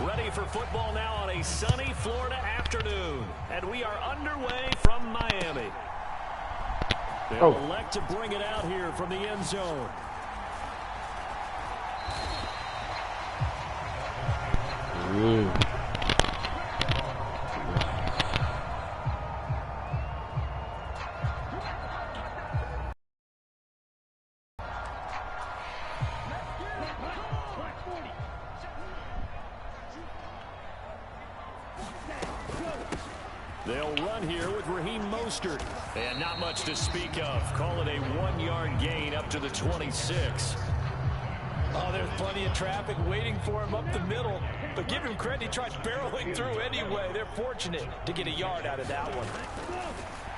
Ready for football now on a sunny Florida afternoon. And we are underway from Miami. They'll elect to bring it out here from the end zone. They'll run here with Veeimwidit. And not much to speak of. Call it a 1-yard gain up to the 26. Oh, there's plenty of traffic waiting for him up the middle. But give him credit, he tried barreling through anyway. They're fortunate to get a yard out of that one.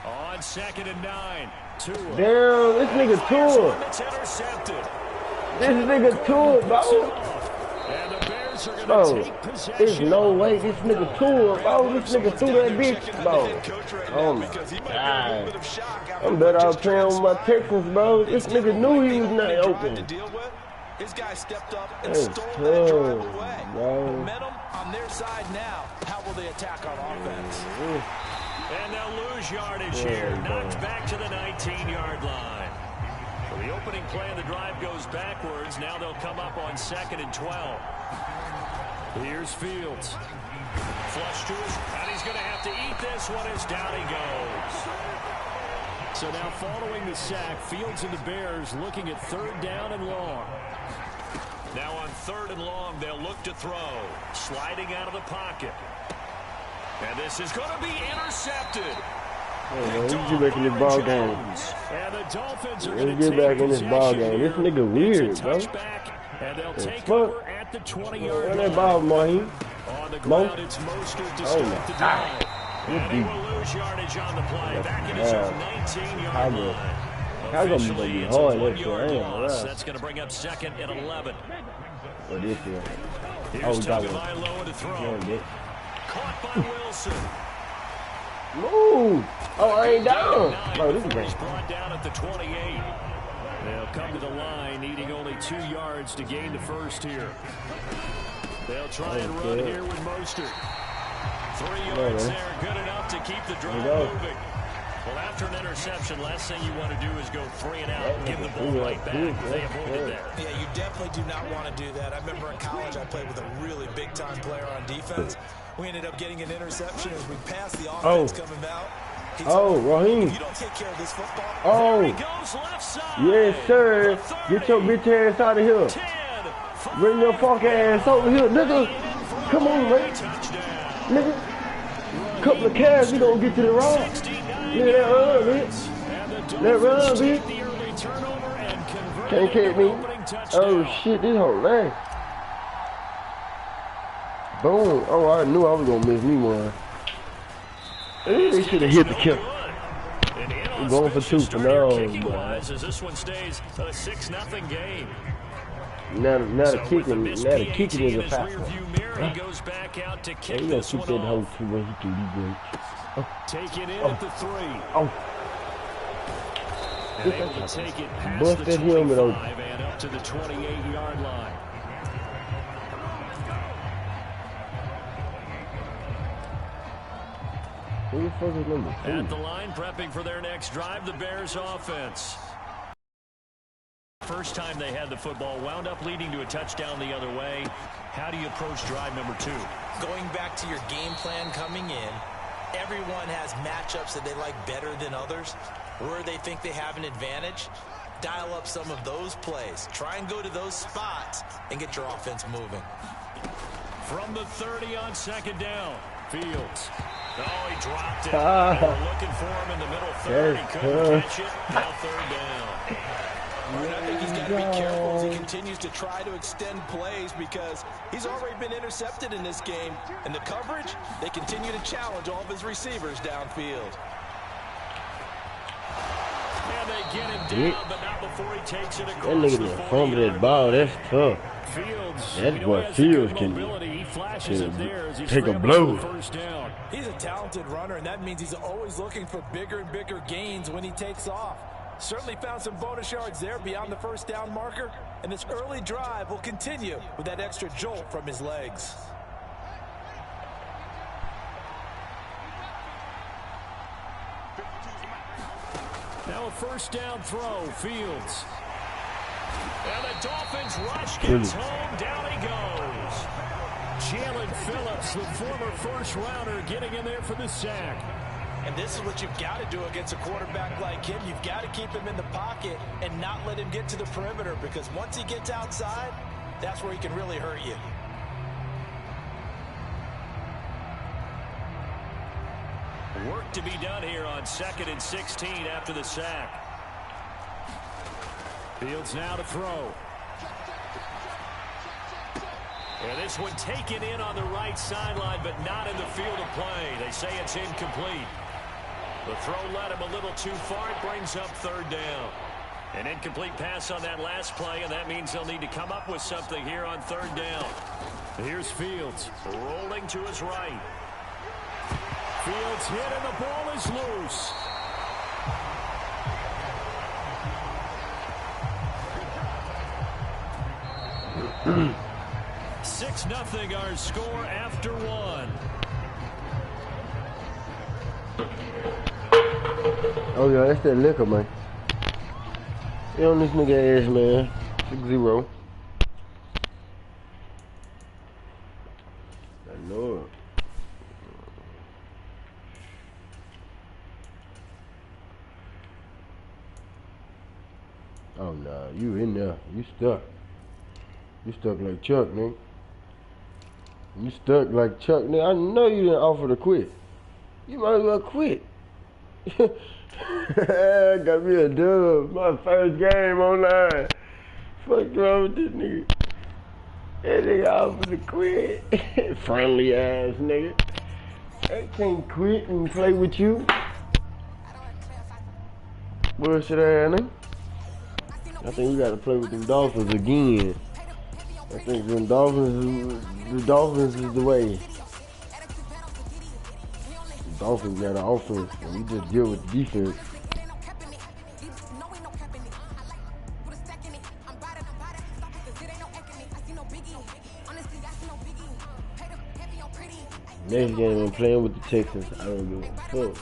On 2nd and 9. Damn, this nigga Tua. It's intercepted. This nigga Tua, bro. And the Bears are Bro, going to take possession. there's no way this nigga Tua, bro. This nigga threw that bitch, bro. Oh my God. I'm better off playing with my Texans, bro. This nigga knew he was not open. His guy stepped up and stole that drive away. Momentum on their side now. How will they attack on offense? And they'll lose yardage here. Knocked back to the 19-yard line. So the opening play of the drive goes backwards. Now they'll come up on 2nd and 12. Here's Fields. Flush to his, and he's going to have to eat this one as down he goes. So now following the sack, Fields and the Bears looking at 3rd down and long. Now on 3rd and long, they'll look to throw. Sliding out of the pocket. And this is going to be intercepted. Let's get back in this ball game. And the Dolphins are Let's get back in this ball game. This nigga weird, bro. And they'll take over at the 20-yard line. Run that ball, Maheem. On the ground, it's Mostert to start the drive. And he will lose yardage on the play. Back in his own 19-yard line. Officially, it's a 1-yard loss. That's going to bring up 2nd and 11. What is it? Here's Tagovailoa to throw. Caught by Wilson. Move. Oh, I ain't down. Bro, this is great. Brought down at the 28. They'll come to the line, needing only 2 yards to gain the first here. They'll try and run here with Mostert. 3 yards there, good enough to keep the drive moving. Well, after an interception, last thing you want to do is go 3 and out and give the ball right back. They avoided that. Yeah, you definitely do not want to do that. I remember in college I played with a really big-time player on defense. We ended up getting an interception as we passed the offense coming out. Raheem. You don't take care of this football. There he goes left side. Yes, sir. Get your bitch ass out of here. 10. Bring your fuck ass over here, nigga. Come on, man. Nigga. Couple of calves, we gonna get to the rod. Look at that run, bitch. That run, bitch. Can't catch me. Oh, shit, this whole leg. Boom. Oh, I knew I was going to miss me one. They should have hit the kick. We're going for 2 for now. This one stays a 6-0 game. Now the kicking is a factor. He goes back out to kick this one off. Take it in at the 3. And able to take it past the 25 and up to the 28-yard line. At the line, prepping for their next drive, the Bears offense. First time they had the football, wound up leading to a touchdown the other way. How do you approach drive number 2? Going back to your game plan coming in, everyone has matchups that they like better than others. Where they think they have an advantage, dial up some of those plays. Try and go to those spots and get your offense moving. From the 30 on 2nd down, Fields. Oh, he dropped it. They were looking for him in the middle 3rd. He couldn't catch it. Now 3rd down. I think he's got to be careful as he continues to try to extend plays because he's already been intercepted in this game. And the coverage, they continue to challenge all of his receivers downfield. And they get him down, but not before he takes it across that nigga fumble that ball, that's tough. Fields, that's what Fields can take a blow. He's a talented runner, and that means he's always looking for bigger and bigger gains when he takes off. Certainly found some bonus yards there beyond the 1st down marker, and this early drive will continue with that extra jolt from his legs. Now a first down throw, Fields. And the Dolphins rush gets home. Down he goes. Jalen Phillips, the former first-rounder, getting in there for the sack. And this is what you've got to do against a quarterback like him. You've got to keep him in the pocket and not let him get to the perimeter, because once he gets outside, that's where he can really hurt you. Work to be done here on 2nd and 16 after the sack. Fields now to throw. And this one taken in on the right sideline, but not in the field of play. They say it's incomplete. The throw led him a little too far. It brings up 3rd down. An incomplete pass on that last play, and that means they'll need to come up with something here on 3rd down. Here's Fields rolling to his right. Fields hit, and the ball is loose. Mm-hmm. 6-0 our score after 1. Oh yeah, that's that liquor, man. Get on this nigga ass, man. 6-0. I know it. Oh nah, you in there. You stuck. You stuck like Chuck, nigga. You stuck like Chuck, nigga. I know you didn't offer to quit. You might as well quit. Got me a dub. My first game online. Fuck wrong with this nigga? That nigga offered to quit. Friendly ass nigga. I can't quit and play with you. Bullshit ass nigga. I think we gotta play with them Dolphins again. I think the Dolphins is the way. The Dolphins got an offense, and we just deal with defense. Next game, I'm playing with the Texans. I don't give a fuck.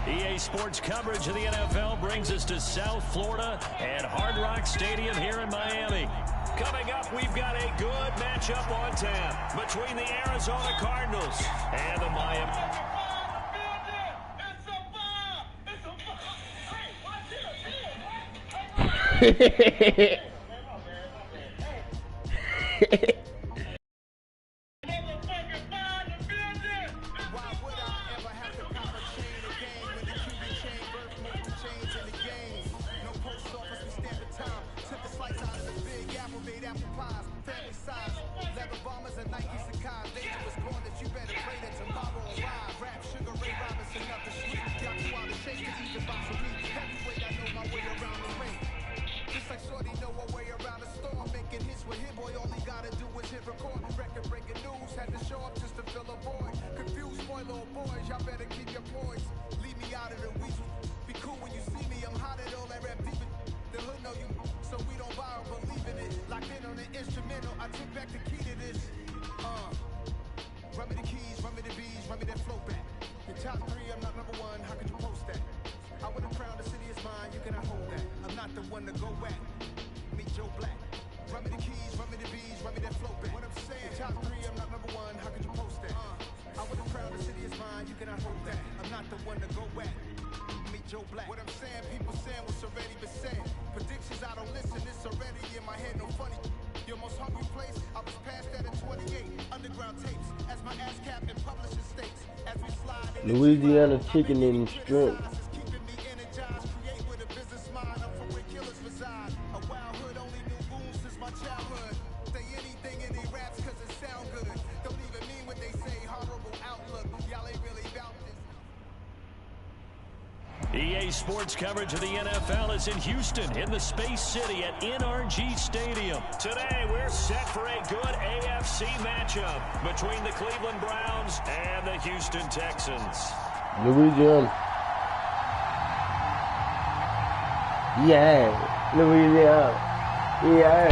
EA Sports coverage of the NFL brings us to South Florida and Hard Rock Stadium here in Miami. Coming up, we've got a good matchup on tap between the Arizona Cardinals and the Miami. Y'all better keep your poise. Leave me out of the weasel. Be cool when you see me. I'm hot at all. Locked in on the instrumental, I took back the key to this. Run me the keys, run me the bees, run me that flow back. Your top three, I'm not number one, how could you post that? I would have crowned the city is mine, you cannot hold that. I'm not the one to go back. Meet Joe Black. Run me the keys, run me the bees, run me that flow back. What I'm saying, your top three, I'm not number one, how could you post that? I would have crowned the city is mine, you cannot hold that. I'm not the one to go back. Meet Joe Black. What I'm saying, people saying what's already been said. Predictions, I don't listen, it's already in my head, no funny. Your most hungry place, I was past that in 28. Underground tapes, as my ass cap in publishing states. As we slide in Louisiana chicken and shrimp. keeping me energized. Create with a business mind, I'm from where killers reside. A wild hood, only knew boom since my childhood. Say anything in they raps cause it sound good. Don't even mean what they say, horrible outlook. Y'all ain't really about this. EA Sports coverage of the NFL is in Houston, in the Space City at NRG Stadium. Today, we're set for a good AFC matchup between the Cleveland Browns and the Houston Texans. Louisiana. Yeah. Louisiana. Yeah.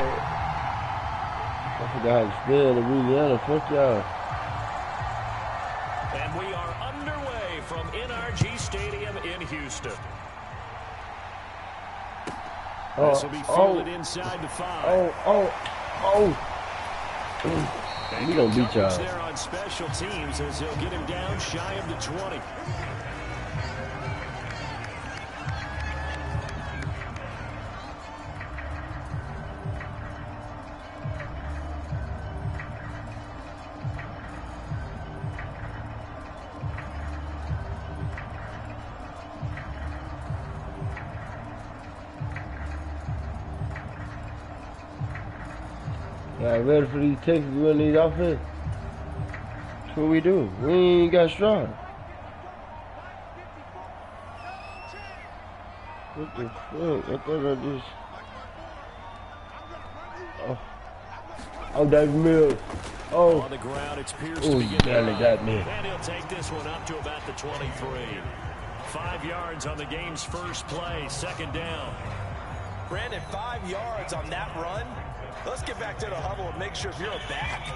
I forgot how to spell Louisiana. Fuck y'all. And we are underway from NRG Stadium in Houston. This will be fielded inside the 5. We gonna beat y'all. There on special teams as he'll get him down shy of the 20. Y'all ready for these Texans to win these offense? That's what we do. We ain't got strong. What the fuck? I thought I just... Oh, David Mills. Oh. On the ground, it's Pierce Oh, to begin barely got me. And he'll take this one up to about the 23. 5 yards on the game's first play, second down. Brandon, 5 yards on that run. Let's get back to the huddle and make sure if you're a back,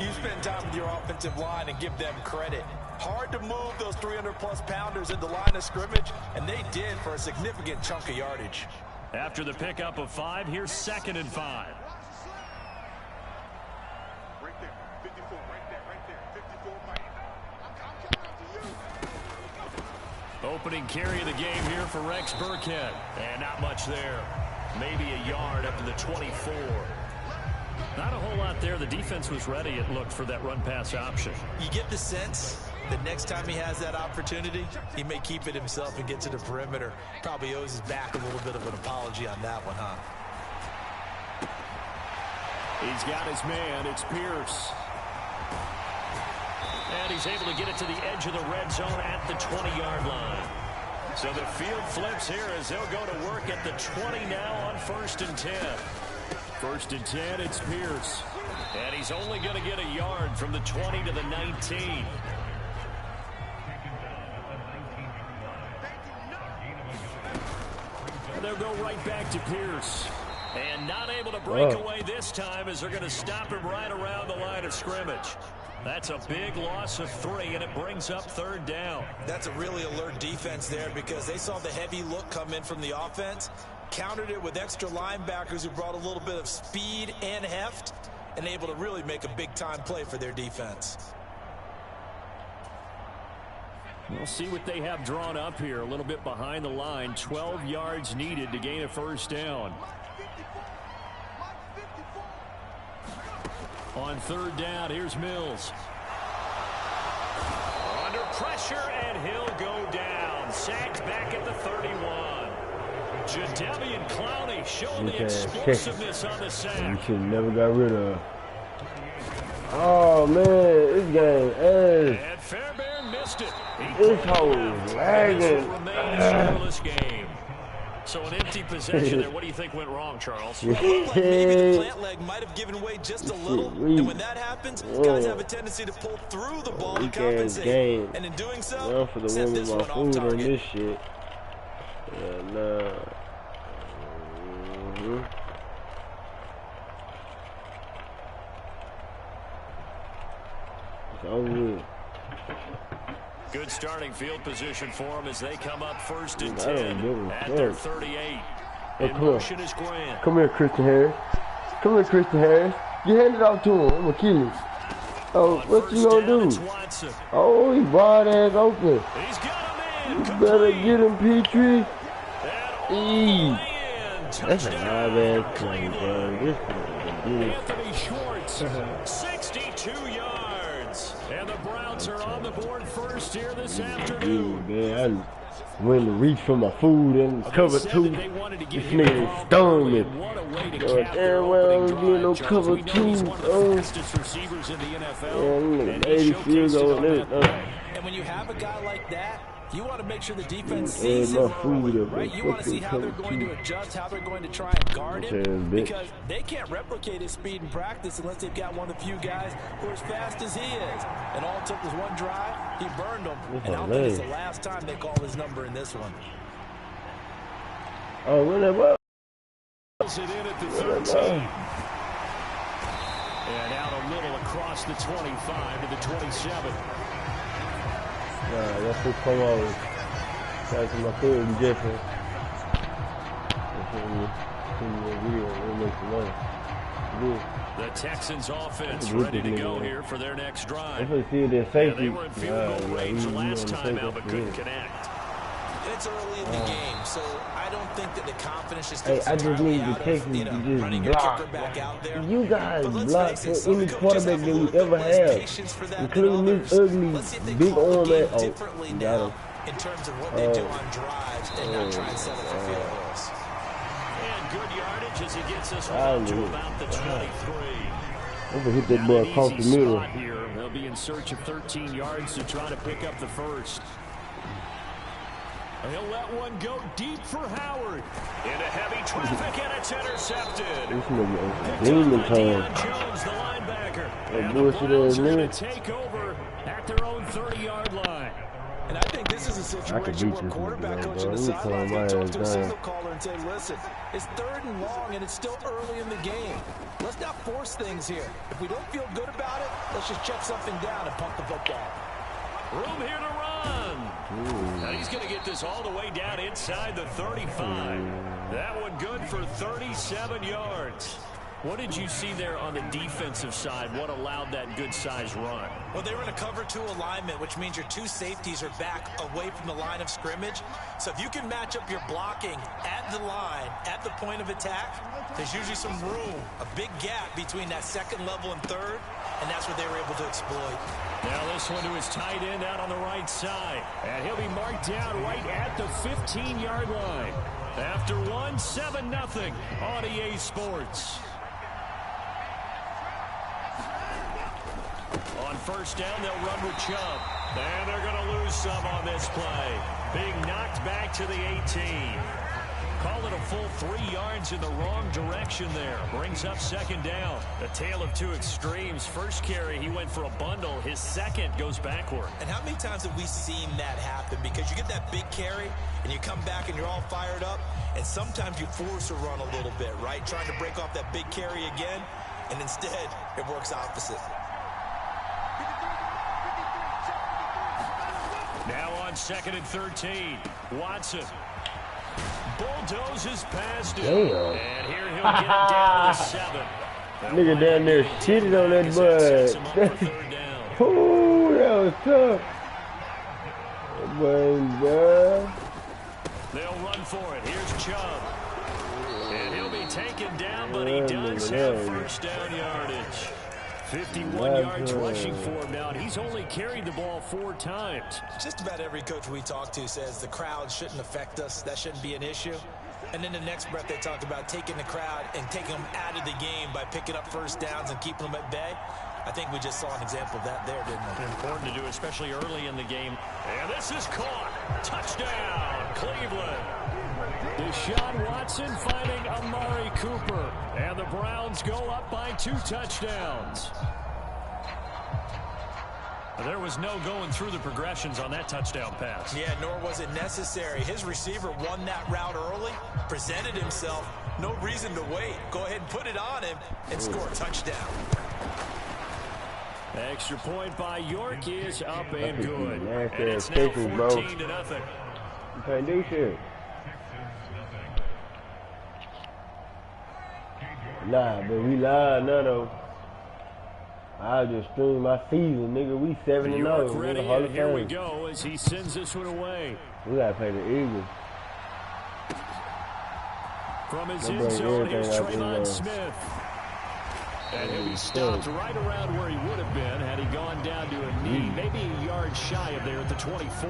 you spend time with your offensive line and give them credit. Hard to move those 300-plus pounders at the line of scrimmage, and they did for a significant chunk of yardage. After the pickup of 5, here's 2nd and 5. Right there, 54, right there, 54, right. Opening carry of the game here for Rex Burkhead. And not much there. Maybe a yard up to the 24. Not a whole lot there. The defense was ready, it looked, for that run-pass option. You get the sense that next time he has that opportunity, he may keep it himself and get to the perimeter. Probably owes his back a little bit of an apology on that one, huh? He's got his man. It's Pierce. And he's able to get it to the edge of the red zone at the 20-yard line. So the field flips here as they'll go to work at the 20 now on 1st and 10. 1st and 10, it's Pierce. And he's only going to get a yard from the 20 to the 19. And they'll go right back to Pierce. And not able to break away this time as they're going to stop him right around the line of scrimmage. That's a big loss of 3, and it brings up 3rd down. That's a really alert defense there because they saw the heavy look come in from the offense, countered it with extra linebackers who brought a little bit of speed and heft, and able to really make a big-time play for their defense. We'll see what they have drawn up here. A little bit behind the line. 12 yards needed to gain a 1st down. On 3rd down, here's Mills. Under pressure, and he'll go down. Sacked back at the 31. Jadeveon Clowney showing the explosiveness on the sack. You should never got rid of. Oh, man, this game is. And Fairbairn missed it. This whole lagging. Game. So an empty possession there. What do you think went wrong, Charles? Well, it looked like maybe the plant leg might have given way just a little. And when that happens, guys have a tendency to pull through the ball and compensate. And in doing so, set this one off target. This shit. Yeah, nah. over with. Good starting field position for them as they come up 1st and I don't 10 give a at fuck. their 38. Oh, In come on. motion is Grant. Come here, Christian Harris. Come here, Christian Harris. You hand it off to him. I'm gonna kill him. Oh, On what you first gonna down, do? it's Watson. Oh, he wide ass open. He's got him in. You better Complete. get him, Petrie. And all Eee. the way in. That's a Touchdown, high ass play, Cleveland. bro. This is Anthony Schwartz, 62 yards. And the Browns are on the board first here this afternoon. man. I went to reach for my food and cover They said two. that they wanted to get This him nigga involved stung early, me. and what a way to Oh, cap their damn well I opening don't get no drive, cover Charles. We know he's two. one of the fastest receivers in the NFL. And he 80 field showcased it goal on in that it. play. And when you have a guy like that, you want to make sure the defense Yeah, sees my it food early, up, right? man. You want to see Fucking how they're cover going two. to adjust, how they're going to try and guard him, Bitch ass bitch. because they can't replicate his speed in practice unless they've got one of the few guys who are as fast as he is. And all it took was one drive, he burned them, and I don't think it's the last time they call his number in this one. Oh, whatever. Pulls it in at the 13. And out a little across the 25 to the 27. Nah, that's what's come over. That's my food and different. We'll make some money. Good. The Texans offense ready to go here for their next I'm drive. gonna see if they're Yeah, safety. they were in field goal range the last time out, but couldn't connect. It's early in the game, so I don't think that the confidence just Hey, takes I just entirely need the out of, Texans to just running your block. kicker back out there. You guys But let's block face it, for some any coaches quarterback have a that we little ever bit less have, patience for that including than this others. ugly Let's see if they big call the arm game at. Oh, differently got now him. in terms of what they do on drives and not try and settle for field goals. And good yardage as he gets us I around to knew it. about the 23. I'm gonna hit that Not boy an across easy the middle. spot here. They'll be in search of 13 yards to try to pick up the first. He'll let one go deep for Howard. Into heavy traffic, and it's intercepted. This nigga is Picked demon up by Deion time. Jones, the linebacker. That And the bullshit Browns ass are going nigga. to take over at their own 30-yard line. And I think this is a situation beat where this quarterback nigga, coach bro. on the Let me calm sidelines my can talk ass to a down. signal caller and say, listen, it's 3rd and long, and it's still early in the game. Let's not force things here. If we don't feel good about it, let's just check something down and pump the football. Room here to run. Now he's going to get this all the way down inside the 35. That one good for 37 yards. What did you see there on the defensive side? What allowed that good-sized run? Well, they were in a cover 2 alignment, which means your 2 safeties are back away from the line of scrimmage. So if you can match up your blocking at the line, at the point of attack, there's usually some room, a big gap between that 2nd level and 3rd, and that's what they were able to exploit. Now this one to his tight end out on the right side. And he'll be marked down right at the 15-yard line. After 7-0 on EA Sports. On first down, they'll run with Chubb. And they're going to lose some on this play. Being knocked back to the 18. Call it a full 3 yards in the wrong direction there. Brings up 2nd down. A tale of two extremes. First carry, he went for a bundle. His second goes backward. And how many times have we seen that happen? Because you get that big carry, and you come back and you're all fired up, and sometimes you force a run a little bit, right? Trying to break off that big carry again, and instead it works opposite. Now on 2nd and 13. Watson bulldozes past him. Damn. And here he'll get it down to the 7. Nigga down there shitted on that bud. Ooh, that was tough. That boy, bro. They'll run for it. Here's Chubb. And he'll be taken down, but he does have first down yardage. 51 yards rushing for him now, and he's only carried the ball 4 times. Just about every coach we talk to says the crowd shouldn't affect us. That shouldn't be an issue. And then the next breath they talk about taking the crowd and taking them out of the game by picking up first downs and keeping them at bay. I think we just saw an example of that there, didn't we? Important to do, especially early in the game. And this is caught. Touchdown, Cleveland. Deshaun Watson finding Amari Cooper. And the Browns go up by 2 touchdowns. There was no going through the progressions on that touchdown pass. Yeah, nor was it necessary. His receiver won that route early, presented himself. No reason to wait. Go ahead and put it on him and score a touchdown. Extra point by York is up and That's good. nasty And it's ass now pitching, bro. 14-0. You can't do shit. Nah, but we live now though. I just stream my season, nigga. We 7-0. York ready, Nigga, Hall and of here we Fame. go as he sends this one away. We gotta play the Eagles. From his They end bring zone, here's everything out Trayvon there. Smith. And he'll be stopped right around where he would have been had he gone down to a knee, maybe a yard shy of there at the 24.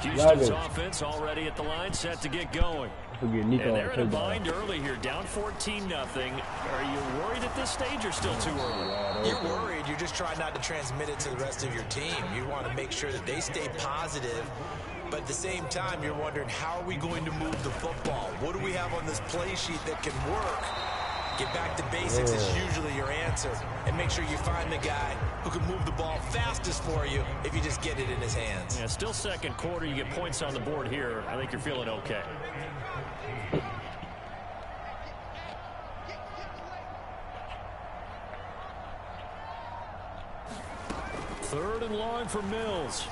Houston's offense already at the line, set to get going. And they're in a bind early here, down 14-0. Are you worried at this stage or still too early? You're worried. You're just trying not to transmit it to the rest of your team. You want to make sure that they stay positive. But at the same time, you're wondering, how are we going to move the football? What do we have on this play sheet that can work? Get back to basics is usually your answer. And make sure you find the guy who can move the ball fastest for you if you just get it in his hands. Yeah, still second quarter. You get points on the board here. I think you're feeling okay. Third and long for Mills.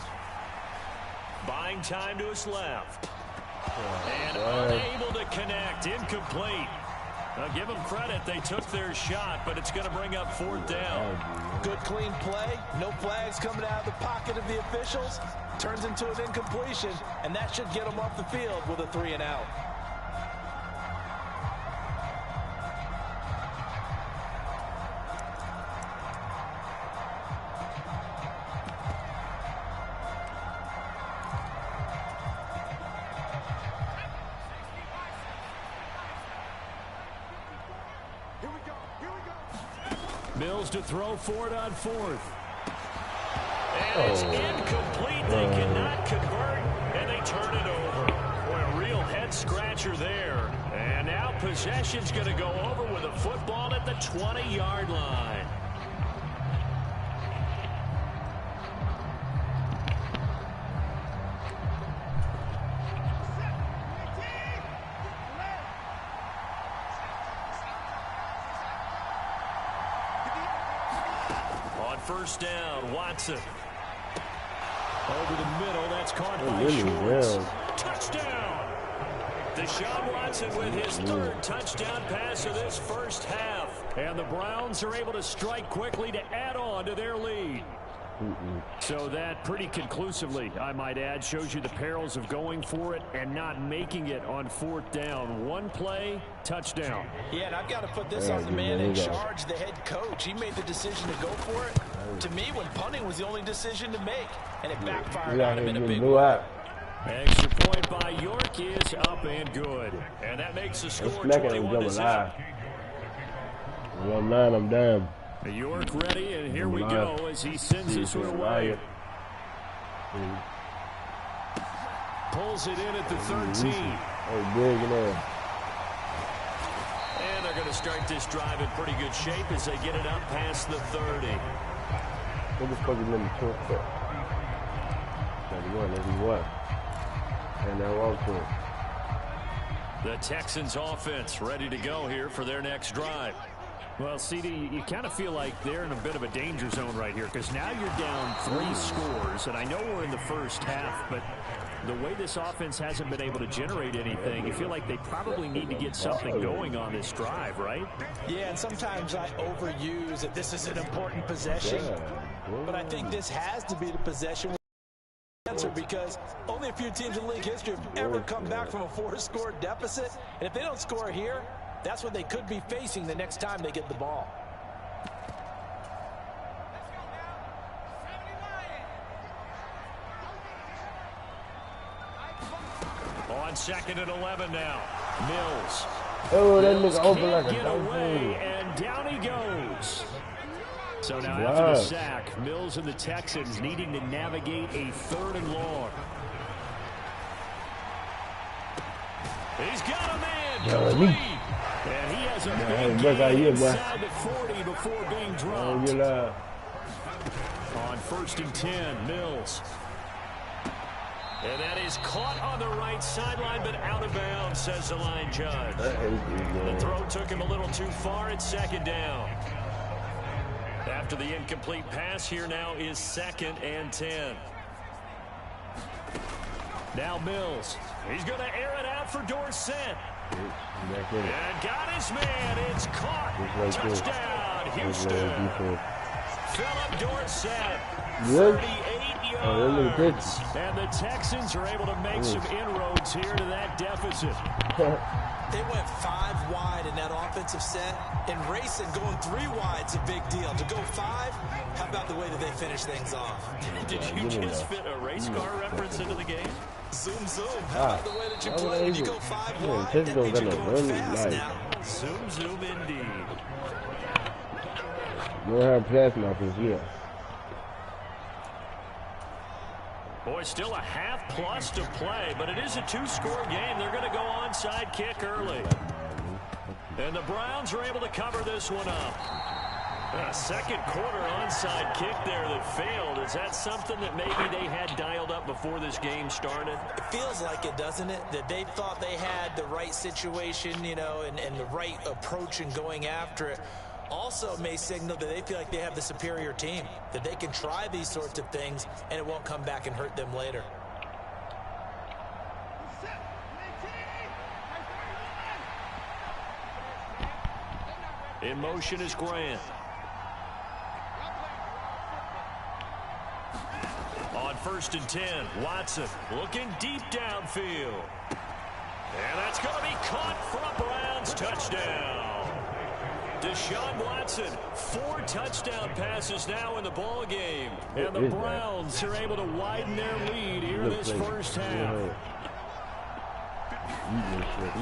Buying time to his left. And unable to connect. Incomplete. Now give them credit. They took their shot, but it's going to bring up fourth down. Good, clean play. No flags coming out of the pocket of the officials. Turns into an incompletion, and that should get them off the field with a 3-and-out. Mills to throw for it on fourth. And it's incomplete. They cannot convert, and they turn it over. Boy, a real head-scratcher there. And now possession's going to go over with a football at the 20-yard line. First down, Watson. Over the middle, that's caught by Schwartz. Touchdown! Deshaun Watson with his third touchdown pass of this first half. And the Browns are able to strike quickly to add on to their lead. So that pretty conclusively, I might add, shows you the perils of going for it and not making it on fourth down. One play, touchdown. Yeah, and I've got to put this on the man in charge, the head coach. He made the decision to go for it. To me, when punting was the only decision to make, and it backfired on him in a big way. Extra point by York is up and good. And that makes the score 21-7. I'm down. York ready, and here we go as he sends this one away. Pulls it in at the 13. And they're going to start this drive in pretty good shape as they get it up past the 30. What the fuck is number 2? 31, that's what? And now also. The Texans offense ready to go here for their next drive. Well, CD, you kind of feel like they're in a bit of a danger zone right here because now you're down 3 scores, and I know we're in the first half, but the way this offense hasn't been able to generate anything, you feel like they probably need to get something going on this drive, right? Yeah, and sometimes I overuse that this is an important possession, but I think this has to be the possession answer because only a few teams in league history have ever come back from a 4-score deficit, and if they don't score here, that's what they could be facing the next time they get the ball. On 2nd and 11 now. Mills. Oh, that nigga open like a get away, and down he goes. So now after the sack, Mills and the Texans needing to navigate a 3rd and long. He's got a man complete. And he has a big gain inside the 40 before being dropped. On 1st and 10, Mills. And that is caught on the right sideline, but out of bounds, says the line judge. The throw took him a little too far at second down. After the incomplete pass, here now is 2nd and 10. Now Mills. He's going to air it out for Dorsett. And got his man. It's caught. Touchdown, Houston. Philip Dorsett, 38 yards. And the Texans are able to make some inroads here to that deficit. They went 5 wide in that offensive set, and racing going 3 wide is a big deal. To go 5, how about the way that they finish things off? Did you just fit a race car reference into the game? Zoom, zoom. How about the way that you play when you go 5 wide? That means you're going fast now. Zoom, zoom indeed. You don't have passing offense yet. Boy, still a half plus to play, but it is a 2-score game. They're going to go onside kick early. And the Browns are able to cover this one up. A second quarter onside kick there that failed. Is that something that maybe they had dialed up before this game started? It feels like it, doesn't it? That they thought they had the right situation, you know, and the right approach in going after it. Also may signal that they feel like they have the superior team, that they can try these sorts of things and it won't come back and hurt them later. In motion is Grant. On 1st and 10, Watson looking deep downfield. And that's going to be caught for a Browns touchdown. Deshaun Watson, 4 touchdown passes now in the ball game. And the Browns are able to widen their lead here in this first half.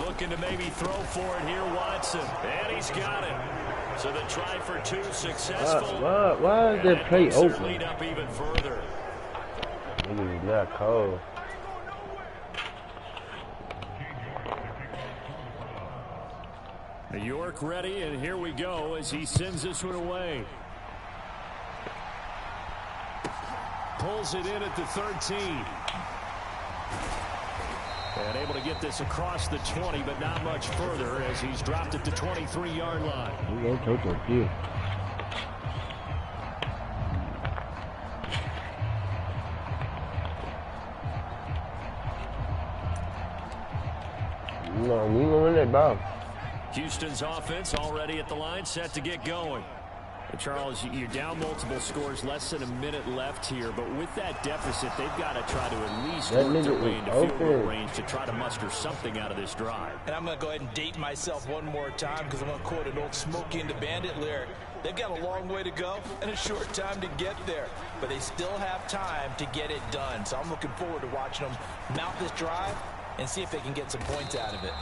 Looking to maybe throw for it here, Watson. And he's got it. So the try for 2 successful. Why is that play open? Lead up even further. It is not cold. York ready, and here we go as he sends this one away. Pulls it in at the 13. And able to get this across the 20, but not much further as he's dropped at the 23-yard line. No, we gonna win that ball. Houston's offense already at the line, set to get going. Charles, you're down multiple scores, less than a minute left here, but with that deficit, they've got to try to at least work their way into field goal range to try to muster something out of this drive. And I'm going to go ahead and date myself one more time because I'm going to quote an old Smokey and the Bandit lyric. They've got a long way to go and a short time to get there, but they still have time to get it done. So I'm looking forward to watching them mount this drive and see if they can get some points out of it.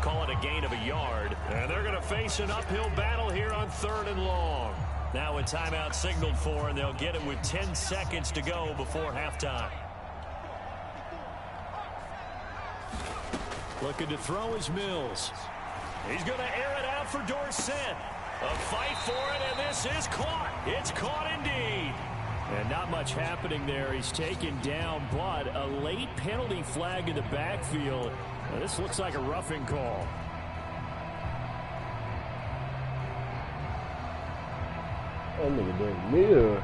Call it a gain of a yard, and they're going to face an uphill battle here on 3rd and long. Now a timeout signaled for, and they'll get it with 10 seconds to go before halftime. Looking to throw is Mills. He's going to air it out for Dorsett. A fight for it, and this is caught. It's caught indeed. And not much happening there. He's taken down, but a late penalty flag in the backfield. Now, this looks like a roughing call. That nigga done mirror.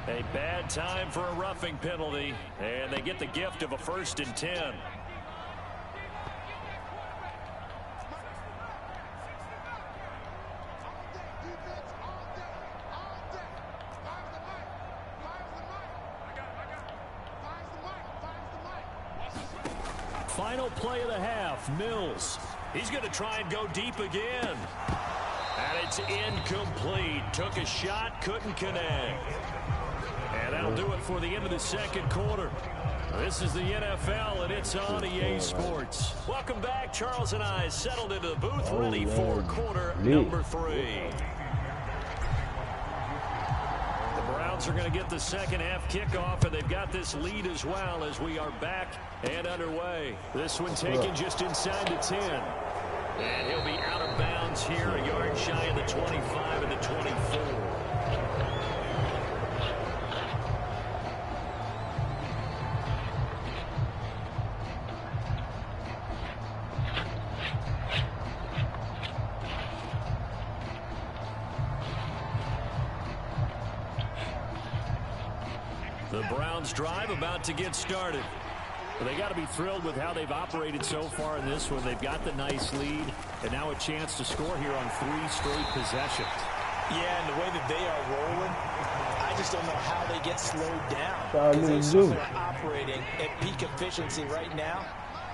A bad time for a roughing penalty, and they get the gift of a 1st and 10. Final play of the half, Mills. He's going to try and go deep again. And it's incomplete. Took a shot, couldn't connect. And that'll do it for the end of the second quarter. This is the NFL, and it's on EA Sports. Welcome back. Charles and I settled into the booth, ready for quarter number 3. Browns are going to get the second half kickoff, and they've got this lead as well as we are back and underway. This one taken just inside the 10. And he'll be out of bounds here, a yard shy of the 25 and the 24. The Browns drive about to get started. Well, they got to be thrilled with how they've operated so far in this one. They've got the nice lead, and now a chance to score here on 3 straight possessions. Yeah, and the way that they are rolling, I just don't know how they get slowed down. Because they're operating at peak efficiency right now.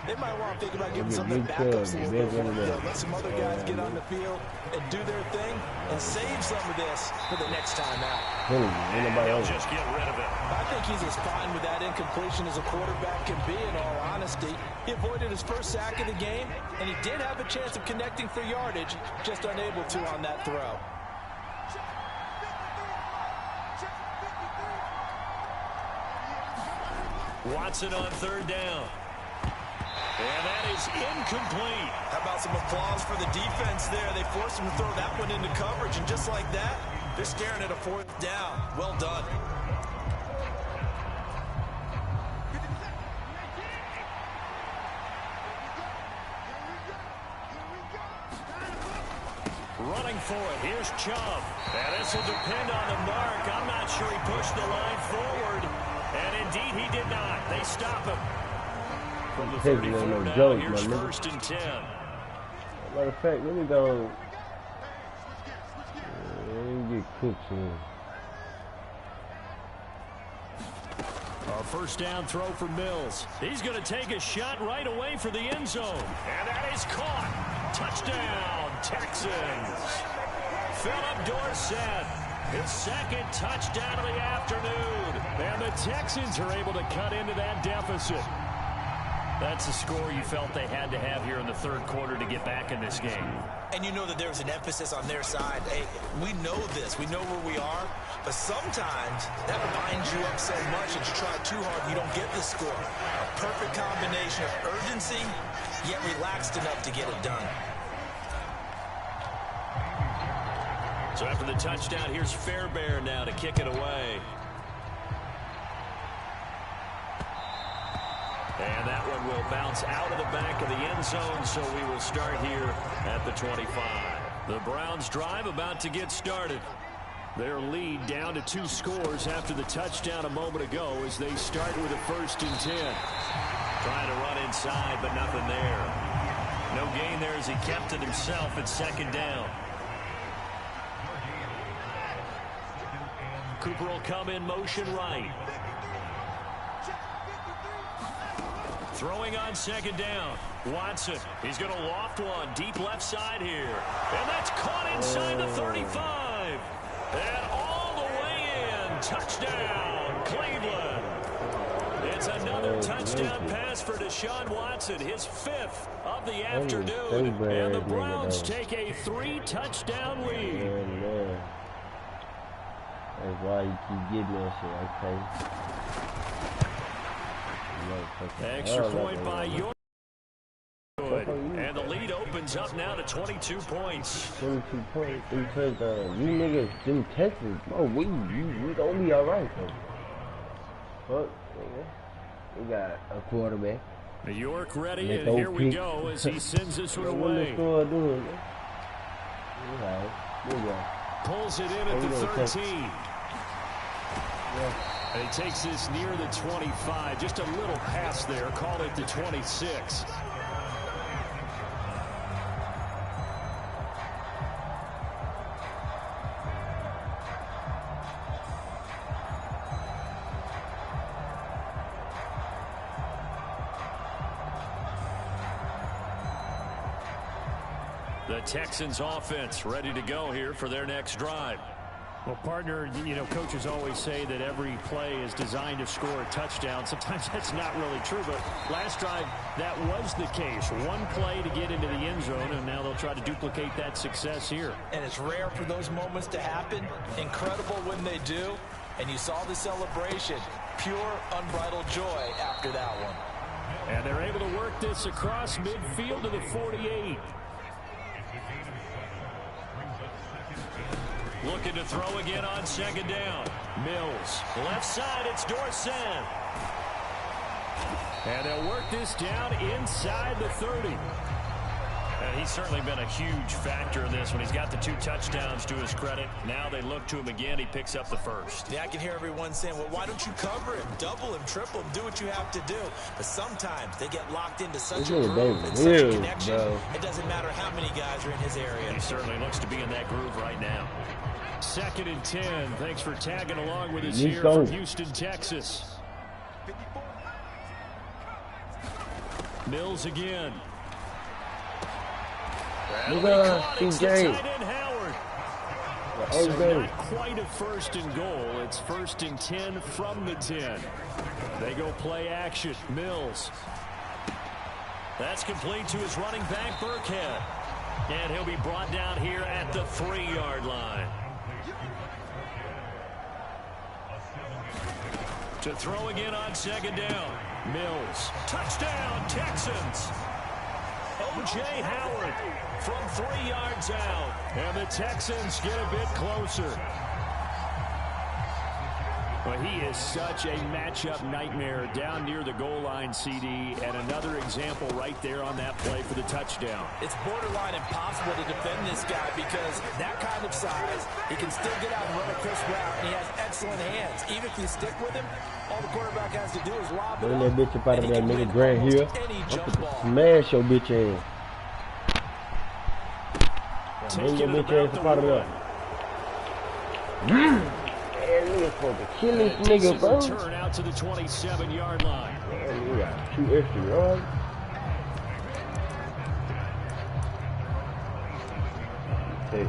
They might want to think about giving some of their backups a little bit. Let some other guys get on the field and do their thing and save some of this for the next time out. And they'll just get rid of it. I think he's as fine with that incompletion as a quarterback can be, in all honesty. He avoided his first sack of the game, and he did have a chance of connecting for yardage, just unable to on that throw. Watson on 3rd down. And that is incomplete. How about some applause for the defense there? They forced him to throw that one into coverage, and just like that, they're staring at a 4th down. Well done. Running for it. Here's Chubb. And this will depend on the mark. I'm not sure he pushed the line forward. And indeed he did not. They stop him. From the 34 now, here's 1st and 10. Matter of fact, let me go. Let me get cooked here. A 1st down throw for Mills. He's going to take a shot right away for the end zone. And that is caught. Touchdown, Texans. Philip Dorsett, his 2nd touchdown of the afternoon. And the Texans are able to cut into that deficit. That's a score you felt they had to have here in the 3rd quarter to get back in this game. And you know that there's an emphasis on their side. Hey, we know this. We know where we are. But sometimes that binds you up so much that you try too hard and you don't get the score. A perfect combination of urgency, yet relaxed enough to get it done. So after the touchdown, here's Fairbairn now to kick it away. And that one will bounce out of the back of the end zone, so we will start here at the 25. The Browns drive about to get started. Their lead down to 2 scores after the touchdown a moment ago as they start with a 1st and 10. Trying to run inside, but nothing there. No gain there as he kept it himself at 2nd down. Cooper will come in motion right. Throwing on 2nd down. Watson. He's going to loft one deep left side here. And that's caught inside the 35. And all the way in. Touchdown, Cleveland. It's another touchdown pass for Deshaun Watson, his 5th of the afternoon. And the Browns take a 3-touchdown lead. That's why you keep getting that shit, okay? Extra point by York. And the lead opens up now to 22 points. 22 points, 3 touchdowns. You niggas in Texas, oh, we don't be alright, though. Fuck, we got a quarterback. York ready, and here we go as he sends this one away. Pulls it in at the 13. And he takes this near the 25. Just a little pass there. Call it the 26. The Texans offense ready to go here for their next drive. Well, partner, you know, coaches always say that every play is designed to score a touchdown. Sometimes that's not really true, but last drive, that was the case. One play to get into the end zone, and now they'll try to duplicate that success here. And it's rare for those moments to happen. Incredible when they do. And you saw the celebration. Pure, unbridled joy after that one. And they're able to work this across midfield to the 48. Looking to throw again on 2nd down. Mills. Left side, it's Dorsett. And they'll work this down inside the 30. He's certainly been a huge factor in this when he's got the 2 touchdowns to his credit. Now they look to him again. He picks up the first. Yeah, I can hear everyone saying, well, why don't you cover him, double him, triple him, do what you have to do. But sometimes they get locked into such a groove and such a connection, it doesn't matter how many guys are in his area. He certainly looks to be in that groove right now. 2nd and 10. Thanks for tagging along with us here from Houston, Texas. Mills again. Look at CJ. So not quite a 1st and goal. It's 1st and 10 from the 10. They go play action. Mills. That's complete to his running back, Burkhead. And he'll be brought down here at the 3-yard line. To throw again on 2nd down. Mills. Touchdown, Texans. O.J. Howard from 3 yards out. And the Texans get a bit closer. But he is such a matchup nightmare down near the goal line, CD, and another example right there on that play for the touchdown. It's borderline impossible to defend this guy because that kind of size, he can still get out and run a crisp route, and he has excellent hands. Even if you stick with him, all the quarterback has to do is lob it up. Bring that bitch up out of that nigga Grant Hill. I'm gonna smash your bitch ass. Bring your bitch ass up out of there. Nigga supposed to kill this nigga, bro. Turn out to the 27-yard line. Man, we got 2 extra yards. Okay.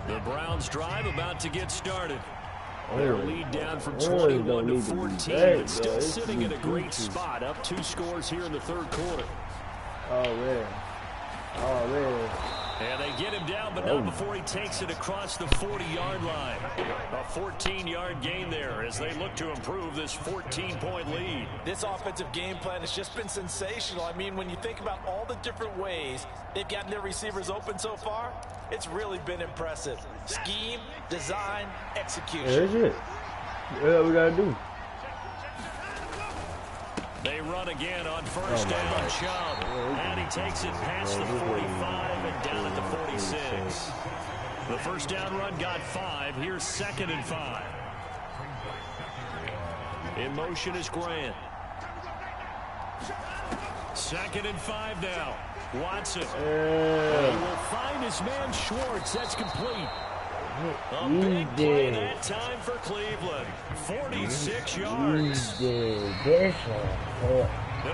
The Browns drive about to get started. Their lead down from 21 to 14, but still sitting in a great spot. Up 2 scores here in the 3rd quarter. Oh, man. Oh, man. And they get him down, but not before he takes it across the 40-yard line. A 14-yard gain there as they look to improve this 14-point lead. This offensive game plan has just been sensational. I mean, when you think about all the different ways they've gotten their receivers open so far, it's really been impressive. Scheme, design, execution. There's it. What we got to do? They run again on 1st down, Chubb. And he takes it past the 45 and down at the 46. The 1st down run got 5. Here's 2nd and 5. In motion is Grant. 2nd and 5 now. Watson. He will find his man Schwartz. That's complete. A big play that time for Cleveland. 46 yards. It'll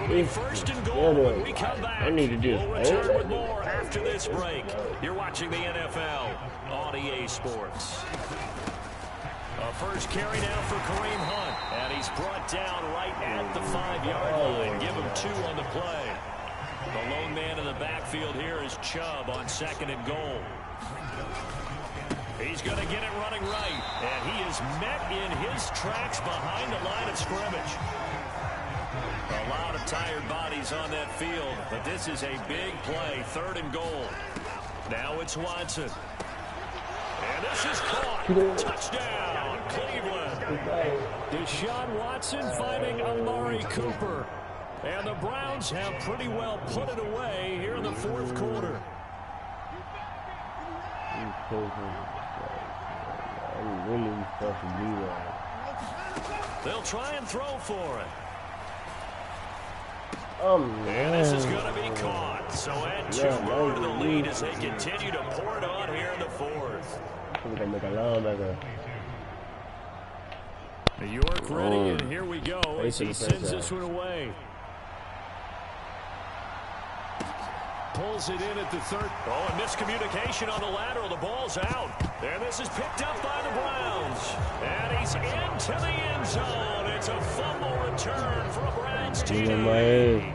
be 1st and goal when we come back. We'll return with more after this break. You're watching the NFL on EA Sports. A first carry now for Kareem Hunt. And he's brought down right at the 5-yard line. Give him 2 on the play. The lone man in the backfield here is Chubb on 2nd and goal. He's going to get it running right. And he is met in his tracks behind the line of scrimmage. A lot of tired bodies on that field, but this is a big play. 3rd and goal. Now it's Watson. And this is caught. Touchdown, Cleveland. Deshaun Watson finding Amari Cooper. And the Browns have pretty well put it away here in the 4th quarter. They'll try and throw for it. And this is going to be caught. So add 2 more to the lead as they continue to pour it on here in the 4th. York ready, and here we go as he sends this one away. Pulls it in at the 3rd. Oh, and miscommunication on the lateral. The ball's out. And this is picked up by the Browns. And he's into the end zone. It's a fumble return for a Browns TD.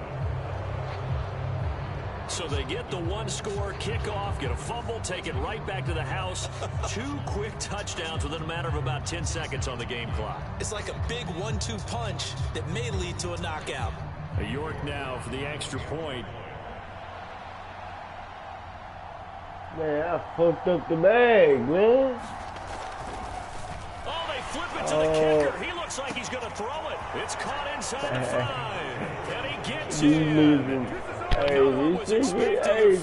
So they get the 1-score kickoff, get a fumble, take it right back to the house. 2 quick touchdowns within a matter of about 10 seconds on the game clock. It's like a big 1-2 punch that may lead to a knockout. York now for the extra point. Man, I fucked up the bag, man. Oh, they flip it to the kicker. He looks like he's going to throw it. It's caught inside the 5. And he gets in. Hey, this shit, hey,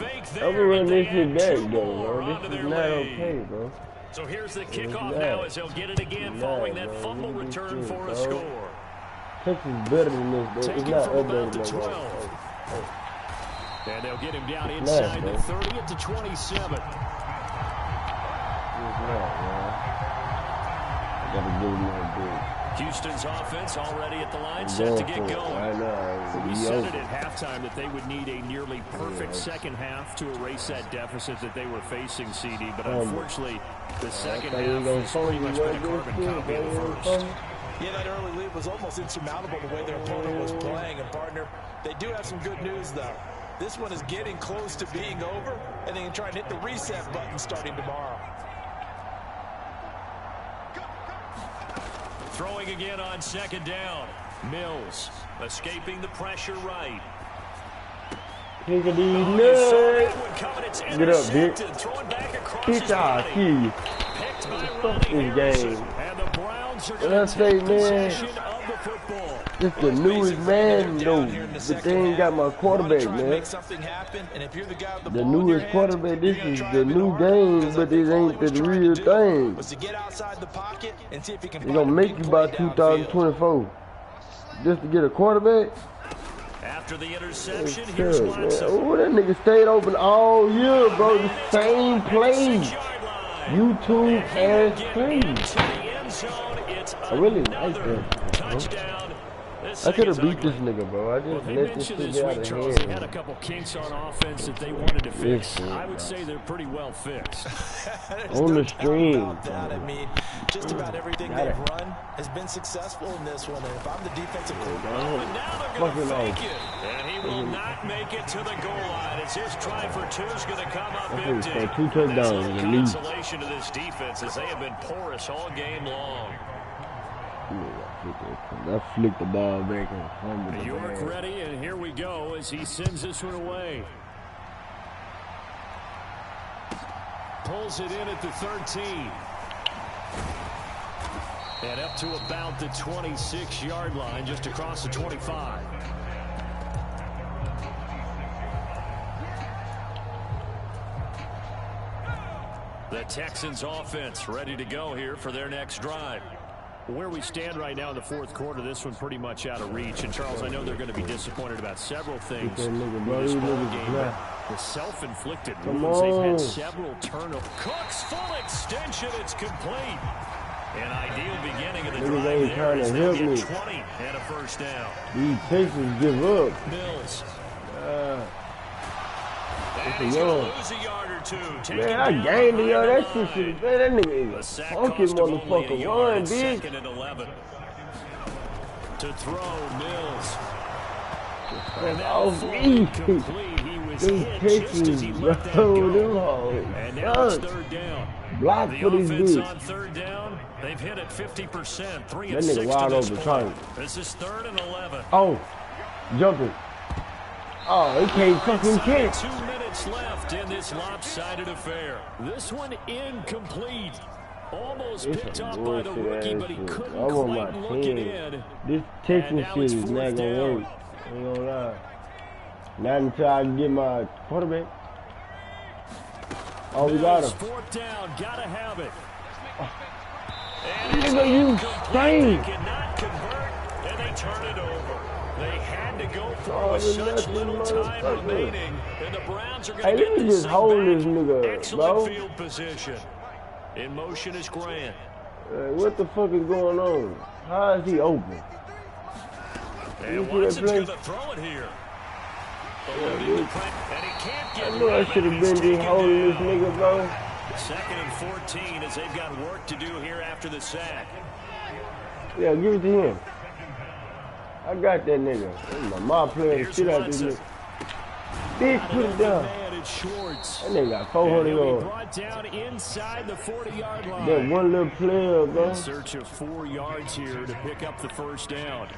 I'm gonna run this shit back, though, bro. This is not okay, bro. So here's the kickoff now as they'll get it again following that fumble return for a score. Texas better than this, bro. It's not about the updated, 12. bro. And they'll get him down inside the 30 to 27. It's not, man. I gotta give him that big. Houston's offense already at the line, set to get going. I know. We said it at halftime that they would need a nearly perfect second half to erase that deficit that they were facing, CD. But unfortunately, the second half has pretty much been a carbon copy of the first. Yeah, that early lead was almost insurmountable the way their opponent was playing. And, partner, they do have some good news, though. This one is getting close to being over, and they can try and hit the reset button starting tomorrow. Throwing again on second down. Mills escaping the pressure right. Pick a D nut. Get up, bitch. Bitch, I'll kill you. Fuck this game. What I say, man? This the newest man, though. The thing got my quarterback, man. The newest quarterback. This is the new game, but it ain't the real thing. They're gonna make you by 2024 just to get a quarterback. After the interception, here's Watson. Oh, that nigga stayed open all year, bro. The same play. YouTube ass play. I really like that. I could have beat this nigga, bro. I just let this shit out of hand. They had a couple kinks on offense that they wanted to fix. I would say they're pretty well fixed. On the stream. I mean, just about everything they've run has been successful in this one. And if I'm the defensive coordinator, and now they're going to fake it. And he will not make it to the goal line as his try for two is going to come up empty. 2 touchdowns at least. Consolation to this defense as they have been porous all game long. I flicked the ball back and fumbled New York ready, and here we go as he sends this one away. Pulls it in at the 13. And up to about the 26-yard line, just across the 25. The Texans offense ready to go here for their next drive. Where we stand right now in the fourth quarter, this one pretty much out of reach. And, Charles, I know they're going to be disappointed about several things in this ball game. The self-inflicted wounds, they've had several turnovers. Cook's full extension, it's complete. An ideal beginning of the drive there as they get 20 and a first down. These Texans give up. Mills. Man, I gained it, yo. That shit, man, that nigga is a funky motherfucker. Run, bitch. To throw, Mills. And off me. These Texans, bro. And now it's third down. Block for these bitch. On third down, they've hit it 50%. 3 that and 6 nigga wide to this over point. trying. This is 3rd and 11. Oh, jumping. Oh, he can't fucking catch. 2 minutes left in this lopsided affair. This one incomplete. Almost picked off by the rookie, but he couldn't quite look it in. This Texas shit is not gonna work. I ain't gonna lie. Not until I can get my quarterback. Oh, we got him. 4th down, gotta have it. Nigga, you stink. Cannot convert, and they turn it over. They had to go for with such little time remaining, and the Browns are going to get this thing back. Excellent field position. In motion is Grant. What the fuck is going on? How is he open? And Watson's going to throw it here. I knew I should have been just holding this nigga, bro. 2nd and 14 as they've got work to do here after the sack. Yeah, give it to him. I got that nigga. My player shit out this nigga. Bitch, put it down. That nigga got 400 yards. Brought down inside the 40-yard line. That one little player, bro. In search of 4 yards here to pick up the first down.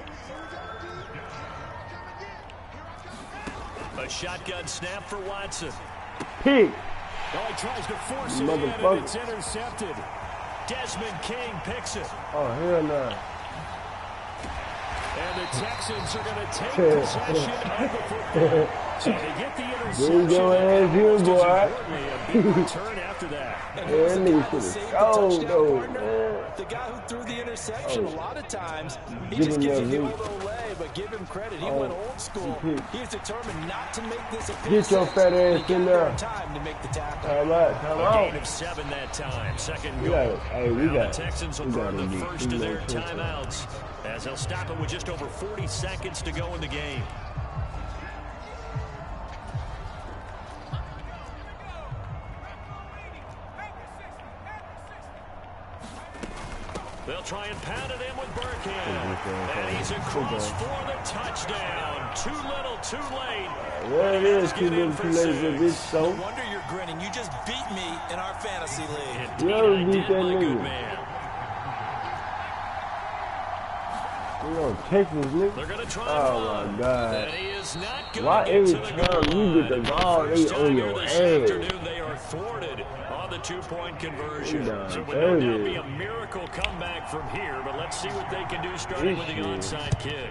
A shotgun snap for Watson. Pick. Oh, he tries to force it in, and it's intercepted. Desmond King picks it. Oh, hell no. And the Texans are going to take possession of the football. So they get the interception. There you go, A big return after that. Yeah, nigga should have sold though, man. The guy who threw the interception, a lot of times, he Give just him gives that you the heat. old Olay, but give him credit. He went old school. He's determined not to make this a pick. Get your fat ass in there. Time to make the tackle. Time out, time A out. gain of 7 that time. Second We goal. got it. Hey, we Now got the it. Texans will We got burn the it, Nick. first We of know their it's okay. timeouts as they'll stop it with just over 40 seconds to go in the game. They'll try and pound it in with Burkhead. And he's across for the touchdown. Too little, too late. There it is, too little, too late for this No so. wonder you're grinning. You just beat me in our fantasy league. Indeed, Yo, I beat did, that my good nigga. man. We on Texas, nigga. They're going to try Oh, and my God. And he is not going Why to get every to the goal time you get the line. ball, they First on time your here this ass? afternoon, they are thwarted on the two-point conversion. He done So it would no doubt 30. be a miracle comeback from here, but let's see what they can do starting with the onside kick.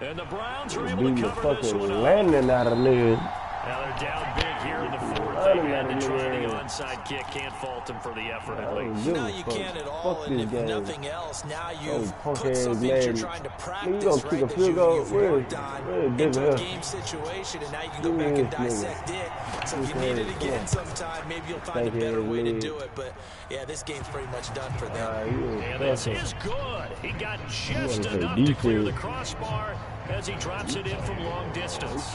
And the Browns are able Beating to the cover this fucking one up. landing out of niggas. Now they're down big here in the fourth. They had to try the onside kick. Can't fault them for the effort at least. No, you can't at all. Fuck And this if game. nothing else, now Oh, you've punk put ass something that you're lady. trying to Nigga, practice, you gonna kick right, a that field goal? you've Where? worked on Where is into a this? game situation, and now you can Give go me back and this nigga. dissect it. So if you This need it nigga, again come on. sometime, maybe you'll find a Thank better you, way to Lee. do it. But, yeah, this game's pretty much done for them. And this is good. He got just enough to clear the crossbar as he drops it in from long distance.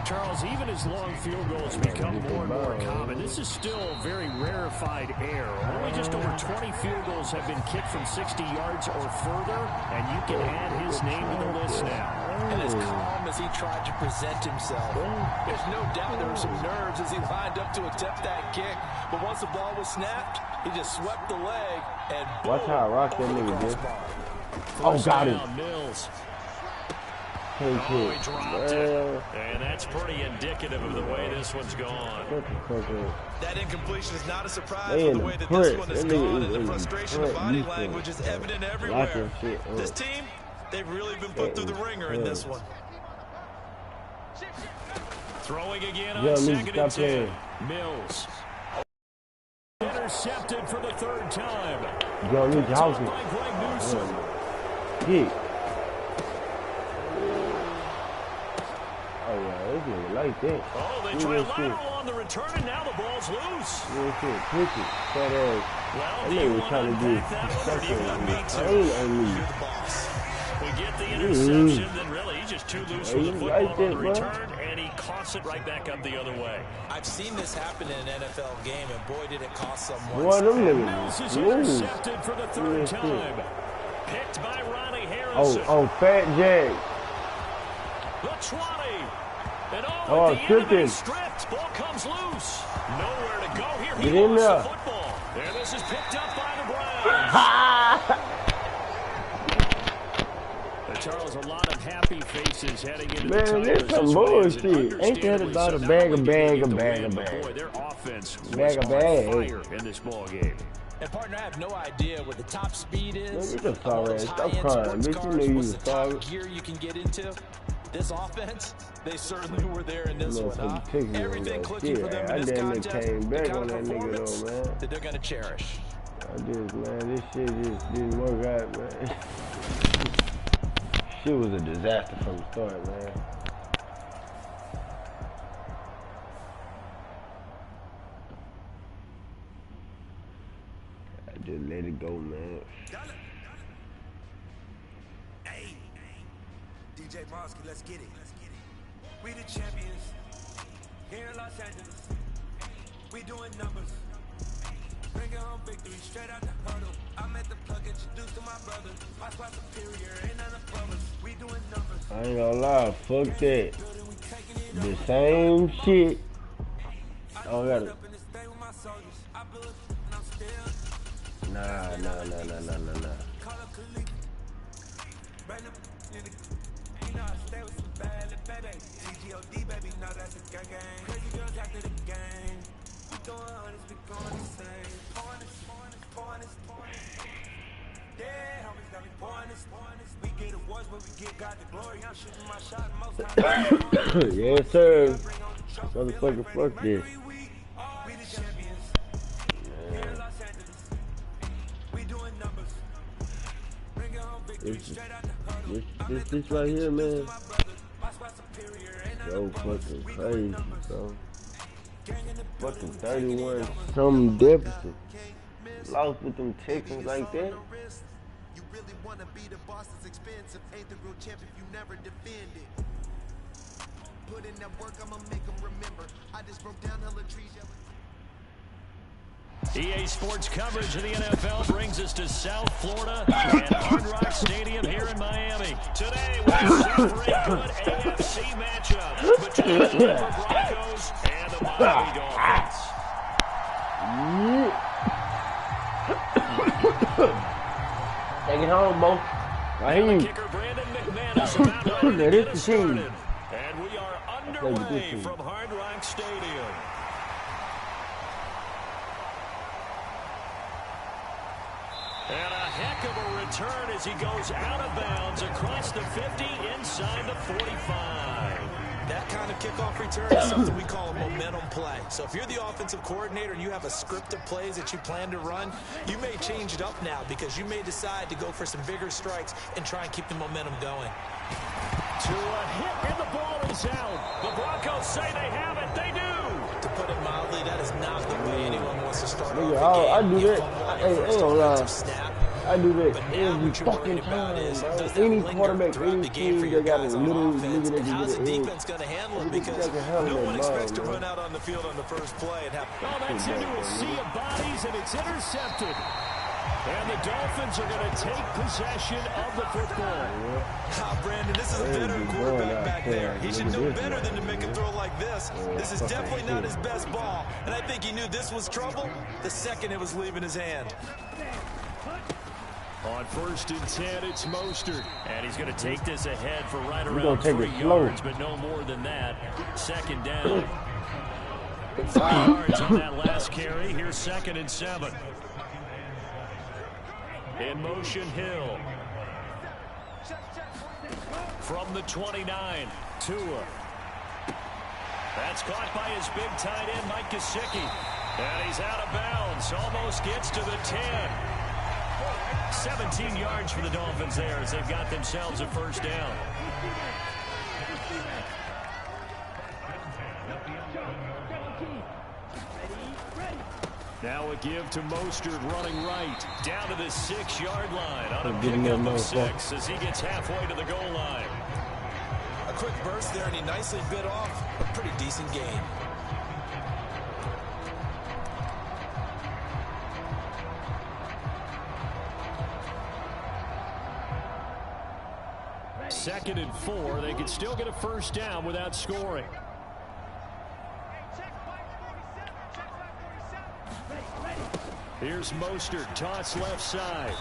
Charles, even as long field goals become more and more common, this is still very rarefied air. Only just over 20 field goals have been kicked from 60 yards or further, and you can add his name to the list now. And as calm as he tried to present himself, there's no doubt there were some nerves as he lined up to attempt that kick. But once the ball was snapped, he just swept the leg and boom, Watch how I rock that over the nigga, dude. crossbar. Oh, got him. Down, Mills. Take Oh, it. he dropped it. And that's pretty indicative of the way this one's gone. Shut the fuck up. That incompletion is not a surprise They with in the the way that press. this one has That nigga gone, is and the in the frustration of press. body You language is feel it. evident Lock everywhere. your shit up. This team, they've really been put through the ringer in this one. Throwing again on Yo, second stop and 10. there. Mills. Intercepted for the third time. Yo, Lee, Picked off Housen. by Greg Newsome. Hit. Oh, yeah, this nigga like that. Oh, they Look try a at that shit. lateral on the return, and now the ball's loose. Real shit, pitch it. Fat ass. Well, That do you nigga was want to trying to do unpack that one, or do you want me to? pain on me. You're the boss. We get the interception, then really he's just too loose for the you football like on that, the bro? return, and he coughs it right back up the other way. I've seen this happen in an NFL game, and boy, did it cost someone. Boy, them Mills is niggas move. intercepted for the third Real shit. time. Picked by Ronnie Oh, Harrison. Fat Jack. The 20. And Oh, at the end of it, tripping. he's stripped. Ball comes loose. Nowhere to go here. He Get in lost there. the football. And this is picked up by the Browns. Charles, a lot of happy faces heading into the Man, Tigers this some this way, as bullshit. Ain't that understandably about so. a Not bag only of did they bag get of the bag win, of but bag? boy, their offense was Bag of on bag. fire in this ball game. And partner, I have no idea what the top speed is. Man, you just sorry ass. Stop high-end crying, sports bitch. You cars, knew you what's was the top sorry. gear you can get into. This offense, they certainly were there in this one, huh? Motherfucker Texas Everything ain't clicking got for them shit. in this I damn near contest, came the back kind on of that nigga performance though, man. that they're going to cherish. I just, man, this shit just didn't work out, man. Shit was a disaster from the start, man. I just let it go, man. Hey, DJ Bosky, let's get it. We the champions here in Los Angeles. We doing numbers. Bring it home victory straight out the huddle. I met the plug introduced to my brother. My squad superior, ain't none above us. We doing numbers. I ain't gonna lie, fuck that. The same shit. Oh, I got it. Up in this thing with my soldiers. I blew it and I'm still Nah. call up Khalid. Random nigga. You know I stay with some bad little baby. CGOD baby, know that's a gang gang. Crazy girls after the game. We doing hundreds, we going insane. Pouring this, Yes, sir. Motherfucker, fuck this. This right here, man. So fucking crazy, bro. Fucking 31 some deficit. Lost with them Texans like that. You really wanna be the boss, it's expensive. Ain't the real champ if you never defend it. Put in that work, I'ma make them remember. I just broke down hella trees. EA Sports coverage of the NFL brings us to South Florida and Hard Rock Stadium here in Miami. Today, we're suffering good AFC matchup between the Denver Broncos and the Miami Dolphins. Take it home, Bo. Right Kicker Brandon McManus about ready to get us started. And we are underway from Hard Rock Stadium. And a heck of a return as he goes out of bounds across the 50 inside the 45. That kind of kickoff return is something we call a momentum play. So if you're the offensive coordinator and you have a script of plays that you plan to run, you may change it up now because you may decide to go for some bigger strikes and try and keep the momentum going. To a hit, and the ball is out. The Broncos say they have it. They do. To put it mildly, that is not the way anyone wants to start off a Nigga, game. I do that. I do that But now every what you're fucking worried about time, is, bro. does that Any linger quarterback, throughout any the game for team, your they got a guys on little offense? nigga that And can how's get the an edge. defense going to handle it? Nigga Because that can handle no that one ball, expects to man. run out on the field on the first play and have... Oh, that's into a sea of bodies, and it's intercepted. And the Dolphins are going to take possession of the football. Ah, Brandon, this is a veteran quarterback back there. He should know better than to make a throw like this. This is definitely not his best ball. And I think he knew this was trouble the second it was leaving his hand. On 1st and 10, it's Mostert. And he's going to take this ahead for right around 3 yards, but no more than that. 2nd down. 3 yards on that last carry. Here's 2nd and 7. In motion, Hill. From the 29, Tua. That's caught by his big tight end, Mike Gesicki. And he's out of bounds. Almost gets to the 10. 17 yards for the Dolphins there as they've got themselves a 1st down. Now a give to Mostert running right. Down to the 6-yard line on a pickup of 6 as he gets halfway to the goal line. A quick burst there, and he nicely bit off a pretty decent gain. Second and 4. They could still get a 1st down without scoring. Here's Mostert, toss left side.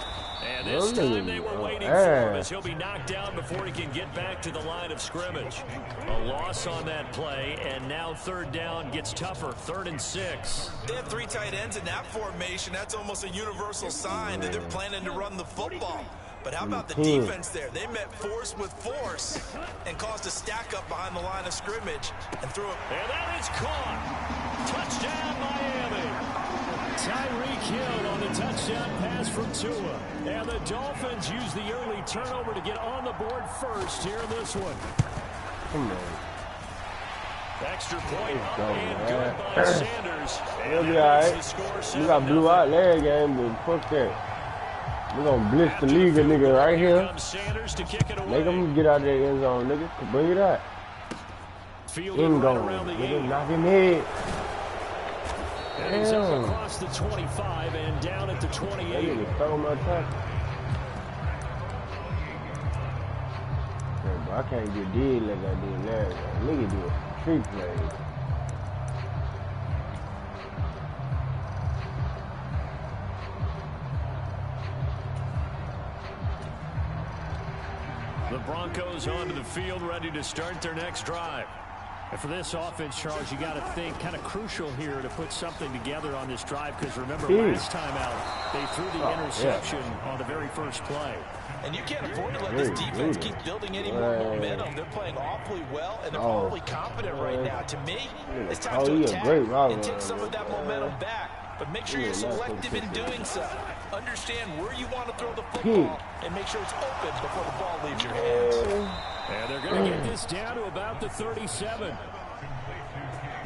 And this time they were waiting for him as he'll be knocked down before he can get back to the line of scrimmage. A loss on that play, and now 3rd down gets tougher, 3rd and 6. They have 3 tight ends in that formation. That's almost a universal sign that they're planning to run the football. But how about the defense there? They met force with force and caused a stack up behind the line of scrimmage and threw it. And that is caught. Touchdown, Miami. Tyreek Hill on the touchdown pass from Tua. And the Dolphins use the early turnover to get on the board first here in this one. Come on. Extra point up and good by Sanders. It'll be all right. We got blew out last game, but fuck that. We're going to blitz the league, nigga, right here. Make them get out of their end zone, nigga. Bring it out. In going. Nigga, knock him in. And he's up across the 25 and down at the 28. That nigga stole my tackle. I can't get dead like I did last time. Nigga do a trick play. The Broncos onto the field, ready to start their next drive. And for this offense, Charles, you got to think kind of crucial here to put something together on this drive because remember last time out, they threw the interception on the very first play. And you can't afford to let this defense keep building any more momentum. They're playing awfully well, and they're awfully confident right now. To me, it's time to attack and take some of that momentum back. But make sure you're selective in doing so. Understand where you want to throw the football and make sure it's open before the ball leaves your hands. And they're going to get this down to about the 37.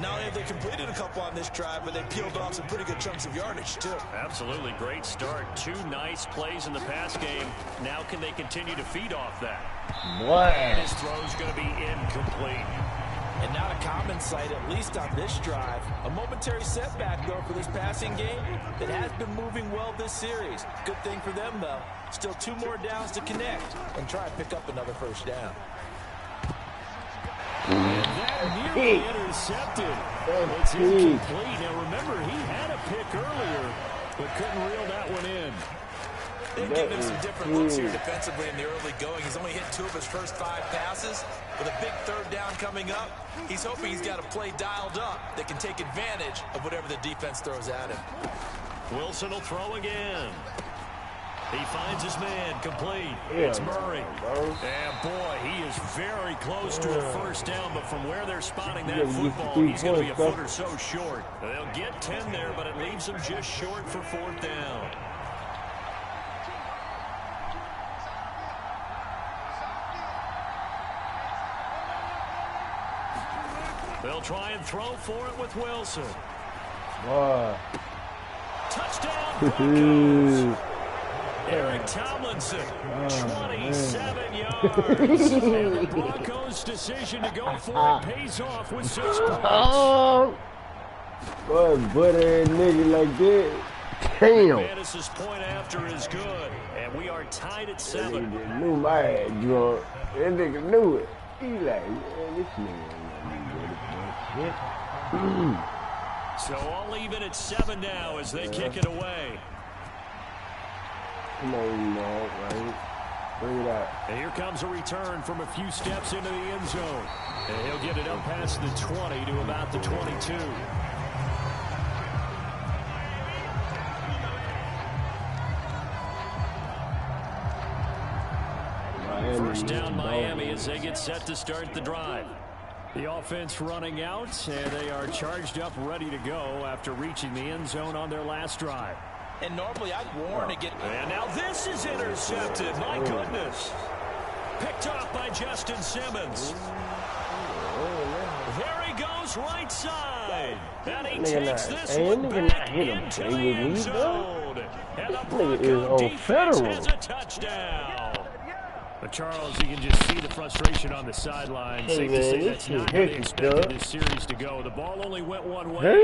Not only have they completed a couple on this drive, but they peeled off some pretty good chunks of yardage, too. Absolutely great start. 2 nice plays in the pass game. Now can they continue to feed off that? And his throw's going to be incomplete. And not a common sight, at least on this drive. A momentary setback, though, for this passing game that has been moving well this series. Good thing for them, though. Still 2 more downs to connect and try and pick up another first down. And that nearly intercepted. It's incomplete. Now, remember, he had a pick earlier, but couldn't reel that one in. They've given him some different looks here defensively in the early going. He's only hit 2 of his first 5 passes. With a big third down coming up, he's hoping he's got a play dialed up that can take advantage of whatever the defense throws at him. Wilson will throw again. He finds his man complete. It's Murray. And boy, he is very close to a first down, but from where they're spotting that football, he's going to be a foot or so short. They'll get 10 there, but it leaves them just short for 4th down. They'll try and throw for it with Wilson. Touchdown, Broncos. Eric Tomlinson, 27 yards. And the Broncos' decision to go for it pays off with 6 points. Boy, butter nigga like that. Damn. Mattis's point after is good, and we are tied at 7. That nigga knew my ass drunk. That nigga knew it. He like, man, this nigga ain't gonna So all even at 7 now as they kick it away. Come on, right? Bring it out. And here comes a return from a few steps into the end zone. And he'll get it up past the 20 to about the 22. First down Miami as they get set to start the drive. The offense running out, and they are charged up, ready to go after reaching the end zone on their last drive. And normally I'd warn against. And now this is intercepted. My goodness. Picked off by Justin Simmons. There he goes right side. And he takes this one back into the end zone. And the Bronco defense has a touchdown. But Charles, you can just see the frustration on the sideline. Safe to say that's not how they expected this series to go. The ball only went one way.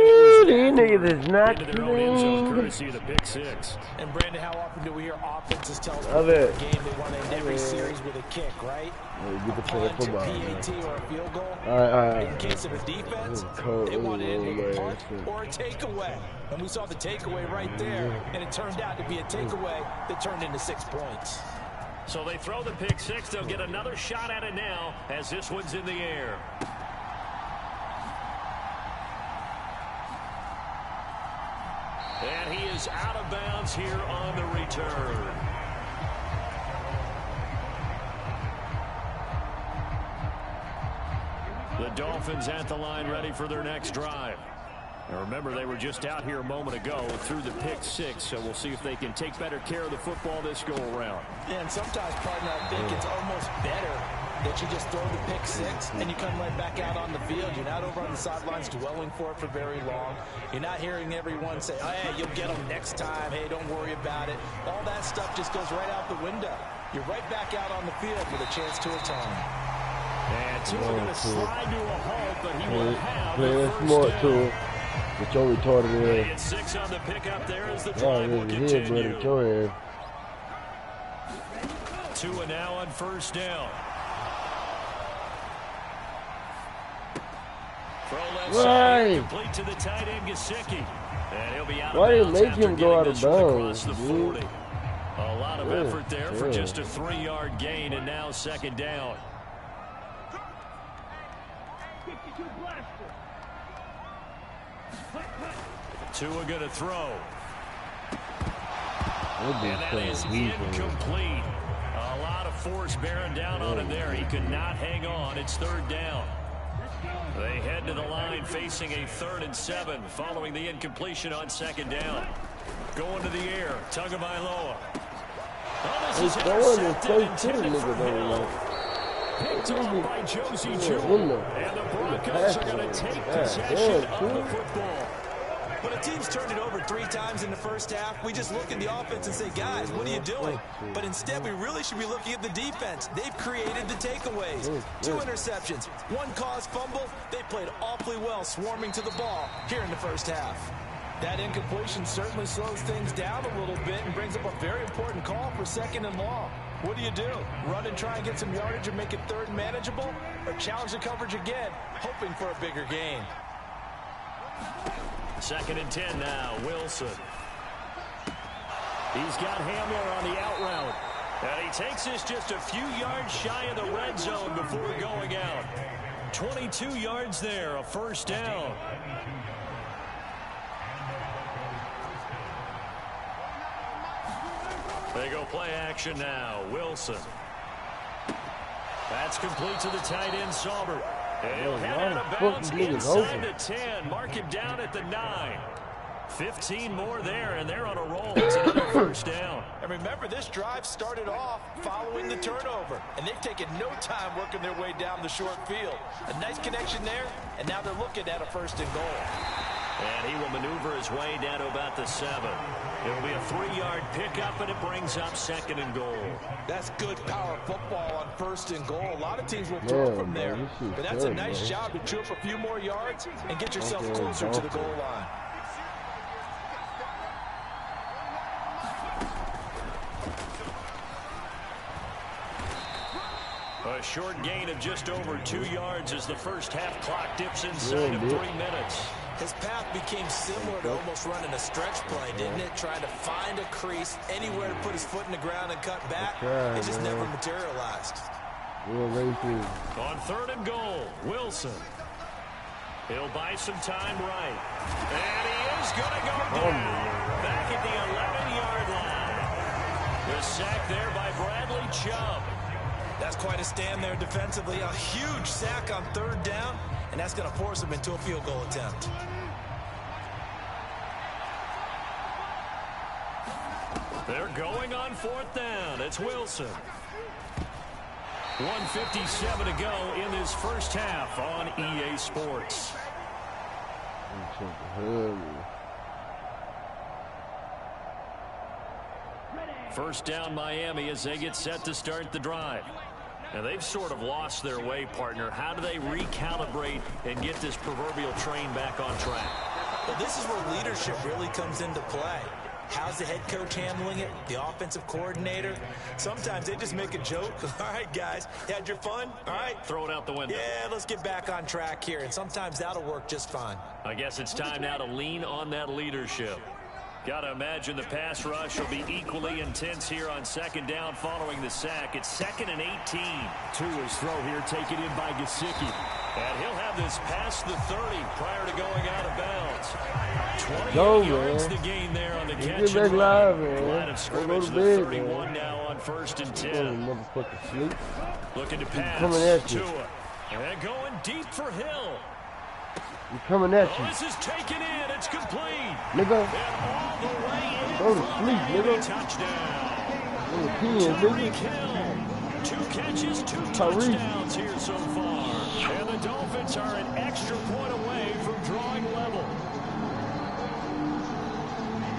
These niggas is not into their own end zone, courtesy of the pick 6. And Brandon, how often do we hear offenses tell us the game they want to end every series with a kick, right? Get the punt, a PAT or a field goal. All right. In case of a defense, they want to end with a punt or a takeaway. And we saw the takeaway right there, and it turned out to be a takeaway that turned into 6 points. So they throw the pick 6. They'll get another shot at it now as this one's in the air. And he is out of bounds here on the return. The Dolphins at the line ready for their next drive. Now remember, they were just out here a moment ago through the pick 6, so we'll see if they can take better care of the football this go-around. And sometimes, partner, I think it's almost better that you just throw the pick 6 and you come right back out on the field. You're not over on the sidelines dwelling for it for very long. You're not hearing everyone say, oh, hey, you'll get them next time. Hey, don't worry about it. All that stuff just goes right out the window. You're right back out on the field with a chance to atone. And Tua going to slide to a halt, but he will have the first down. Get your retarded ass. It's 6 on the pickup there as the drive will continue. Tua now on first down. Throw left side, complete to the tight end Gesicki. And he'll be out of bounds. Why did they make him go out of bounds? The 40. A lot of effort there for just a 3-yard gain, and now second down. Tua going to throw. And that is incomplete. A lot of force bearing down on him there. He could not hang on. It's third down. They head to the line facing a 3rd and 7 following the incompletion on second down. Going to the air. Tagovailoa. Oh, this is intercepted, intended for Hill. Picked off by Josie Jewell. And the Broncos are going to take possession of the football. When a team's turned it over 3 times in the first half, we just look at the offense and say, guys, what are you doing? But instead, we really should be looking at the defense. They've created the takeaways. 2 interceptions, 1 caused fumble. They played awfully well swarming to the ball here in the first half. That incompletion certainly slows things down a little bit and brings up a very important call for 2nd and long. What do you do? Run and try and get some yardage and make it 3rd and manageable? Or challenge the coverage again, hoping for a bigger gain? 2nd and 10 now. Wilson. He's got Hamler on the out route. And he takes this just a few yards shy of the red zone before going out. 22 yards there, a first down. They go play action now. Wilson. That's complete to the tight end, Saubert. And he'll head out of bounds inside the 10. Mark him down at the 9. 15 more there, and they're on a roll. It's another first down. And remember, this drive started off following the turnover, and they've taken no time working their way down the short field. A nice connection there, and now they're looking at a 1st and goal. And he will maneuver his way down to about the 7. It'll be a 3-yard pickup, and it brings up 2nd and goal. That's good power football on 1st and goal. A lot of teams will throw from there, but that's a nice job to chew up a few more yards and get yourself closer to the goal line. A short gain of just over 2 yards as the first half clock dips inside of 3 minutes. His path became similar to almost running a stretch play, didn't it? Trying to find a crease, anywhere to put his foot in the ground and cut back. It just never materialized. On 3rd and goal, Wilson. He'll buy some time right. And he is going to go down. Back at the 11-yard line. The sack there by Bradley Chubb. That's quite a stand there defensively. A huge sack on 3rd down, and that's going to force him into a field goal attempt. They're going on 4th down. It's Wilson. 1:57 to go in this first half on EA Sports. First down Miami as they get set to start the drive. And they've sort of lost their way, partner. How do they recalibrate and get this proverbial train back on track? Well, this is where leadership really comes into play. How's the head coach handling it? The offensive coordinator? Sometimes they just make a joke. All right, guys, you had your fun? All right. Throw it out the window. Yeah, let's get back on track here. And sometimes that'll work just fine. I guess it's time now to lean on that leadership. Got to imagine the pass rush will be equally intense here on 2nd down following the sack. It's 2nd and 18. Tua's throw here taken in by Gesicki. And he'll have this past the 30 prior to going out of bounds. 20 yards the gain there on the catch and run. Line of scrimmage, the 31 now on 1st and 10. Looking to pass. Tua. And going deep for Hill. He's coming at you. This is taken in. It's complete. Nigga. And all the way in. Go to sleep, nigga. Touchdown. Tyreek Hill. 2 catches, 2 touchdowns here so far. And the Dolphins are an extra point away from drawing level.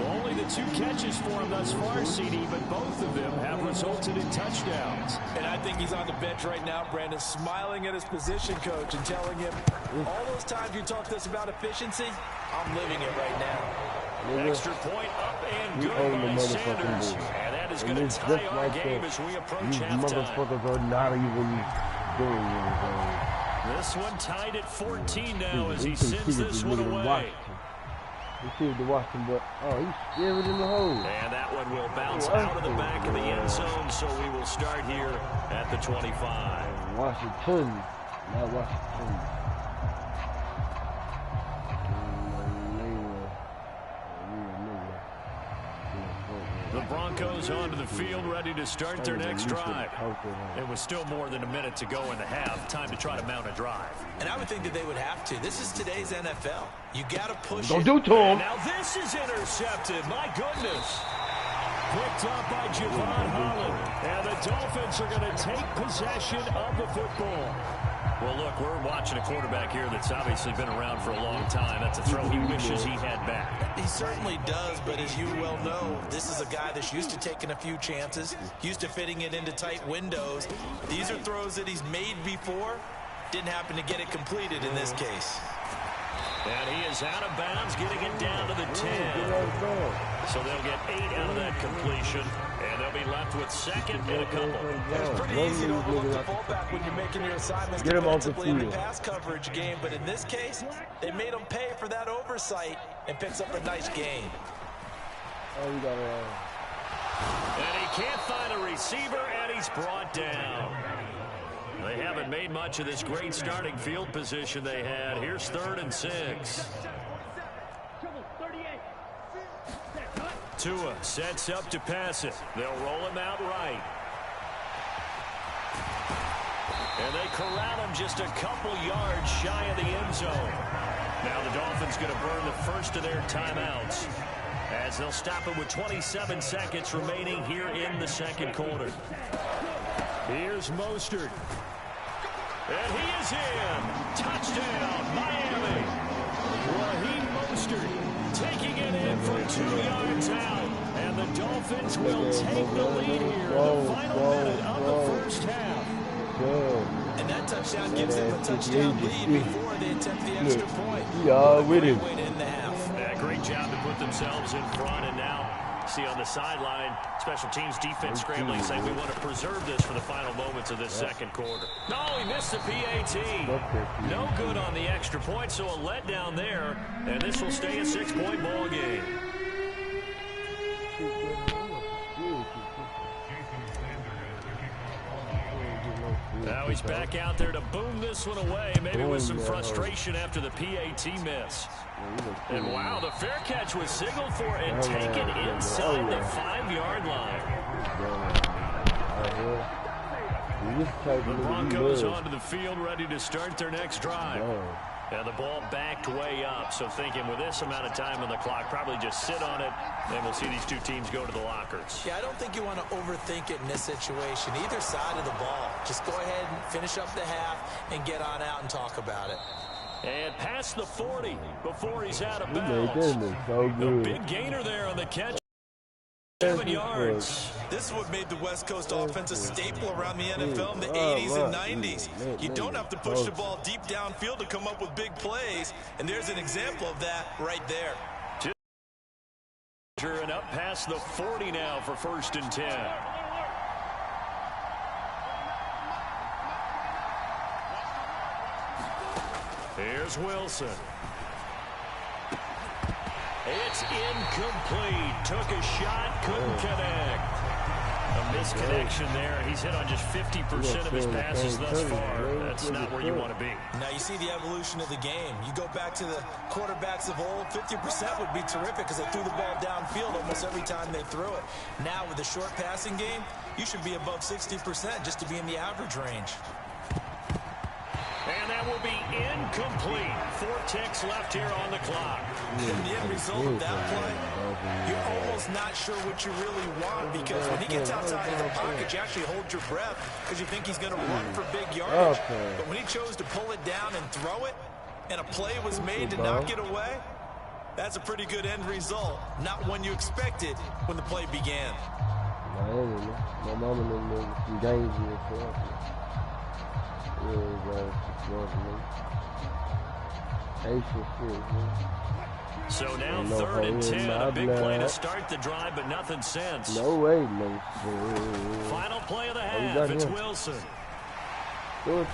Only the 2 catches for him thus far, CD, but both of them have resulted in touchdowns. And I think he's on the bench right now, Brandon, smiling at his position coach and telling him, all those times you talked to us about efficiency, I'm living it right now. Extra point up and good by Sanders. And that is going to tie our game as we approach halftime. These motherfuckers are not even doing anything. This one tied at 14 now as he sends this one away. He seems to watch him, but he's scared in the hole. And that one will bounce out of the back of the end zone, so we will start here at the 25. Washington, not Washington. The Broncos onto the field, ready to start their next drive. It was still more than a minute to go in the half. Time to try to mount a drive. And I would think that they would have to. This is today's NFL. You got to push Don't it. do to him. Now this is intercepted. My goodness. Picked up by Javon Holland. And the Dolphins are going to take possession of the football. Well, look, we're watching a quarterback here that's obviously been around for a long time. That's a throw he wishes he had back. He certainly does, but as you well know, this is a guy that's used to taking a few chances, used to fitting it into tight windows. These are throws that he's made before. Didn't happen to get it completed in this case. And he is out of bounds, getting it down to the 10. So they'll get 8 out of that completion, and they'll be left with second and a couple. It's pretty easy to overlook the fullback when you're making your assignments defensively in the pass coverage game, but in this case, they made him pay for that oversight and picks up a nice gain. Oh, you got it. And he can't find a receiver, and he's brought down. They haven't made much of this great starting field position they had. Here's 3rd and 6. Tua sets up to pass it. They'll roll him out right. And they corral him just a couple yards shy of the end zone. Now the Dolphins going to burn the first of their timeouts as they'll stop it with 27 seconds remaining here in the second quarter. Here's Mostert. And he is in. Touchdown, Miami. Raheem Mostert taking it in from 2 yards out. And the Dolphins will take the lead here in the final minute of the first half. And that touchdown gives them a touchdown lead before they attempt the extra point. Yeah, with it. Way to end the half. Yeah, great job to put themselves in front, and now see on the sideline, special teams defense scrambling, saying we want to preserve this for the final moments of this second quarter. No, he missed the PAT. No good on the extra point, so a letdown there, and this will stay a 6-point ball game. Now he's back out there to boom this one away, maybe with some frustration after the PAT miss. And wow, the fair catch was signaled for and taken inside the 5-yard line. The Broncos onto the field, ready to start their next drive. And the ball backed way up, so thinking with this amount of time on the clock, probably just sit on it, and we'll see these two teams go to the lockers. Yeah, I don't think you want to overthink it in this situation, either side of the ball. Just go ahead and finish up the half and get on out and talk about it. And past the 40 before he's out of bounds. A big gainer there on the catch. 7 yards. This is what made the West Coast offense a staple around the NFL in the 80s and 90s. You don't have to push the ball deep downfield to come up with big plays, and there's an example of that right there. And up past the 40 now for 1st and 10. Here's Wilson. It's incomplete. Took a shot, couldn't connect. A misconnection there. He's hit on just 50% of his passes thus far. That's not where you want to be. Now you see the evolution of the game. You go back to the quarterbacks of old, 50% would be terrific because they threw the ball downfield almost every time they threw it. Now with the short passing game, you should be above 60% just to be in the average range. And that will be incomplete. 4 ticks left here on the clock. And the end result of that play, you're almost not sure what you really want because when he gets outside of the pocket, you actually hold your breath because you think he's going to run for big yardage. But when he chose to pull it down and throw it, and a play was made to knock it away, that's a pretty good end result. Not one you expected when the play began. My mama knew some games in the So now 3rd and 10, a big play to start the drive, but nothing since. No way, man. Final play of the half, it's Wilson. And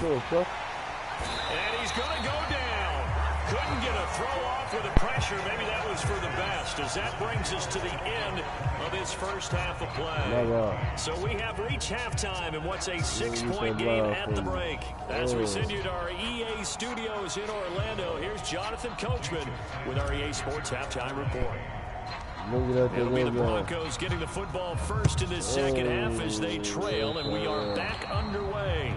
he's going to go down. Couldn't get a throw off with the pressure. Maybe that was for the best, as that brings us to the end of this first half of play. So we have reached halftime in what's a 6-point game at the break. As we send you to our EA studios in Orlando, here's Jonathan Coachman with our EA Sports Halftime Report. It'll be the Broncos getting the football first in this second half as they trail, and we are back underway.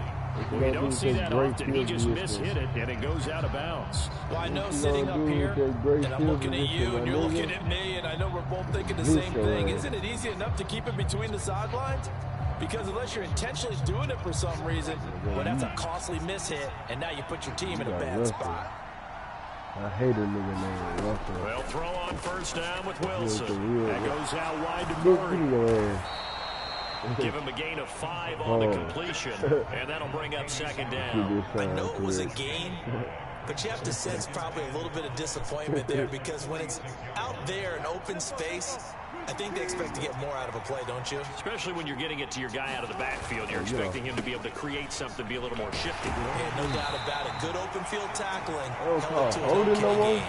We don't see that often. He just mishit it, and it goes out of bounds. Well, I know sitting up here, and I'm looking at you, and you're looking at me, and I know we're both thinking the same thing. Isn't it easy enough to keep it between the sidelines? Because unless you're intentionally doing it for some reason, well, that's a costly mishit, and now you put your team in a bad spot. I hate a nigga named Russell. Well, throw on first down with Wilson. That goes out wide to Murray. Give him a gain of 5 on the completion, and that'll bring up second down. I know it was a gain, but you have to sense probably a little bit of disappointment there because when it's out there in open space, I think they expect to get more out of a play, don't you? Especially when you're getting it to your guy out of the backfield. You're expecting him to be able to create something, be a little more shifty. Yeah, no doubt about it. Good open field tackling. Held to an okay game.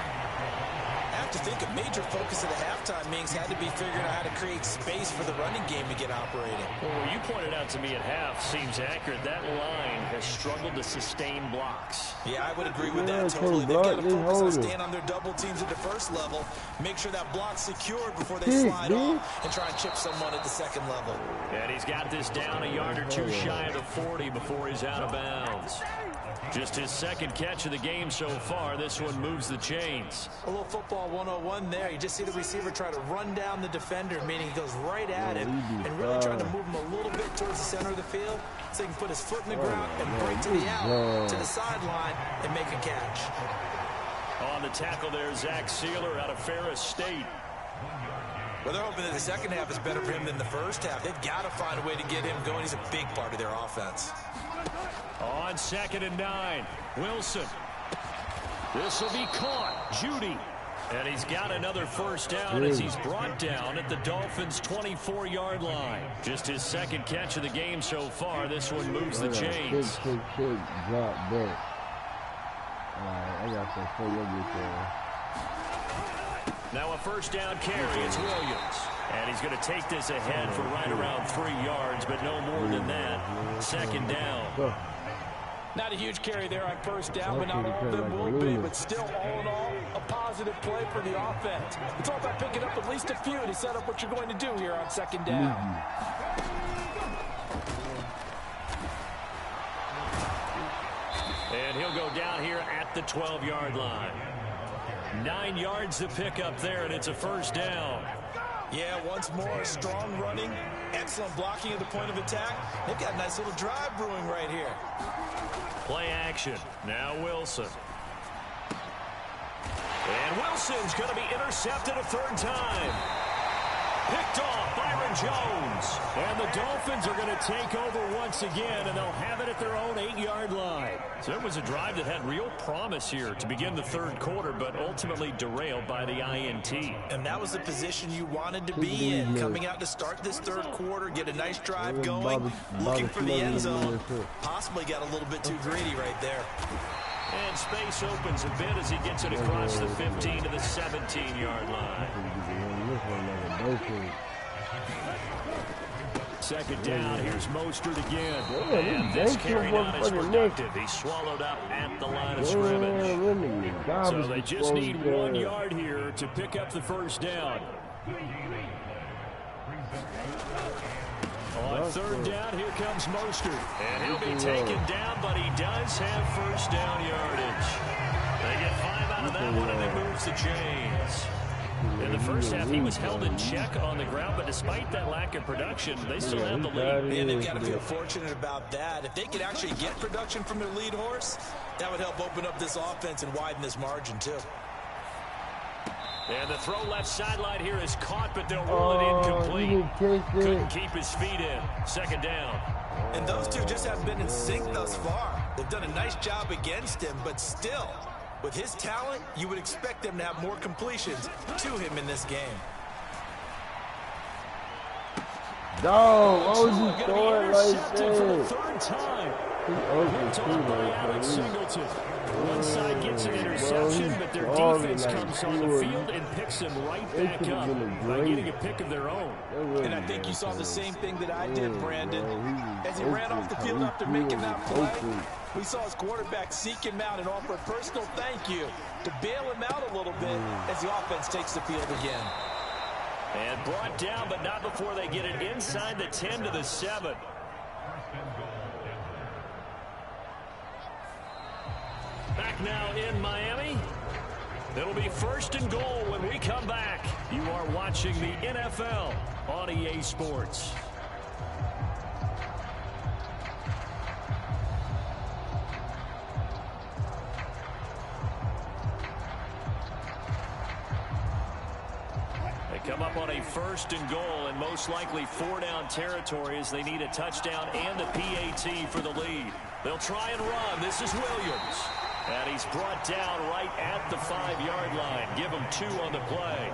I have to think a major focus of the halftime meetings had to be figuring out how to create space for the running game to get operating. Well, what you pointed out to me at half seems accurate. That line has struggled to sustain blocks. Yeah, I would agree with that totally. They've got to focus on staying on their double teams at the first level, make sure that block's secured before they slide off, and try and chip someone at the second level. And he's got this down a yard or two shy of the 40 before he's out of bounds. Just his second catch of the game so far. This one moves the chains. A little football 101 there. You just see the receiver try to run down the defender, meaning he goes right at him and really trying to move him a little bit towards the center of the field so he can put his foot in the ground and break to the out, to the sideline, and make a catch. On the tackle there, Zach Sealer out of Ferris State. Well, they're hoping that the second half is better for him than the first half. They've got to find a way to get him going. He's a big part of their offense. On 2nd and 9, Wilson. This will be caught. Judy. And he's got another first down as he's brought down at the Dolphins' 24-yard line. Just his second catch of the game so far. This one moves the chains. Drop back. I got some for Now a first down carry. It's Williams. And he's going to take this ahead for right around 3 yards, but no more than that. Second down. Not a huge carry there on first down, but not all of them will be. But still, all in all, a positive play for the offense. It's all about picking up at least a few to set up what you're going to do here on second down. And he'll go down here at the 12-yard line. 9 yards to pick up there, and it's a first down. Yeah, once more, strong running, excellent blocking at the point of attack. They've got a nice little drive brewing right here. Play action. Now Wilson. And Wilson's going to be intercepted a third time. Picked off Byron Jones. And the Dolphins are going to take over once again, and they'll have it at their own 8-yard line. So it was a drive that had real promise here to begin the third quarter, but ultimately derailed by the INT. And that was the position you wanted to be in, coming out to start this third quarter, get a nice drive going, looking for the end zone. Possibly got a little bit too greedy right there. And space opens a bit as he gets it across the 15 to the 17-yard line. Second down, here's Mostert again. And this carry not as productive. He's swallowed up at the line of scrimmage. So they just need 1 yard here to pick up the first down. On third down, here comes Mostert. And he'll be taken down, but he does have first down yardage. They get 5 out of that one, and it moves the chains. In the first half, he was held in check on the ground, but despite that lack of production, they still have the lead. Man, they've got to feel fortunate about that. If they could actually get production from their lead horse, that would help open up this offense and widen this margin, too. And the throw left sideline here is caught, but they'll roll it incomplete. Couldn't keep his feet in. Second down. And those two just haven't been in sync thus far. They've done a nice job against him, but still, with his talent, you would expect them to have more completions to him in this game. Dog, what was you throwing like that? For the third time. Singleton. One side gets an interception, but their defense comes on the field and picks him right back up by getting a pick of their own. And I think you saw the same thing that I did, Brandon. As he ran off the field after making that play, we saw his quarterback seek him out and offer a personal thank you to bail him out a little bit as the offense takes the field again. And brought down, but not before they get it inside the 10 to the 7. Back now in Miami. It'll be 1st and goal when we come back. You are watching the NFL on EA Sports. They come up on a 1st and goal and most likely 4-down territory as they need a touchdown and a PAT for the lead. They'll try and run. This is Williams. And he's brought down right at the 5-yard line. Give him 2 on the play.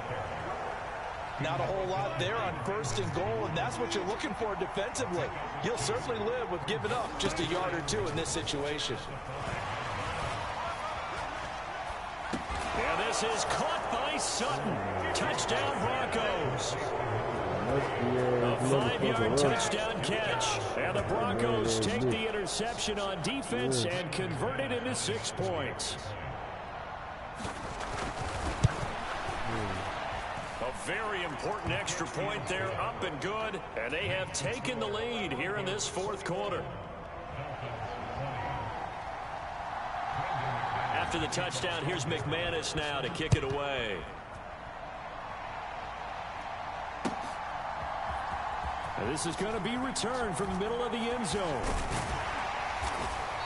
Not a whole lot there on 1st and goal, and that's what you're looking for defensively. You'll certainly live with giving up just a yard or 2 in this situation. And this is caught by Sutton. Touchdown Broncos. A 5-yard touchdown catch. And the Broncos take the interception on defense and convert it into 6 points. A very important extra point there, up and good. And they have taken the lead here in this 4th quarter. After the touchdown, here's McManus now to kick it away. And this is going to be returned from the middle of the end zone.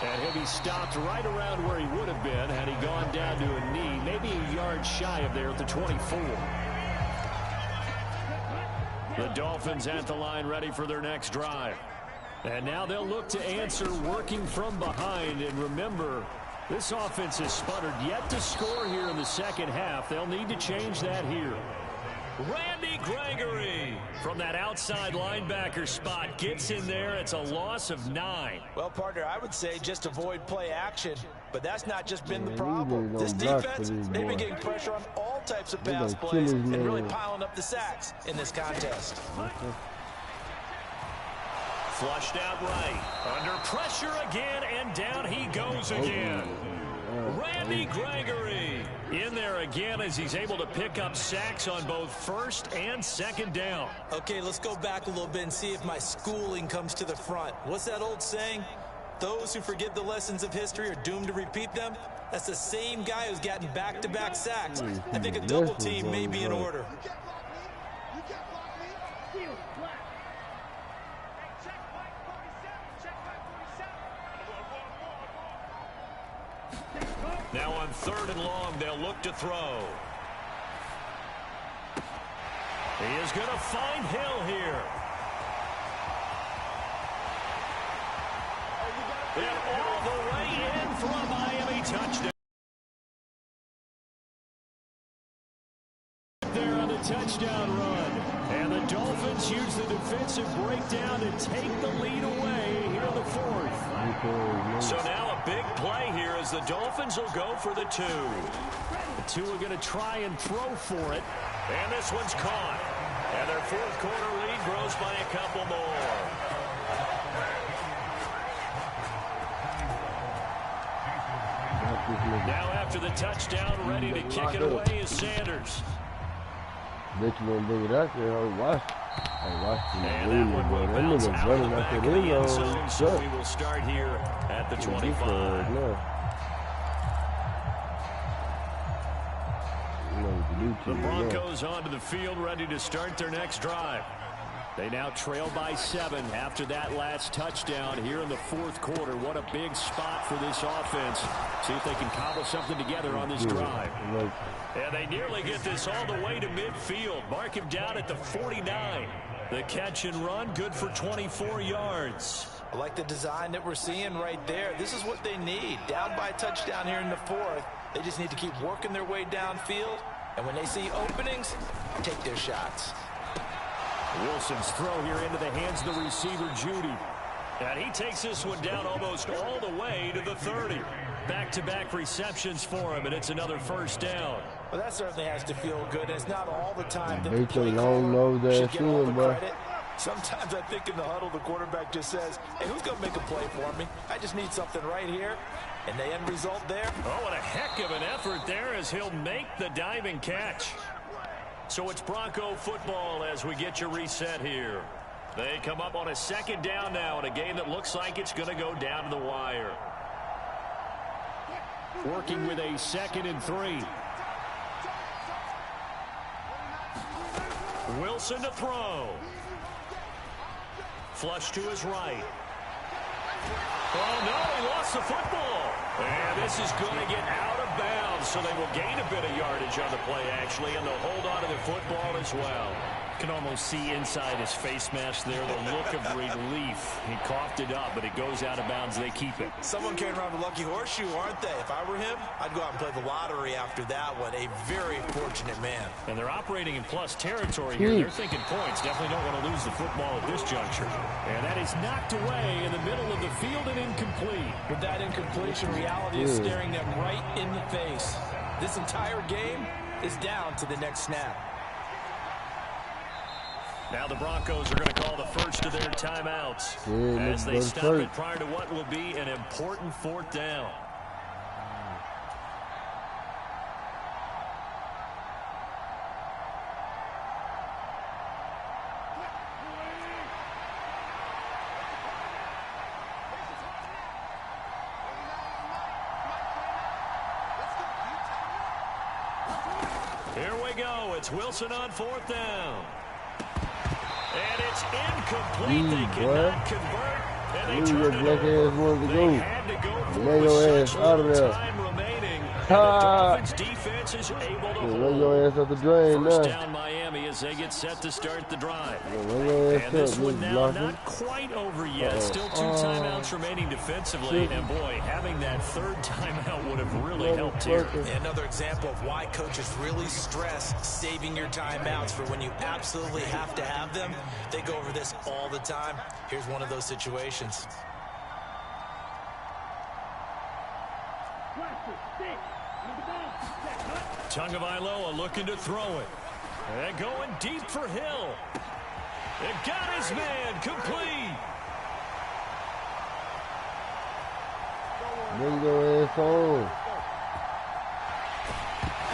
And he'll be stopped right around where he would have been had he gone down to a knee, maybe a yard shy of there at the 24. The Dolphins at the line ready for their next drive. And now they'll look to answer working from behind. And remember, this offense has sputtered yet to score here in the second half. They'll need to change that here. Randy Gregory from that outside linebacker spot gets in there. It's a loss of 9. Well, partner, I would say just avoid play action, but that's not just been the problem. This defense, they've been getting pressure on all types of pass plays and really piling up the sacks in this contest. Flushed out right. Under pressure again, and down he goes again. Randy Gregory in there again as he's able to pick up sacks on both 1st and 2nd down. Okay, let's go back a little bit and see if my schooling comes to the front. What's that old saying? Those who forget the lessons of history are doomed to repeat them. That's the same guy who's gotten back-to-back sacks. I think a double team may be in order. Now on 3rd and long, they'll look to throw. He is going to find Hill here. And all the way in for a Miami touchdown. There on the touchdown run. And the Dolphins use the defensive breakdown to take the lead away here in the 4th. So now a big play here as the Dolphins will go for the 2. The 2 are going to try and throw for it. And this one's caught. And their 4th quarter lead grows by a couple more. Now after the touchdown, ready to kick it away is Sanders. Bet you gonna bring it out there. Watch. And that one will bounce out of the back of the end zone, so we will start here at the 25. The Broncos onto the field, ready to start their next drive. They now trail by 7 after that last touchdown here in the 4th quarter. What a big spot for this offense. See if they can cobble something together on this drive. And they nearly get this all the way to midfield. Mark him down at the 49. The catch and run, good for 24 yards. I like the design that we're seeing right there. This is what they need. Down by a touchdown here in the 4th. They just need to keep working their way downfield. And when they see openings, take their shots. Wilson's throw here into the hands of the receiver, Judy. And he takes this one down almost all the way to the 30. Back-to-back receptions for him, and it's another 1st down. Well, that certainly has to feel good. It's not all the time that they the play long nose should ass get all the bro. credit. Sometimes I think in the huddle, the quarterback just says, hey, who's going to make a play for me? I just need something right here. And the end result there. Oh, what a heck of an effort there as he'll make the diving catch. So it's Bronco football as we get you reset here. They come up on a second down now in a game that looks like it's going to go down to the wire. Working with a 2nd and 3. Wilson to throw. Flush to his right. Oh, no, he lost the football. And this is going to get out of bounds, so they will gain a bit of yardage on the play, actually, and they'll hold on to the football as well. Can almost see inside his face mask there the look of relief. He coughed it up, but it goes out of bounds. They keep it. Someone came around a lucky horseshoe, aren't they? If I were him, I'd go out and play the lottery after that one. A very fortunate man. And they're operating in plus territory here. They're thinking points. Definitely don't want to lose the football at this juncture. And that is knocked away in the middle of the field and incomplete. With that incompletion, reality is staring them right in the face. This entire game is down to the next snap. Now the Broncos are going to call the first of their timeouts as they stop it prior to what will be an important 4th down. Here we go. It's Wilson on 4th down. And it's incomplete. They cannot convert. And they turn it over. They had to go for it with such little time remaining. And the Dolphins defense is able to hold. First down Miami as they get set to start the drive. And this one now not quite over yet. Still 2 timeouts remaining defensively. And boy, having that 3rd timeout would have really helped here. Another example of why coaches really stress saving your timeouts for when you absolutely have to have them. They go over this all the time. Here's one of those situations. Tagovailoa looking to throw it. And going deep for Hill. It got his man complete. Bring your ass on.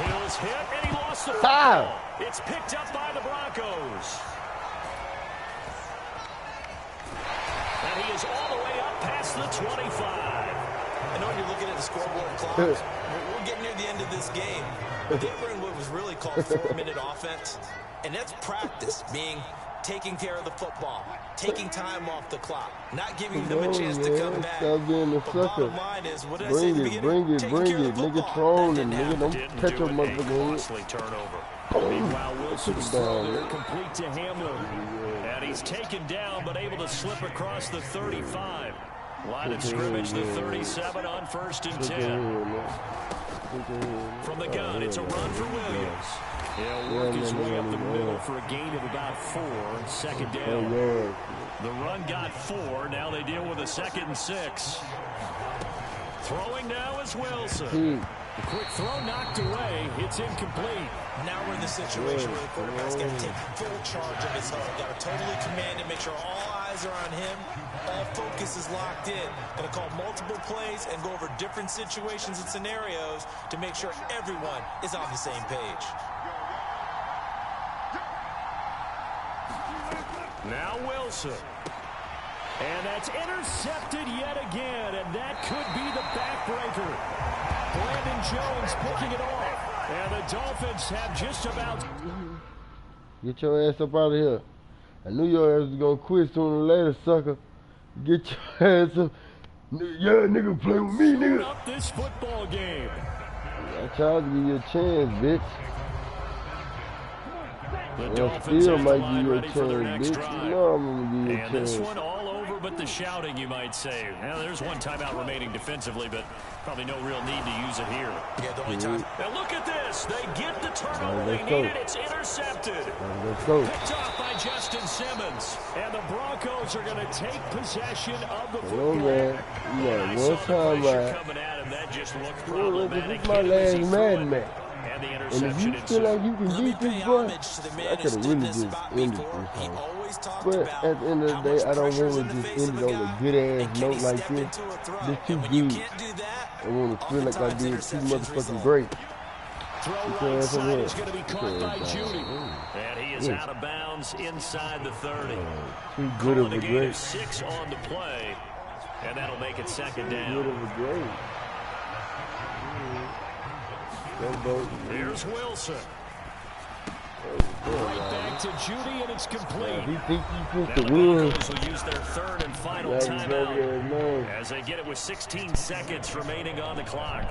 Hill's hit, and he lost the football. It's picked up by the Broncos. And he is all the way up past the 25. I know you're looking at the scoreboard clock. We're getting near the end of this game. They were in what was really called 4-minute offense. And that's practice, meaning taking care of the football, taking time off the clock, not giving them a chance to come back. But bottom line is, what did I say at the beginning? Taking care of the football. Nigga trolling, nigga don't catch a motherfucker. Costly turnover. Meanwhile, Wilson's throw there complete to Hamlin. And he's taken down, but able to slip across the 35. Line of scrimmage, the 37 on 1st and 10. From the gun, it's a run for Williams. He'll work his way up the middle for a gain of about 4. 2nd down. The run got 4. Now they deal with a 2nd and 6. Throwing now is Wilson. The quick throw knocked away. It's incomplete. Now we're in the situation where the quarterback's got to take full charge of his huddle. Got to totally command it, make sure all eyes are on him. All focus is locked in. Got to call multiple plays and go over different situations and scenarios to make sure everyone is on the same page. Now Wilson. And that's intercepted yet again, and that could be the backbreaker. Brandon Jones picking it off, and the Dolphins have just about... Get your ass up out of here. I knew your ass was going to quit sooner or later, sucker. Get your ass up. Yeah, nigga, play with me, nigga. Up this football game. I tried to give you a chance, bitch. The Dolphins still have the might line give you a ready for their chance, next bitch. drive. You know I'm going to give you a And chance. this one all over but the shouting, you might say. Now, there's 1 timeout remaining defensively, but probably no real need to use it here. Yeah, the only time. Now look at this. They get the turnover they needed. It's intercepted. Let's go. Picked off by Justin Simmons. And the Broncos are going to take possession of the Hello, football. man. You got one time, man. Coming at him, that just looked This problematic. is my last Madden match. And the And interception if you feel like you can Let me beat pay this boy, homage to the I man who could have stood really this just spot ended before. this He thing. always talked But about at the end of how the day, much I don't pressure's want in to the just face end of it the on a guy, good ass and can note he like step this. into a throw? This too And when you good. can't do that, I want to feel like I oftentimes did too interceptions motherfucking result. great. Throw Get your right ass over side here. is going to be Get your caught by ass down. Judy. is out of bounds inside the 30. Too good of a gain break. of 6 on the play, and that'll make it second down. Good of a break. Here's Wilson. Right back to Judy, and it's complete. He think he Now to the win. Broncos will use their third and final timeout as they get it with 16 seconds remaining on the clock.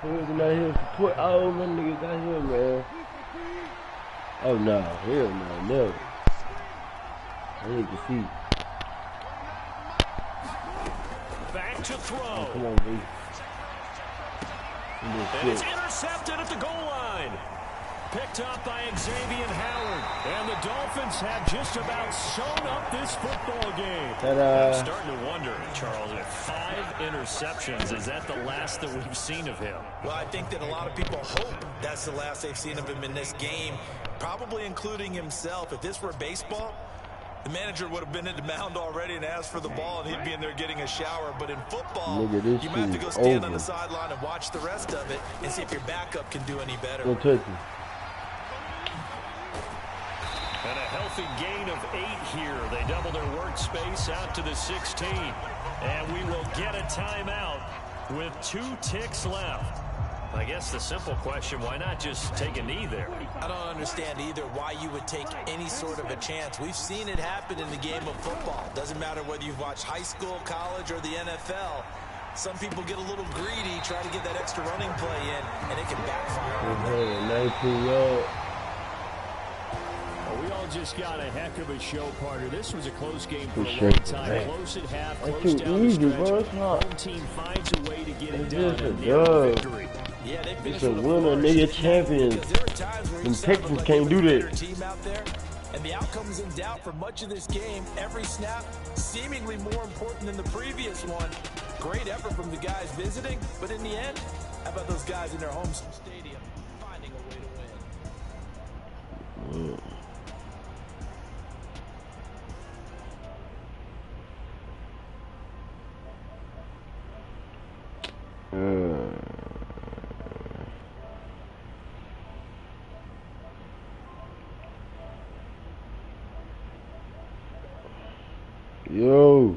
Who's not here support? Oh, my niggas out here, man. Oh, no. Hell no. No. I need to see. Back to throw. Oh, come on, B. And it's intercepted at the goal line. Picked up by Xavier Howard. And the Dolphins have just about sewn up this football game. I'm starting to wonder, Charles, if 5 interceptions, is that the last that we've seen of him? Well, I think that a lot of people hope that's the last they've seen of him in this game, probably including himself. If this were baseball, the manager would have been in the mound already and asked for the ball, and he'd be in there getting a shower. But in football, you might have to go stand on the sideline and watch the rest of it and see if your backup can do any better. Go touch him. And a healthy gain of 8 here. They double their workspace out to the 16. And we will get a timeout with 2 ticks left. I guess the simple question, why not just take a knee there? I don't understand either why you would take any sort of a chance. We've seen it happen in the game of football. Doesn't matter whether you've watched high school, college, or the NFL. Some people get a little greedy, try to get that extra running play in, and it can backfire. 19 yards. We all just got a heck of a show, partner. This was a close game for a Sure. long time. Man. Close at half, That's close too down the easy, stretch. bro. It's not. Home team finds a way to get it It's done. just a A narrow dub. victory. Yeah, they It's finished a with winner, flourish. nigga, champions. Because there are times where you Them sound Texans like can't do their that. team out there, and the outcome's in doubt for much of this game. Every snap seemingly more important than the previous one. Great effort from the guys visiting, but in the end, how about those guys in their home stadium finding a way to win? Yo.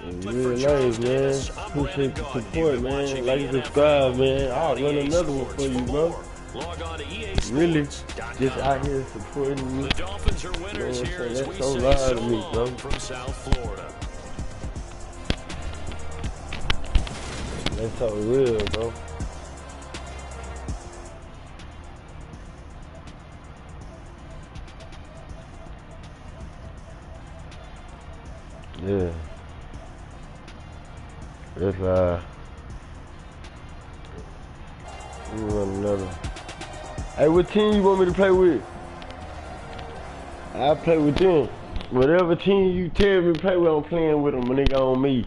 In real life, man. Appreciate the support, man. Like and subscribe, man. I'll run another one for you, bro. Really, just out here supporting me. The Dolphins are winners Man, here as that's we so say loud so to me, bro. long from South Florida. That's so real, bro. Yeah. That's we run another. Hey, what team you want me to play with? I play with them. Whatever team you tell me to play with, I'm playing with them, nigga, on me.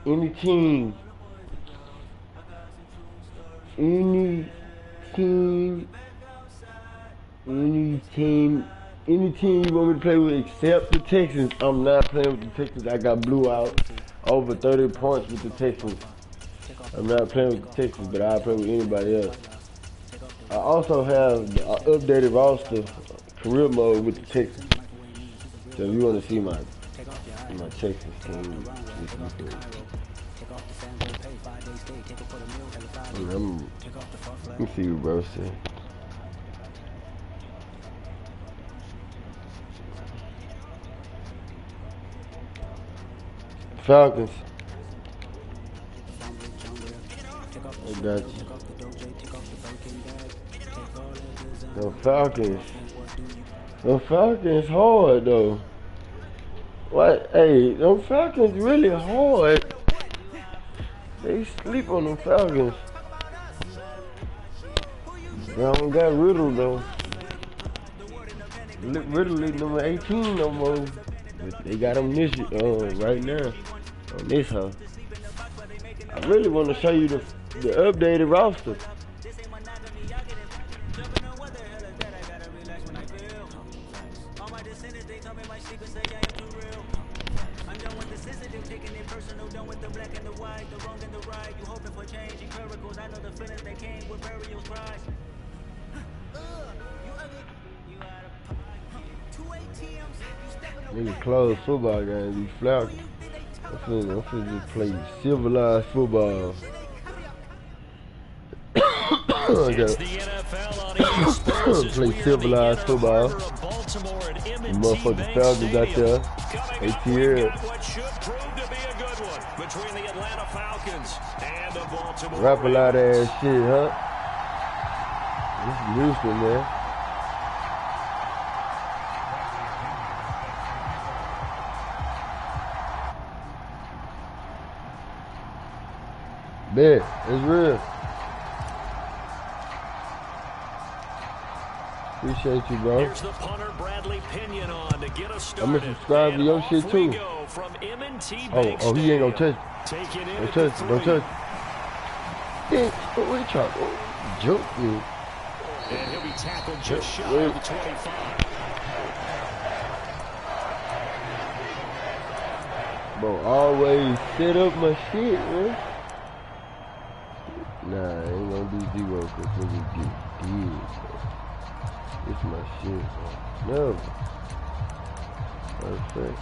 Any team. Any team you want me to play with except the Texans, I'm not playing with the Texans. I got blew out over 30 points with the Texans. I'm not playing with the Texans, but I'll play with anybody else. I also have the updated roster, career mode with the Texans. So if you want to see my Texans team, let me see what bro said. Falcons. I got you. The Falcons hard though. What? Hey, them Falcons really hard. They sleep on them Falcons. They don't got Riddle though. Riddle is number 18 no more. But they got him this right now on this house. I really want to show you the updated roster. right. You hoping for change and miracles. I know the feelings they came with burial cries. You ugly. You out of pocket. 2 ATMs. You stepping away. Nigga close football games be flouting. I'm finna just play civilized football. It's the NFL on EA Sports as play we are civilized the football. harbor of Baltimore at The M&T motherfucking Bank Falcons out Stadium. there. Coming up, ATL. we've got what should prove to be a good one between the Atlanta Falcons and the Baltimore Rap a lot of Ravens. ass shit, huh? This is Houston, man. Bet, it's real. Appreciate you, bro. Here's the punter Bradley Pinion on to get us started. I'm gonna subscribe to your And shit off too. we go from M&T Oh, Bank oh, he ain't gonna Stadium. touch. Taking in Don't at touch. the Don't 3. touch. Yeah, what you trying? Oh, joke me. And he'll be tackled just shy Wait. of the 25. Bro, always set up my shit, man. Nah, I ain't gonna do zero because niggas get dead, bro. It's my shit, bro. Never. Perfect.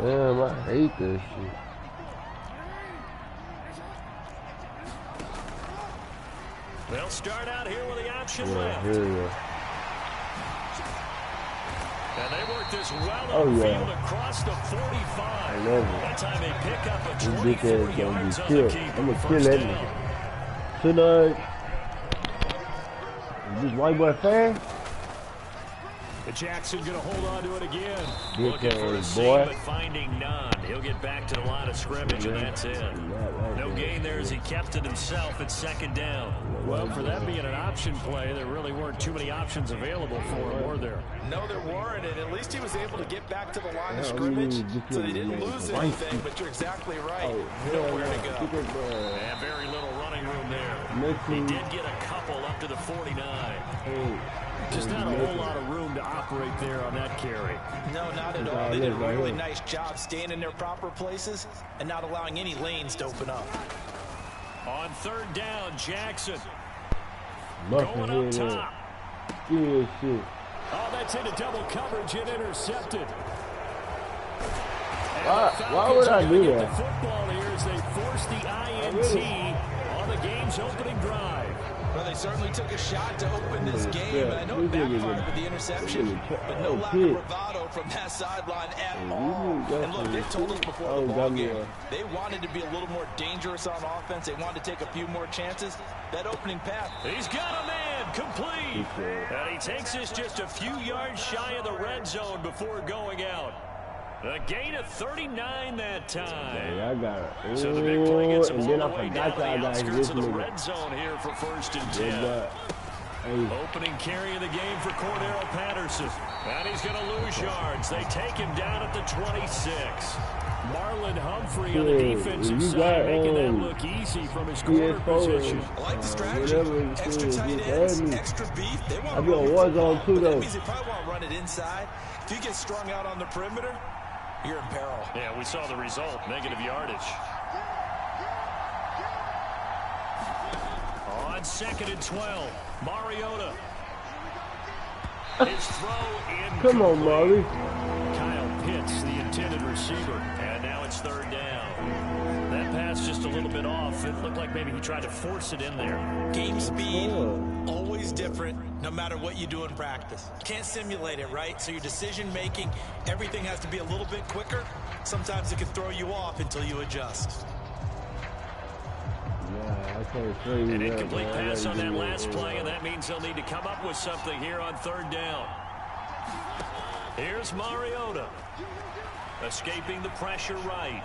Damn, I hate that shit. They'll start out here with the option Yeah, left. here we go. And they work this well Oh, on the yeah. field across the 45. I love it. That time they pick up a This 24 bitch ass gonna yards be on killed. the keeper. I'm gonna kill First that down. nigga. Tonight. Is this white boy fan? But Jackson going to hold on to it again. Looking for a Bitch seam, boy. but finding none. He'll get back to the line of scrimmage, and that's it. No gain there as he kept it himself at second down. Well, for that being an option play, there really weren't too many options available for him, were there? No, there weren't, and at least he was able to get back to the line of Yeah, scrimmage, I mean, so they didn't lose anything, but you're exactly right. Nowhere to go. And very little running room there. He did get a couple up to the 49. Just not a whole lot of room to operate there on that carry. No, not at all. They did a really nice job staying in their proper places and not allowing any lanes to open up. On third down, Jackson Muffin going up head top. up. Good shit. Oh, that's into double coverage and intercepted. Why would I do Get that? the football here as they force the INT on the game's opening drive. Well, they certainly took a shot to open this game, and I know it backfired with the interception, but no lack of bravado from that sideline at all. And look, they told us before the ball game, they wanted to be a little more dangerous on offense. They wanted to take a few more chances. That opening pass. He's got a man, complete. And he takes us just a few yards shy of the red zone before going out. A gain of 39 that time. Hey, I got it. So the big play gets him And all then the I way forgot down to the y'all guys outskirts this of the nigga. red zone here for first and 10. Hey, Opening carry of the game for Cordero Patterson. And he's going to lose yards. They take him down at the 26. Marlon Humphrey on the defensive side, making that look easy from his corner position. I like the strategy. Extra tight ends, extra beef. They want I to be run on the one football, zone too, but that though. means they probably want to run it inside. If you get strung out on the perimeter, you're in peril. Yeah, we saw the result, negative yardage. On second and 12, Mariota. His throw in. come on, Marley. Kyle Pitts, the intended receiver. And now it's third down. That pass just a little bit off. It looked like maybe he tried to force it in there. Game speed, always different, no matter what you do in practice. Can't simulate it, right? So your decision making, everything has to be a little bit quicker. Sometimes it can throw you off until you adjust. Yeah, I can't say An that, incomplete man. I pass gotta on give that you last play, and that means they'll need to come up with something here on third down. Here's Mariota. Escaping the pressure right.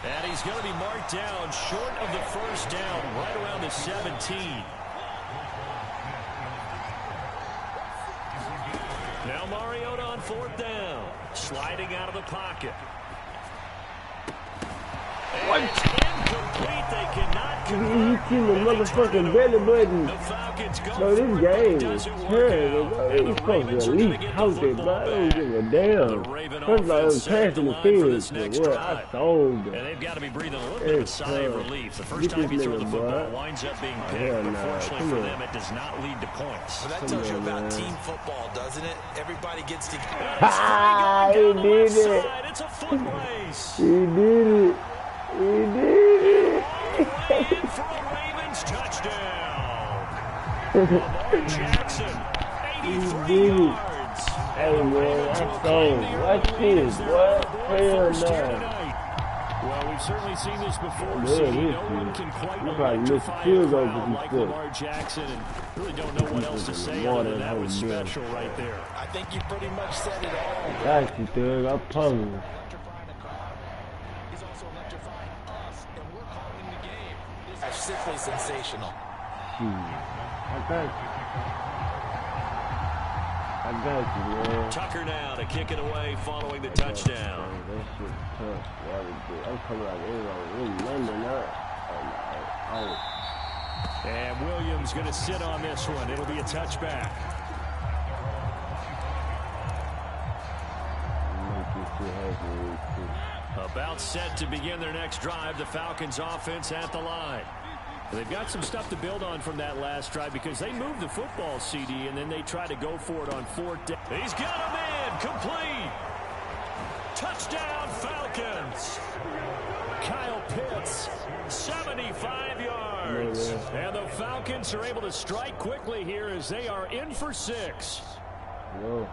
And he's going to be marked down short of the first down, right around the 17. Now Mariota on fourth down. Sliding out of the pocket. What? It's incomplete. They cannot He convert. hit the motherfucking belly button. The Falcons go Bro, for this it, but game it is doesn't work terrible, out. bro. And He's the supposed Ravens to are at going to least get the count it, bro. football I don't give a back. damn. The Raven First of all, I offense was set passing the the line for field. this next What? I drive. sold And them. they've got to be breathing a little bit of a It's sigh of tough. relief. The Get first time this you throw nigga, the football boy. winds up being Oh, picked, hell but nah. fortunately Come for on. them, it does not lead to points. Well, that tells you about team football, doesn't it? Everybody gets to. Ha! He Going down the left did it. side. It's a foot race. He did it. He did it. All the way in for a Ravens touchdown. Lamar Jackson, 83 yards. Hey, man, that's sold. Watch this, what? Hell no. Well, we've certainly seen this before. Yeah, See, it is, no one man. can quite You probably missed electrify a field goal crowd because like he Lamar Jackson, and really don't know what else to say More other than than that was how he did. special right there. I think you pretty much said it all. Got you, Thug. I promise. Electrifying the crowd. He's also electrifying us, and we're calling the game. That's simply sensational. I got you. I got you, man. Tucker now to kick it away following the touchdown. That shit tough. That was good. I'm coming out in London now. Oh, And Williams going to sit on this one. It'll be a touchback. About set to begin their next drive. The Falcons offense at the line. They've got some stuff to build on from that last drive because they moved the football, CD, and then they try to go for it on fourth down. He's got a man complete. Touchdown Falcons. Kyle Pitts, 75 yards. And the Falcons are able to strike quickly here as they are in for 6. no.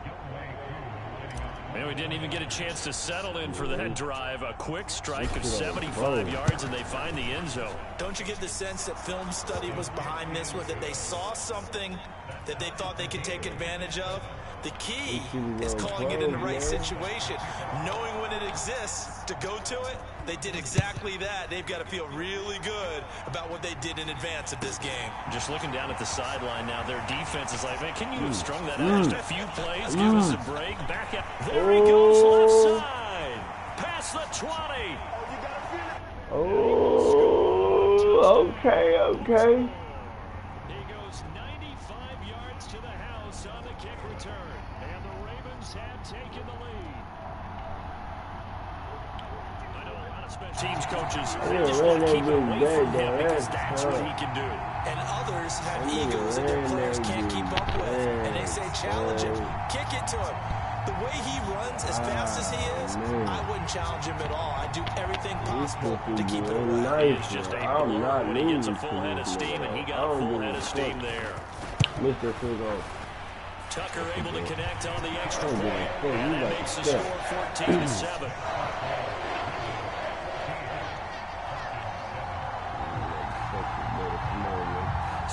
And we didn't even get a chance to settle in for that drive. A quick strike of 75 yards, and they find the end zone. Don't you get the sense that film study was behind this one, that they saw something that they thought they could take advantage of? The key is calling it in the right situation, knowing when it exists to go to it. They did exactly that. They've got to feel really good about what they did in advance of this game. Just looking down at the sideline now, their defense is like, man, can you have strung that out just a few plays? Give us a break. Back out. There he goes left side. Past the 20. Oh, okay, okay. He goes 95 yards to the house on the kick return. And the Ravens have taken the lead. I know a lot of special teams coaches just want to keep it away from him because that's what he can do. And others have egos that their players can't keep up with. And they say, challenge him, kick it to him. The way he runs as fast as he is, I wouldn't challenge him at all. I'd do everything possible to keep it away. He's just a blower when he gets a full head of steam, and he got a full head of steam there. Mr. Figo. Tucker able to connect on the extra point, and it makes the score 14-7.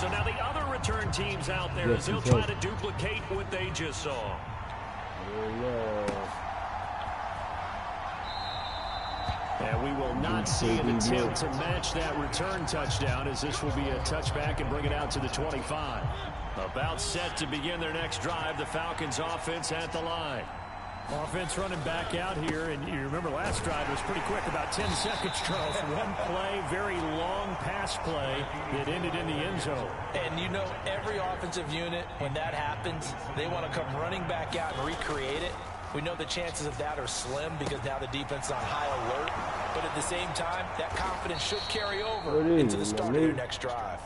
So now the other return teams out there, as they'll try to duplicate what they just saw. And we will not see an attempt to match that return touchdown, as this will be a touchback and bring it out to the 25. About set to begin their next drive, the Falcons offense at the line. Offense running back out here, and you remember last drive was pretty quick, about 10 seconds, Charles. One play, very long pass play that ended in the end zone. And you know, every offensive unit, when that happens, they want to come running back out and recreate it. We know the chances of that are slim because now the defense is on high alert. But at the same time, that confidence should carry over into the start of their next drive.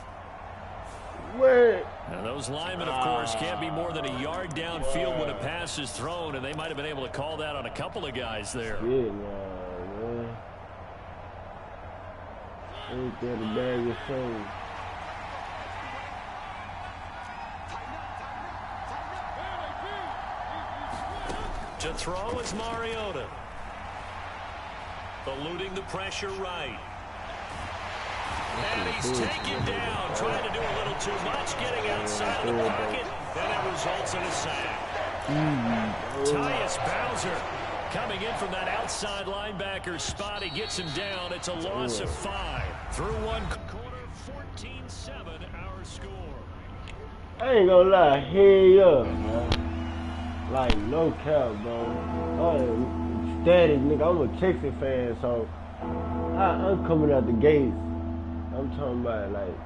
Now those linemen, of course, can't be more than a yard downfield when a pass is thrown, and they might have been able to call that on a couple of guys there. Yeah, man. Ain't that a bag of soul? To throw is Mariota. Eluding the pressure right. And he's taken down, trying to do a little too much, getting outside of the pocket, and it results in a sack. Tyus Bowser coming in from that outside linebacker spot. He gets him down. It's a loss of 5. Through one quarter, 14-7 our score. I ain't gonna lie, hell yeah, man. Like, no cap, bro. I'm static, nigga. I'm a Texas fan, so I'm coming out the gates. I'm talking about like,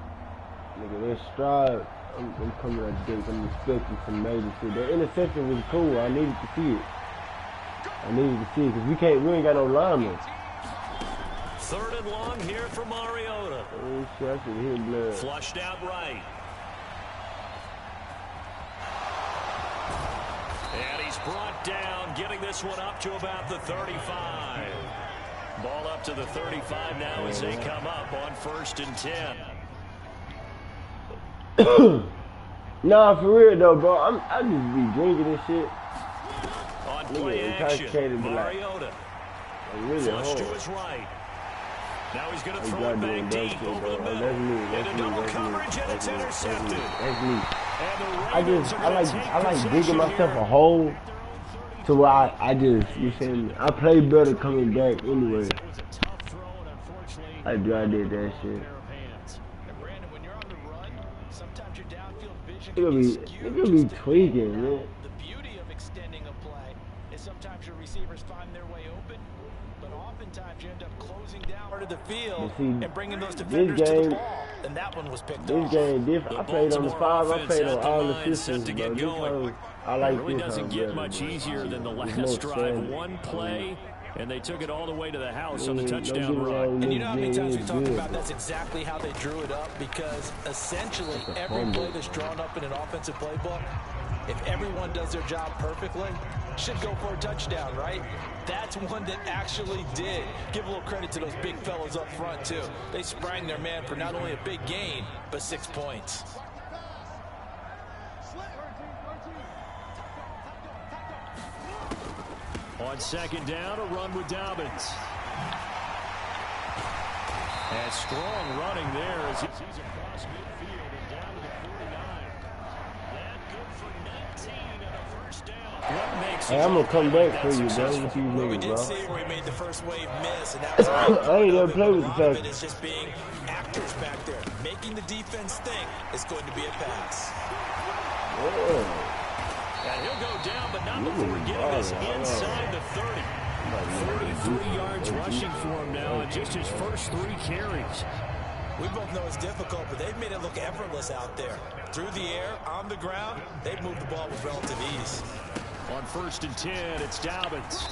nigga, that stride. I'm coming out the gates. I'm expecting some major shit. That interception was cool. I needed to see it. Because we ain't got no linemen. 3rd and long here for Mariota. Oh shit, I should hit blood. Flushed out right. And he's brought down, getting this one up to about the 35. Ball up to the 35 now as they come up on 1st and 10. Nah, for real though, bro. I just be drinking this shit. On play action, Mariota. Really flush hard. to his right. Now he's going to throw it back deep over the middle. Into double coverage, and it's intercepted. That's me. I like digging myself a hole to where I just, you feel me? I play better coming back anyway. I did that shit. It gonna be tweaking, man. The beauty of extending a play is sometimes your receivers find their way open, but oftentimes you end up closing down part of the field and bringing those defenders to the ball. And that one was picked off. This game different. I played on the 5. I played on all the systems, bro. I like it really this doesn't get much better. easier than the last drive. One play, and they took it all the way to the house on the touchdown run. And you know how many times we talk about that's exactly how they drew it up, because essentially every play that's drawn up in an offensive playbook, if everyone does their job perfectly, should go for a touchdown, right? That's one that actually did. Give a little credit to those big fellows up front, too. They sprang their man for not only a big gain, but 6 points. On 2nd down, a run with Dobbins. And strong running there as he's across midfield and down to the 49. That good for 19 and a 1st down. What makes Hey, I'm gonna come back for you, bro. What you We niggas, did bro? see where he made the first wave miss, and that was I ain't never played with the a lot of it Falcons. is just being actors back there. Making the defense think it's going to be a pass. Yeah. And he'll go down, but not before getting this inside the 30. 33 yards rushing for him now in just his first 3 carries. We both know it's difficult, but they've made it look effortless out there. Through the air, on the ground, they've moved the ball with relative ease. On 1st and 10, it's Dobbins.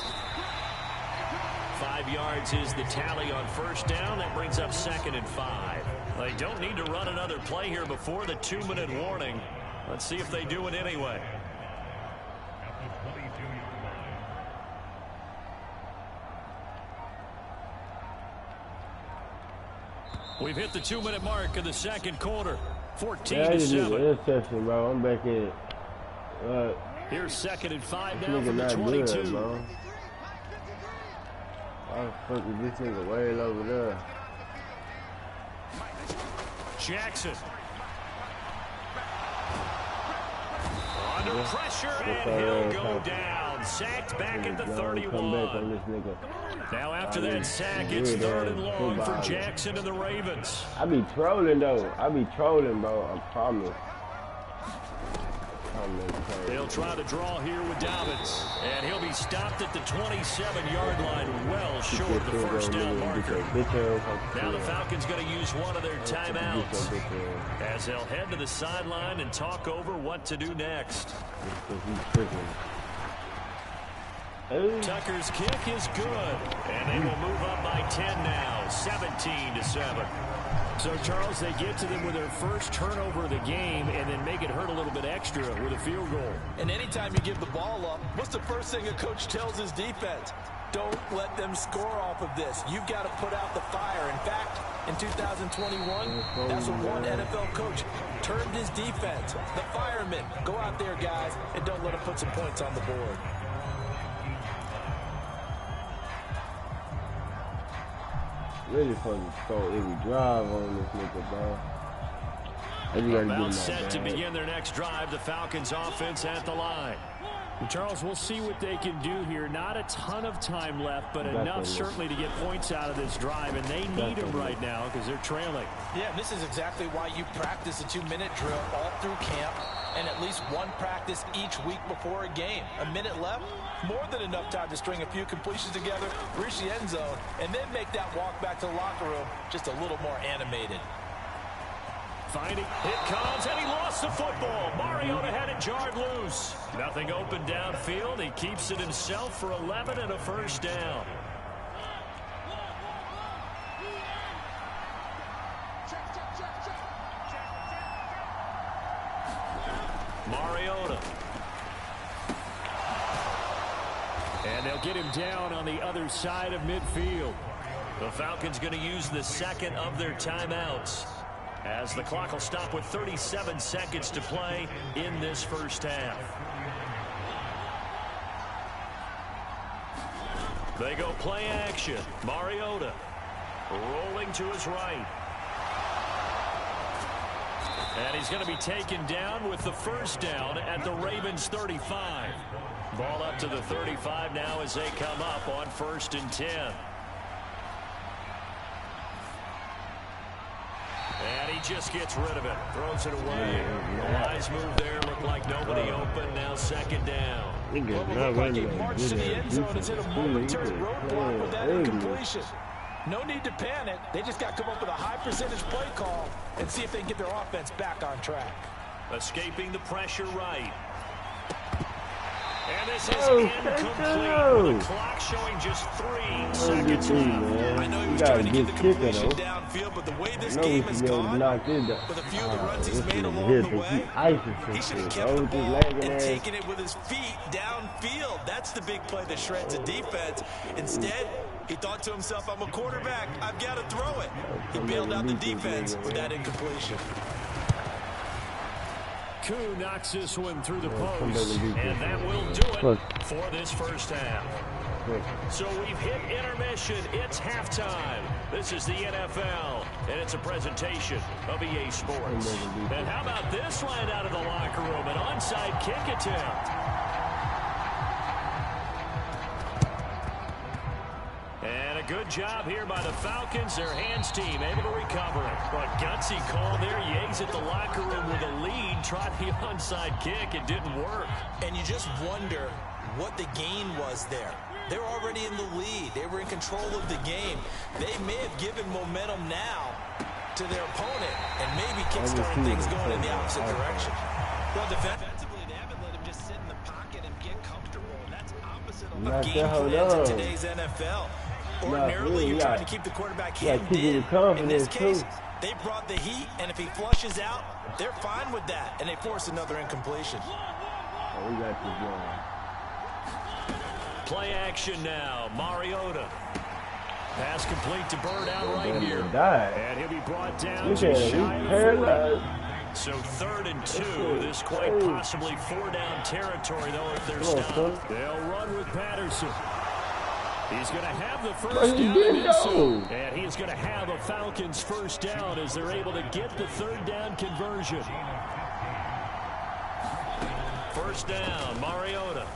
5 yards is the tally on 1st down. That brings up 2nd and 5. They don't need to run another play here before the 2-minute warning. Let's see if they do it anyway. We've hit the 2-minute mark of the 2nd quarter. 14-7. Interception, bro. I'm back in. Here's 2nd and 5 This now nigga from the not 22. good, bro. Why the fuck is this nigga way over there? Jackson. Under pressure, and he'll go down. Sacked back at the 31. Come back on this nigga. Now after that sack, it's 3rd and long for Jackson and the Ravens. I be trolling, though. I be trolling, bro. I promise. They'll try to draw here with Dobbins. And he'll be stopped at the 27-yard line, well short the 1st down marker. Now the Falcons going to use one of their timeouts as they'll head to the sideline and talk over what to do next. Tucker's kick is good, and they will move up by 10 now, 17-7. So, Charles, they get to them with their first turnover of the game and then make it hurt a little bit extra with a field goal. And anytime you give the ball up, what's the first thing a coach tells his defense? Don't let them score off of this. You've got to put out the fire. In fact, in 2021, that's what one NFL coach termed his defense. The firemen. Go out there, guys, and don't let them put some points on the board. Really fucking stole every drive on this nigga, bro. About set to begin their next drive, the Falcons offense at the line. Charles, we'll see what they can do here. Not a ton of time left, but enough certainly to get points out of this drive, and they need them right now because they're trailing. Yeah, this is exactly why you practice a 2-minute drill all through camp and at least one practice practice each week before a game. A minute left, more than enough time to string a few completions together, reach the end zone, and then make that walk back to the locker room just a little more animated. Finding, it comes, and he lost the football. Mariota had it jarred loose. Nothing open downfield. He keeps it himself for 11 and a first down. Mariota. And they'll get him down on the other side of midfield. The Falcons going to use the second of their timeouts, as the clock will stop with 37 seconds to play in this first half. They go play action. Mariota rolling to his right. And he's going to be taken down with the first down at the Ravens 35. Ball up to the 35 now as they come up on 1st and 10. And he just gets rid of it. Throws it away. A wise move there. Looked like nobody open. Now 2nd down. Well, it looked like a march to the end zone is hit a momentary roadblock with that incompletion. No need to panic. They just got to come up with a high percentage play call and see if they can get their offense back on track. Escaping the pressure right. And this is incomplete. The clock showing just 3 seconds left. I know he was trying to get the completion downfield, but the way this game has gone, with a few of the runs he's made along the way, he should have kept the ball and taken it with his feet downfield. That's the big play that shreds a defense. Instead, he thought to himself, I'm a quarterback, I've got to throw it. He bailed out the defense with that incompletion. Koo knocks this one through the post, and that will do it for this first half. So we've hit intermission. It's halftime. This is the NFL, and it's a presentation of EA Sports. And how about this line out of the locker room? An onside kick attempt. And a good job here by the Falcons. Their hands team able to recover it. But gutsy call there. Yates at the locker room with a lead. Tried the onside kick. It didn't work. And you just wonder what the gain was there. They're already in the lead. They were in control of the game. They may have given momentum now to their opponent and maybe kickstarting things going in the opposite direction. Well, defensively, they haven't let him just sit in the pocket and get comfortable. And that's opposite of the game plans in today's NFL. Ordinarily, you're trying to keep the quarterback hemmed in. In this case, they brought the heat, and if he flushes out, they're fine with that, and they force another incompletion. We got this going. Play action now. Mariota. Pass complete to Bird out right here. And he'll be brought down just shy of the 40. So 3rd and 2. This quite possibly 4-down territory, though, if they're stopped. They'll run with Patterson. He's going to have the first down. And he's going to have a Falcons first down as they're able to get the 3rd down conversion. First down, Mariota.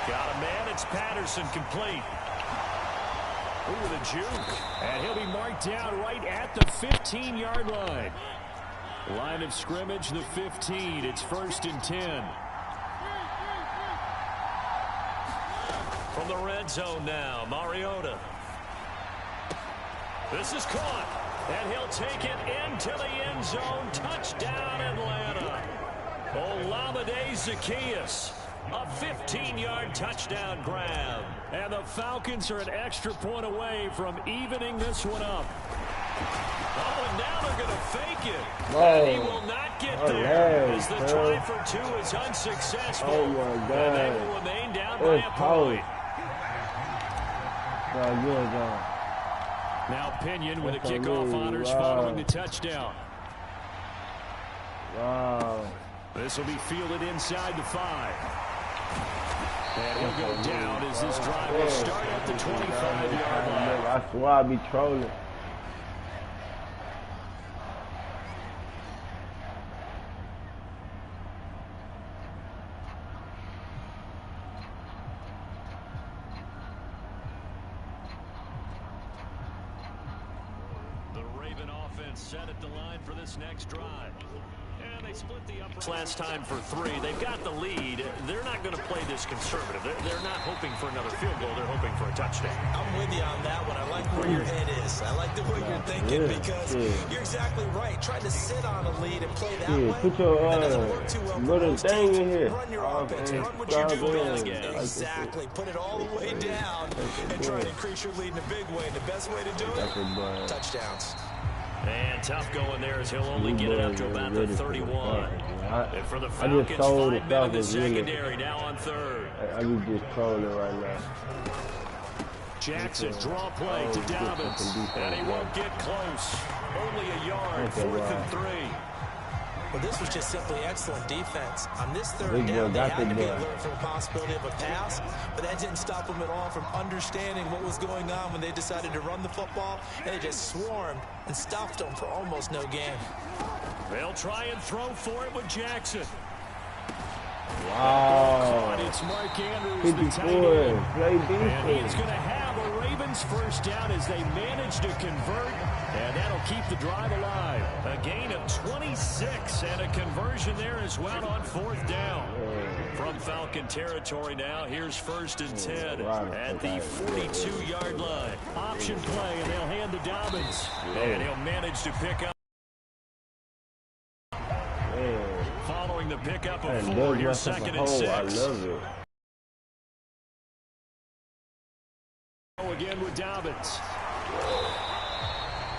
Got a man, it's Patterson, complete. Ooh, the juke. And he'll be marked down right at the 15-yard line. Line of scrimmage, the 15. It's 1st and 10. From the red zone now, Mariota. This is caught. And he'll take it into the end zone. Touchdown, Atlanta. Olamide Zaccheaus. A 15-yard touchdown grab. And the Falcons are an extra point away from evening this one up. Oh, and now they're going to fake it. And he will not get there as the try for 2 is unsuccessful. Oh, my God. And they will remain down by a point. Now Pinion with a kickoff honors following the touchdown. Wow. This will be fielded inside the 5. And he'll go down as this drive will start at the 25-yard line. I swear I be trolling. The Raven offense set at the line for this next drive. And Last time for 3. They've got the lead. They're not going to play this conservative. They're not hoping for another field goal. They're hoping for a touchdown. I'm with you on that one. I like where your head is. I like the way you're thinking because you're exactly right. Trying to sit on a lead and play that way, put your that doesn't work too well for little most thing teams. in here. Run your offense. Run what you do best. Exactly. Put it all the way down and try to increase your lead in a big way. And the best way to do it, touchdowns. And tough going there as he'll only get it up to about the 31. And for the I Falcons, just sold 5 men in the Falcons secondary, now on 3rd. I just trolling right now. Jackson, draw play to Dobbins. And he won't get close. Only a yard, 4th and 3. Well, this was just simply excellent defense. On this 3rd down, they had to be alert for the possibility of a pass, but that didn't stop them at all from understanding what was going on when they decided to run the football, and they just swarmed and stopped them for almost no gain. They'll try and throw for it with Jackson. Wow. It's Mark Andrews, the tight 54. end. Play And he defense. is going to have a Ravens first down as they manage to convert, and that'll keep the drive alive. A gain of 26 and a conversion there as well on 4th down. From Falcon territory now, here's 1st and 10 at the 42-yard line. Option play, and they'll hand to Dobbins. And he'll manage to pick up. Following the pickup of 4, here's 2nd and 6. I love it. Again with Dobbins.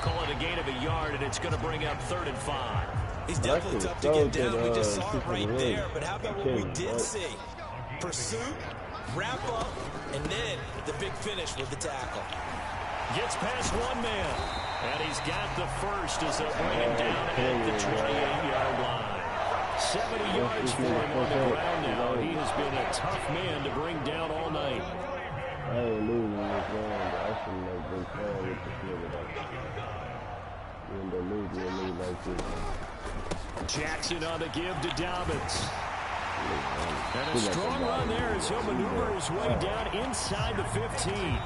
Call it a gain of a yard, and it's going to bring up 3rd and 5. He's definitely tough to get down. We just saw it right there. But how about what we did see? Pursuit, wrap up, and then the big finish with the tackle. Gets past one man. And he's got the first as they'll bring him down at the 28-yard line. 70 yards for him on the ground now. He has been a tough man to bring down all night. I ain't losing this game, but I shouldn't have been playing with the field like that. Even though losing a lead like this. Jackson on the give to Dobbins. And a strong run there as he'll maneuver his way down inside the 15.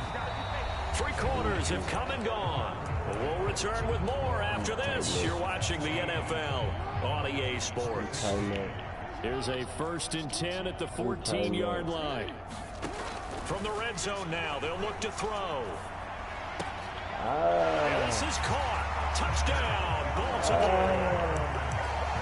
3 quarters have come and gone. We'll return with more after this. You're watching the NFL on EA Sports. Here's a 1st and 10 at the 14-yard line. From the red zone now, they'll look to throw. Ah. And this is caught. Touchdown, Baltimore.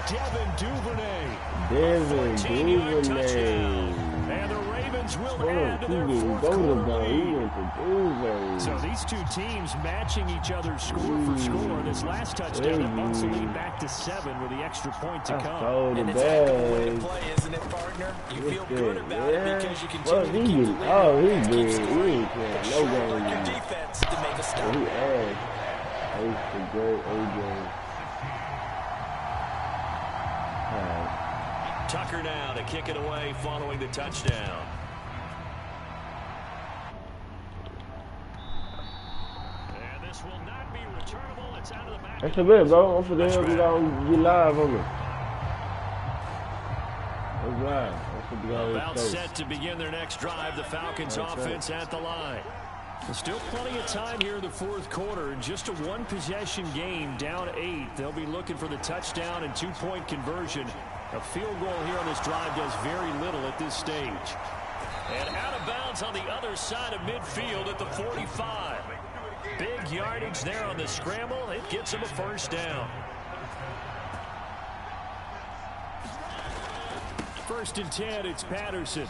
Devin Duvernay. 14-yard touchdown. And the Ravens will add to their 4th quarter lead. So these two teams matching each other score for score. This last touchdown that bumps the lead back to 7 with the extra point to come. And it's a good way to play, isn't it, partner? You feel good about it because you continue to keep the lead. He Keep did. He scoring. ain't playing But no sure, game. work your defense to make a stop. He asked. I used to great AJ. Tucker now to kick it away following the touchdown. And this will not be returnable. It's out of the back. That's a bit, bro. I'm for the hell we gonna get live on it. It's live. That's what we gotta About say. set to begin their next drive. The Falcons offense at the line. There's still plenty of time here in the 4th quarter. Just a 1-possession game, down 8. They'll be looking for the touchdown and 2-point conversion. A field goal here on this drive does very little at this stage. And out of bounds on the other side of midfield at the 45. Big yardage there on the scramble. It gets him a 1st down. 1st and 10, it's Patterson.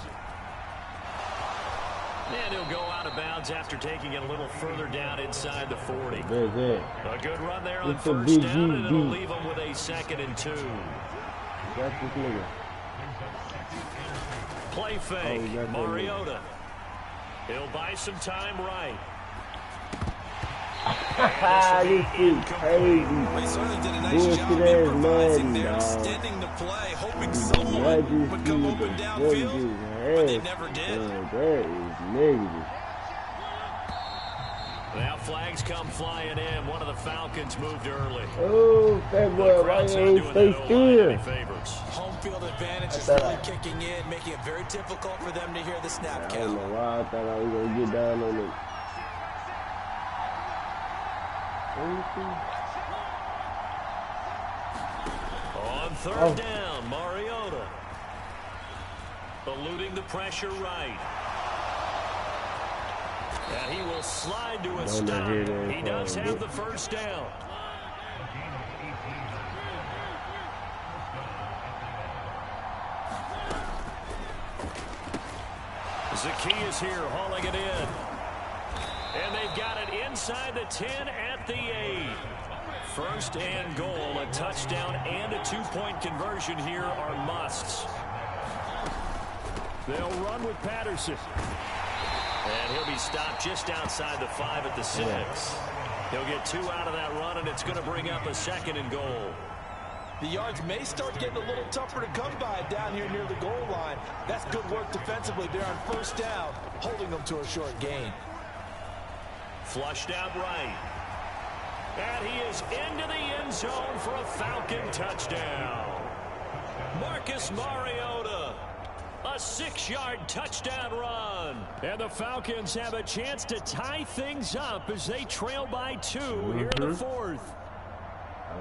And he'll go out of bounds after taking it a little further down inside the 40. That's it. A good run there on It's a 1st big down, and it'll GG. leave him with a 2nd and 2. That's this nigga. Play fake, Oh, that's Mariota. He'll buy some time right. This is crazy. They certainly did a nice Bullshit job ass improvising Madden, there, dog. extending the play, hoping someone would come open downfield, but they never did. That is negative. Now flags come flying in. One of the Falcons moved early. Oh, that boy right here, stay still. Favors. Home field advantage is really kicking in, making it very difficult for them to hear the snap I don't count. know why I thought I was going to get down on it. On Third down, Mariota. Eluding the pressure right. And he will slide to a stop. He does have the first down. Zacchaeus here hauling it in. And they've got it inside the 10 at the 8. First and goal, a touchdown and a two-point conversion here are musts. They'll run with Patterson. And he'll be stopped just outside the 5 at the 6. He'll get 2 out of that run, and it's going to bring up a second and goal. The yards may start getting a little tougher to come by down here near the goal line. That's good work defensively there on first down, holding them to a short gain. Flushed out right. And he is into the end zone for a Falcon touchdown. Marcus Mariota. A 6-yard touchdown run. And the Falcons have a chance to tie things up as they trail by 2 here in the 4th.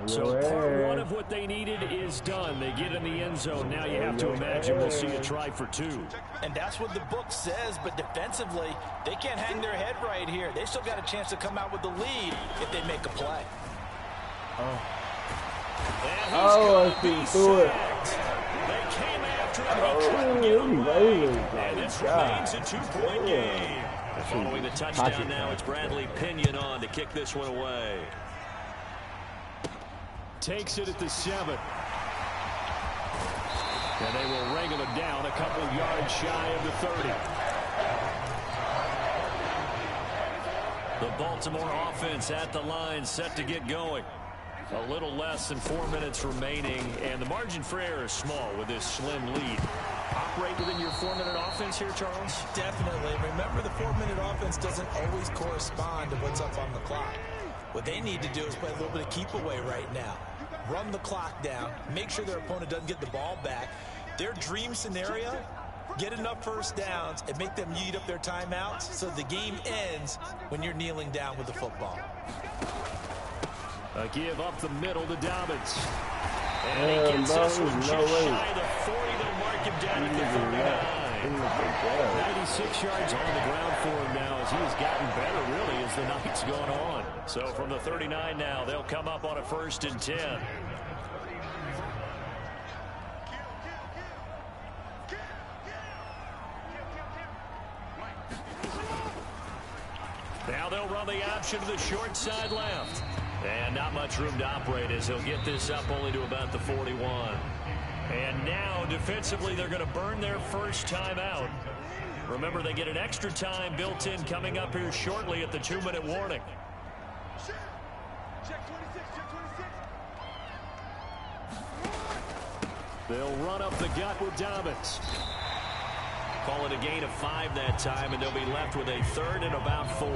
So part 1 of what they needed is done. They get in the end zone. Now you have to imagine we'll see a try for 2. And that's what the book says, but defensively, they can't hang their head right here. They still got a chance to come out with the lead if they make a play. I see through it. They came after him. He couldn't get away. And this remains a 2-point game. Following the touchdown now, it's Bradley Pinion on to kick this one away. Takes it at the 7. And they will wrangle him down a couple yards shy of the 30. The Baltimore offense at the line, set to get going. A little less than 4 minutes remaining, and the margin for error is small with this slim lead. Operate within your 4-minute offense here, Charles? Definitely. Remember, the 4-minute offense doesn't always correspond to what's up on the clock. What they need to do is play a little bit of keep away right now. Run the clock down, make sure their opponent doesn't get the ball back. Their dream scenario, get enough first downs and make them eat up their timeouts so the game ends when you're kneeling down with the football. A give up the middle to Dobbins. And he gets this one just shy of the 40. They'll mark him down at the 39. 96 yards on the ground for him now as he has gotten better, really, as the night's going on. So from the 39 now, they'll come up on a 1st and 10. Now they'll run the option to the short side left. And not much room to operate as he'll get this up only to about the 41. And now, defensively, they're going to burn their first time out. Remember, they get an extra time built in coming up here shortly at the 2-minute warning. They'll run up the gut with Dobbins. Call it a gain of 5 that time, and they'll be left with a 3rd and about 4.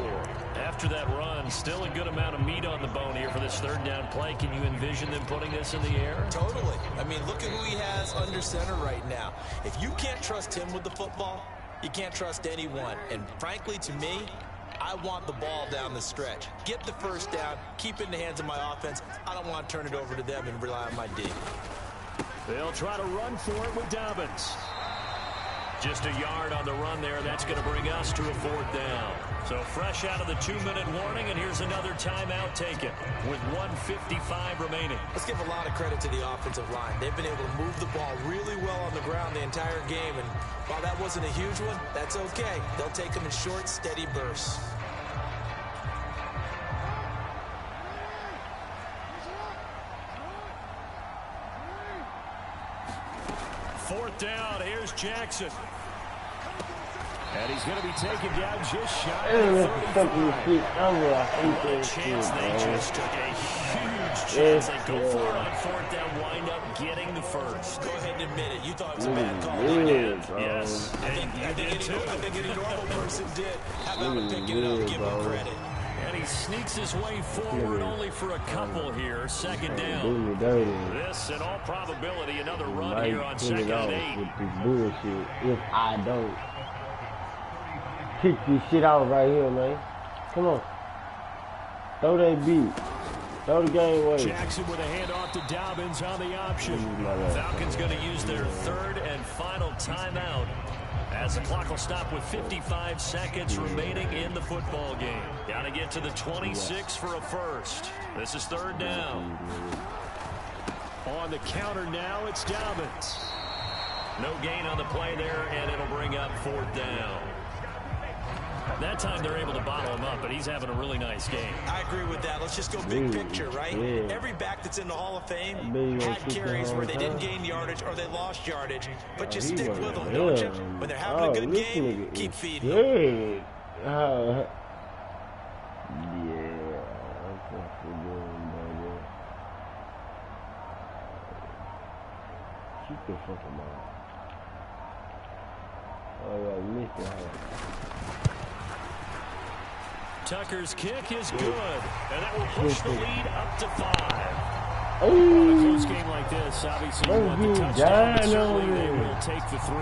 After that run, still a good amount of meat on the bone here for this 3rd down play. Can you envision them putting this in the air? Totally. I mean, look at who he has under center right now. If you can't trust him with the football, you can't trust anyone. And frankly, to me, I want the ball down the stretch. Get the first down, keep it in the hands of my offense. I don't want to turn it over to them and rely on my D. They'll try to run for it with Dobbins. Just a yard on the run there. That's going to bring us to a 4th down. So fresh out of the 2-minute warning, and here's another timeout taken with 1:55 remaining. Let's give a lot of credit to the offensive line. They've been able to move the ball really well on the ground the entire game, and while that wasn't a huge one, that's okay. They'll take them in short, steady bursts. Fourth down, here's Jackson. And he's going to be taken down just shy of 35. What a chance they just took. A huge chance. They go for it on 4th down, wind up getting the first. Go ahead and admit it. You thought it was a bad call. Yes. I think any normal person did. How about picking it up and give him credit? And he sneaks his way forward only for a couple here. 2nd down. This, in all probability, another run here on 2nd and 8. With this bullshit, if I don't kick this shit out right here, man. Come on. Throw that beat. Throw the game away. Jackson with a handoff to Dobbins on the option. Falcons going to use their third and final timeout as the clock will stop with 55 seconds remaining in the football game. Got to get to the 26 for a first. This is third down. On the counter now, it's Dobbins. No gain on the play there, and it'll bring up fourth down. That time they're able to bottle him up, but he's having a really nice game. I agree with that. Let's just go big picture, right? Yeah. Every back that's in the Hall of Fame had carries where they didn't gain yardage or they lost yardage, but you stick with them, don't you? When they're having a good game, keep feeding them. Yeah, that's what we're doing, baby. Keep the fucking mouth. Oh, yeah, missed it. Tucker's kick is good, and that will push the lead up to 5. Well, a close game like this, obviously you want the touchdown, but certainly they will take the 3.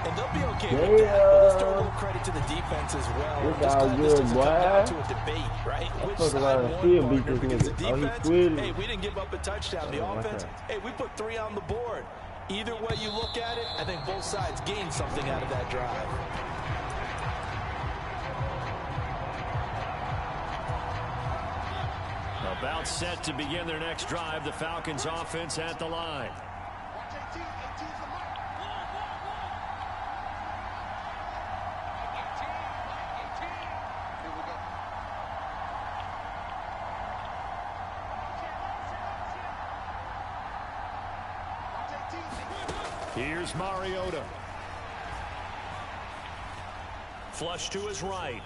And they'll be okay with that, but let's throw a little credit to the defense as well. Look Just how glad this good, doesn't boy. come down to a debate, right? Which fuck side around and won, still beat partner, this because the nigga. Oh, he defense, quit. hey, we didn't give up a touchdown. The offense, hey, we put 3 on the board. Either way you look at it, I think both sides gained something out of that drive. About set to begin their next drive, the Falcons offense at the line. Here's Mariota. Flush to his right.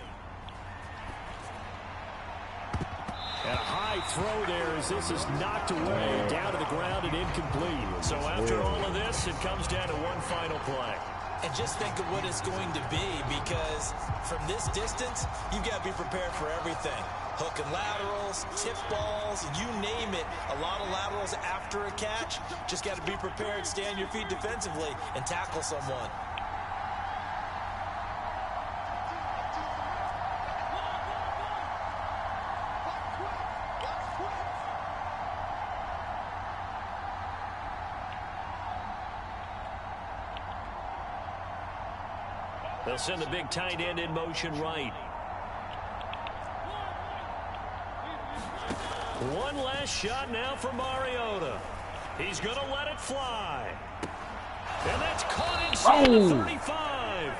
And a high throw there as this is knocked away, down to the ground and incomplete. So after all of this, it comes down to one final play. And just think of what it's going to be, because from this distance, you've got to be prepared for everything. Hook and laterals, tip balls, you name it. A lot of laterals after a catch. Just got to be prepared, stay on your feet defensively, and tackle someone. They'll send the big tight end in motion right. One last shot now for Mariota. He's going to let it fly. And that's caught inside the 35.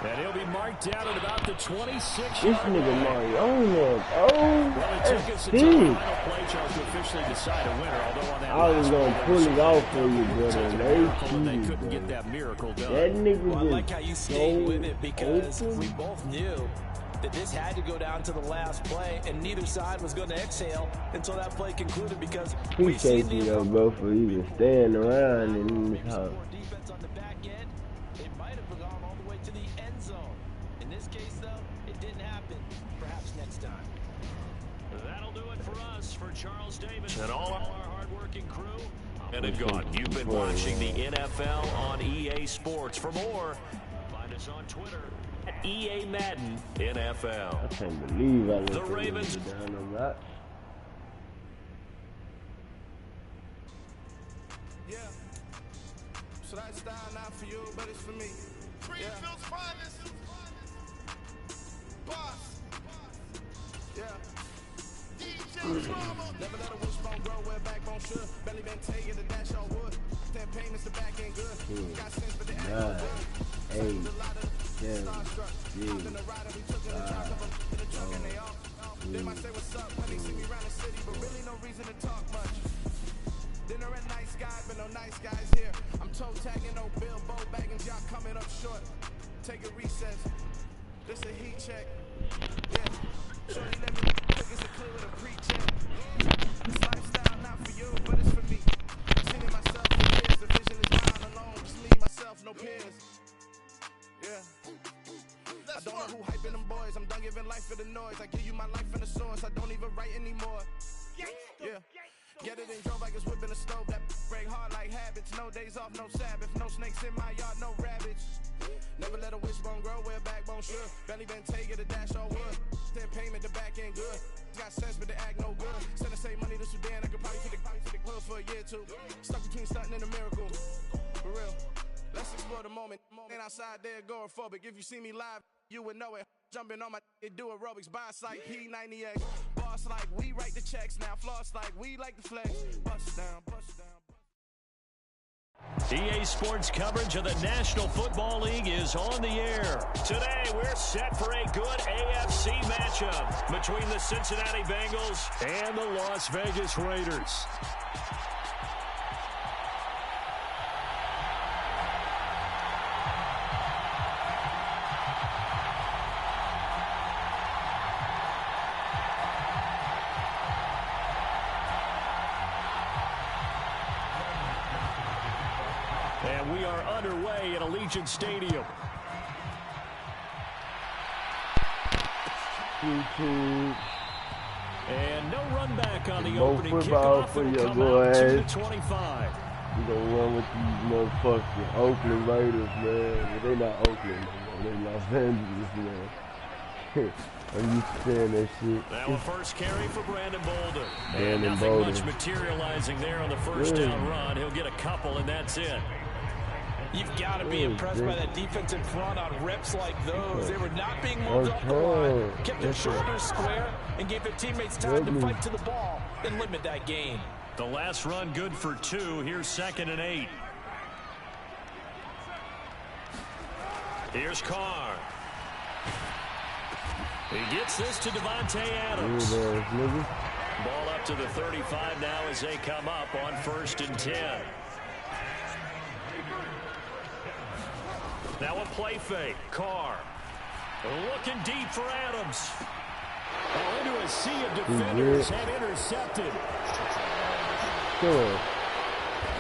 And he'll be marked down at about the 26. This nigga Mariota. Well, it took us until the final play, Charles, to officially decide a winner. Although on that I was gonna pull it off for you, brother. They couldn't get that miracle done. That nigga Well, I was like how you stayed so with it, because open. we both knew that this had to go down to the last play, and neither side was going to exhale until that play concluded, because we've seen Appreciate you, the though, bro, for even staying around in this house. more defense on the back end. It might have gone all the way to the end zone. In this case, though, it didn't happen. Perhaps next time. That'll do it for us, for Charles Davis and all our hardworking crew. And gone. You've been watching the NFL on EA Sports. For more, find us on Twitter at EA Madden NFL. I can't believe I let The that Ravens. nigga down on that. Yeah. So that style not for you, but it's for me. Greenfield's finest. Boss. Yeah. DJ Drama. Never let a wishbone grow where backbone should. Belly been taking the dash on wood. 10 payments the back end good. Got sense but the act no good. 8, 7, 6, 5, They might say what's up, honey, see me around the city, but really no reason to talk much. Dinner at nice guy, but no nice guys here. I'm toe tagging, no Bilbo bagging, y'all coming up short. Take a recess. This a heat check. Yeah. Shorty let me cook it's a clue with a pre-check. This lifestyle not for you, but it's for me. Seen it myself for years. The vision is mine alone. Just me, myself, no peers. Yeah. I don't know who hyping them boys. I'm done giving life for the noise. I give you my life in the source. I don't even write anymore. Yeah. Get it and drove like it's whipping a stove. That break hard like habits. No days off, no Sabbath. No snakes in my yard, no rabbits. Never let a wishbone grow where a backbone should. Belly been taking the dash all wood. Extend payment, the back end good. Got sense, but they act no good. Send the same money to Sudan, I could probably take the clothes for a year or two. Stuck between stunting and a miracle. For real. Let's explore the moment. Ain't outside there agoraphobic. If you see me live, you would know it. Jumping on my do aerobics, boss like P90X. Boss like we write the checks now. Floss like we like the flex. Bust down, bust down. EA Sports coverage of the National Football League is on the air. Today, we're set for a good AFC matchup between the Cincinnati Bengals and the Las Vegas Raiders. And we are underway at Allegiant Stadium. And no run back on the opening kickoff. For It'll your come boy out to ass. the 25. You gonna run with these motherfucking Oakland Raiders, man. But they not Oakland, man. They Los Angeles, man. I'm used to saying that shit. Now a first carry for Brandon Bolden. And Brandon nothing Bolden. much materializing there on the first down run. He'll get a couple, and that's it. You've got to be impressed by that defensive front on reps like those. They were not being moved up the line, kept their shoulders square, and gave their teammates time to fight to the ball and limit that gain. The last run good for 2. Here's 2nd and 8. Here's Carr. He gets this to Devontae Adams. Ball up to the 35 now as they come up on 1st and 10. Now a play fake. Carr looking deep for Adams. Oh, into a sea of defenders and intercepted.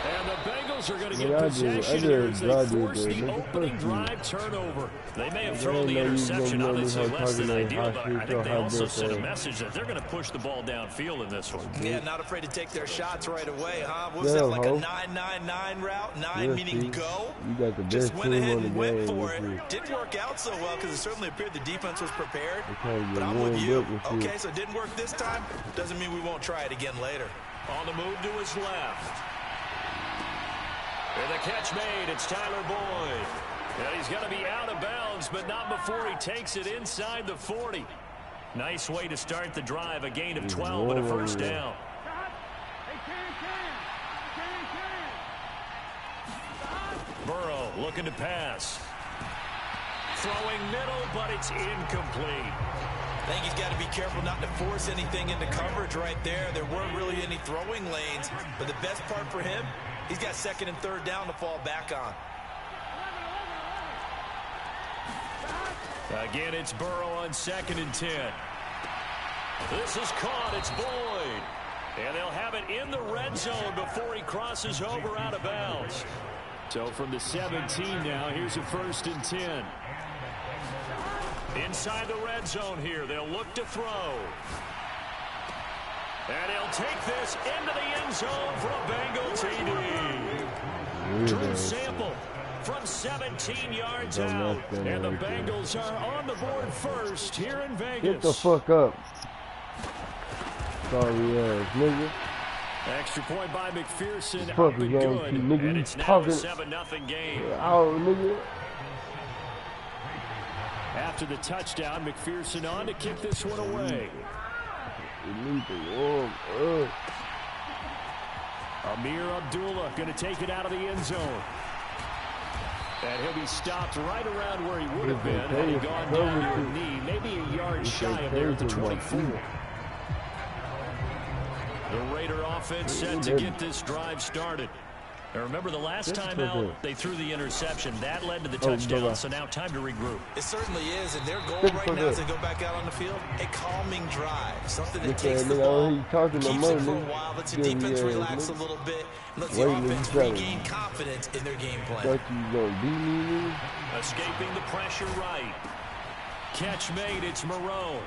And the Bengals are going to get possession here as they force the opening drive turnover. They may have thrown the interception, obviously less than ideal, but I think they also sent a message that they're going to push the ball downfield in this one. Yeah, not afraid to take their shots right away, huh? What was that, like a 9-9-9 route? 9 meaning go? Just went ahead and went for it. Didn't work out so well because it certainly appeared the defense was prepared. But I'm with you. Okay, so it didn't work this time. Doesn't mean we won't try it again later. On the move to his left. And the catch made, it's Tyler Boyd. And he's going to be out of bounds, but not before he takes it inside the 40. Nice way to start the drive, a gain of 12 and a first down. Burrow looking to pass. Throwing middle, but it's incomplete. I think he's got to be careful not to force anything into coverage right there. There weren't really any throwing lanes, but the best part for him, he's got 2nd and 3rd down to fall back on. Again, it's Burrow on 2nd and 10. This is caught. It's Boyd. And they'll have it in the red zone before he crosses over out of bounds. So from the 17 now, here's a 1st and 10. Inside the red zone here, they'll look to throw. And he'll take this into the end zone for a Bengal TD. Drew Sample from 17 yards out. And the Bengals are on the board first here in Vegas. Get the fuck up. Sorry ass nigga. Extra point by McPherson. Fuck Up and you, good. nigga. And it's now a 7-0 game. Oh, nigga. After the touchdown, McPherson on to kick this one away. Amir Abdullah going to take it out of the end zone. And he'll be stopped right around where he would have been had he gone down to a knee, maybe a yard shy of there at the 24. The Raider offense set to get this drive started. Now remember, the last time out, they threw the interception. That led to the touchdown, so now time to regroup. It certainly is, and their goal right now as they go back out on the field, a calming drive. Something that takes the ball, keeps it for a while, lets the defense relax a little bit, lets the offense regain confidence in their game plan. Escaping the pressure right. Catch made, it's Moreau.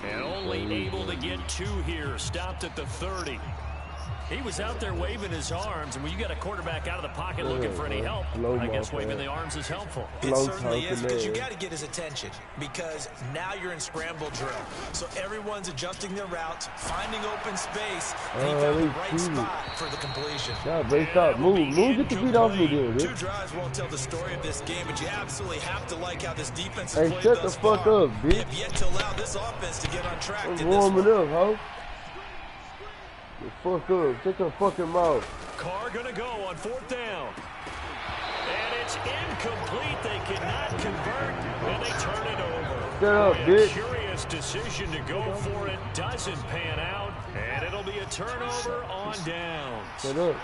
And only able to get 2 here, stopped at the 30. He was out there waving his arms, and when you got a quarterback out of the pocket looking for any help, I guess waving the arms is helpful. It certainly is, because you got to get his attention, because now you're in scramble drill. So everyone's adjusting their routes, finding open space, and he found the right spot for the completion. Yeah, bro, stop. Move, get the beat off me there, dude. 2 drives won't tell the story of this game, but you absolutely have to like how this defense is played thus far. Hey, shut the fuck up, bitch. They have yet to allow this offense to get on track. I'm warming up, ho. Fuck up. Shut your fucking mouth. Carr gonna go on 4th down. And it's incomplete. They cannot convert, and they turn it over. Shut up, bitch. Curious decision to go for it. Doesn't pan out, and it'll be a turnover on downs. Shut up.